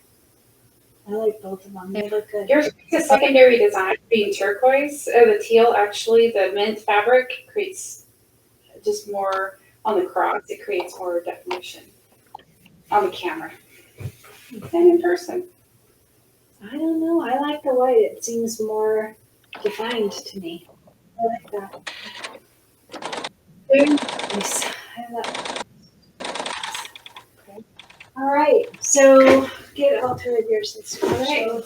I like both of them. They look good. Here's the secondary design being turquoise. The teal, actually, the mint fabric creates just more on the cross. It creates more definition on the camera than in person. I don't know. I like the white. It seems more defined to me. I like that. Very nice. I love okay. All right. So get all three of yours. All right.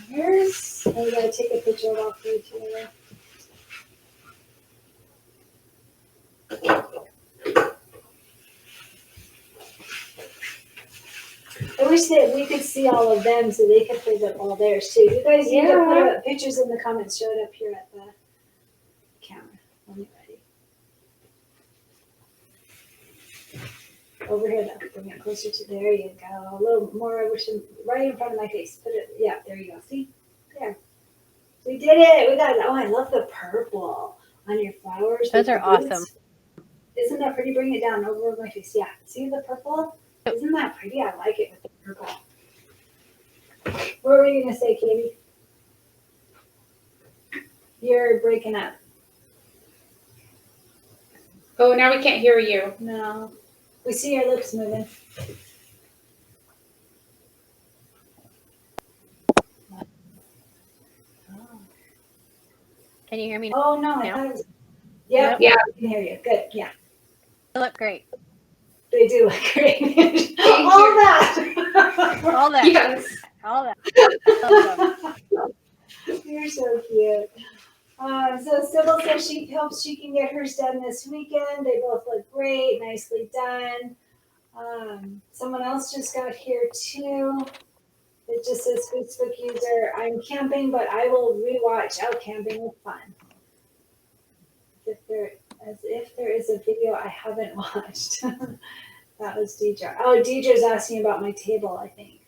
Yours. I gotta take a picture of all three together. I wish that we could see all of them so they could put up all theirs too. You guys need to put up pictures in the comments. Show it up here at the camera when you're ready. Over here, though. Bring it closer to there. You go. A little more over to right in front of my face. Put it. Yeah, there you go. See? There. We did it. We got it. Oh, I love the purple on your flowers. Those are awesome. Boots. Isn't that pretty? Bring it down over my face. Yeah. See the purple? Isn't that pretty? I like it with the purple. What were you going to say, Katie? You're breaking up. Oh, now we can't hear you. No. We see your lips moving. Can you hear me? Oh, no. I now? thought it was... Yep. Yeah. I can hear you. Good. Yeah. You look great. They do look great. All that. All that. Yes. All that. You're so cute. So Sybil says she hopes she can get hers done this weekend. They both look great, nicely done. Someone else just got here too. It just says Facebook user, I'm camping, but I will rewatch. Oh, camping is fun. As if there is a video I haven't watched. That was Deidre. Oh, Deidre's asking about my table, I think.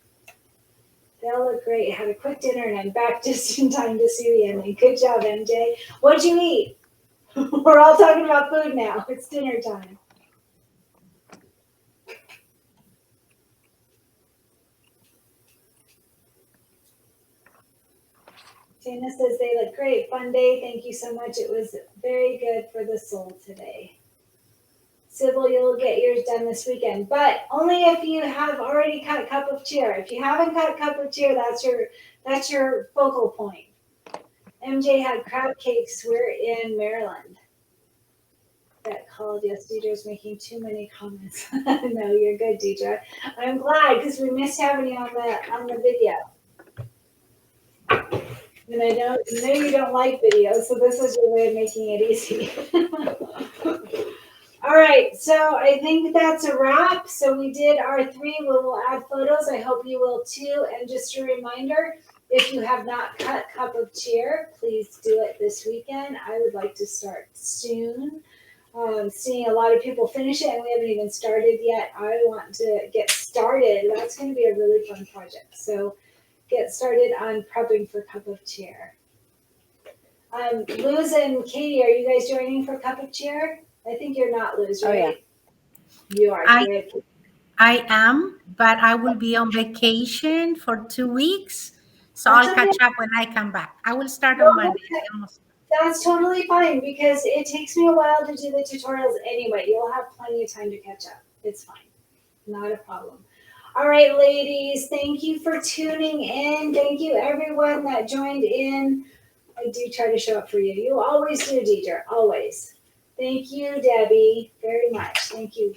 They all look great. Had a quick dinner and I'm back just in time to see the ending. Good job, MJ. What'd you eat? We're all talking about food now. It's dinner time. Dana says they look great. Fun day. Thank you so much. It was very good for the soul today. Sybil, you'll get yours done this weekend, but only if you have already cut cup of cheer. If you haven't cut cup of cheer, that's your focal point. MJ had crab cakes. We're in Maryland. That called. Yes, Deidre's making too many comments. No, you're good, Deidre. I'm glad because we missed having you on the video. And I know you don't like videos, so this is your way of making it easy. All right, so I think that's a wrap. So we did our 3. We will add photos. I hope you will too. And just a reminder, if you have not cut Cup of Cheer, please do it this weekend. I would like to start soon. Seeing a lot of people finish it, and we haven't even started yet. I want to get started. That's going to be a really fun project. So get started on prepping for Cup of Cheer. Luz and Katie, are you guys joining for Cup of Cheer? I think you're not, Luz, right? Oh, yeah. You are. Good. I am, but I will be on vacation for 2 weeks. So I'll catch up when I come back. I will start on Monday. That's totally fine because it takes me a while to do the tutorials anyway. You'll have plenty of time to catch up. It's fine. Not a problem. All right, ladies, thank you for tuning in. Thank you, everyone that joined in. I do try to show up for you. You always do, Deidre, always. Thank you, Debbie, very much. Thank you,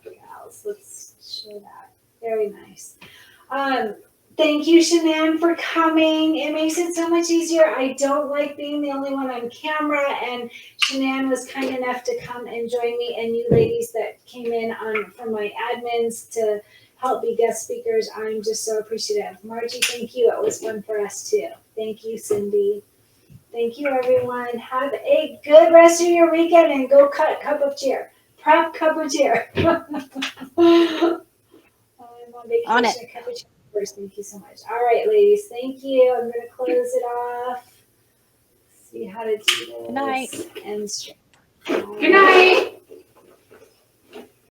gals. Let's show that. Very nice. Thank you, Shanann, for coming. It makes it so much easier. I don't like being the only one on camera, and Shanann was kind enough to come and join me, and you ladies that came in from my admins to help be guest speakers. I'm just so appreciative. Margie, thank you. It was fun for us too. Thank you, Cindy. Thank you, everyone. Have a good rest of your weekend and go cut Cup of Cheer. Prep Cup of Cheer. I'm on vacation. On it. Cup of Cheer first. Thank you so much. All right, ladies. Thank you. I'm going to close it off. See how to do this. Good night. And Good night.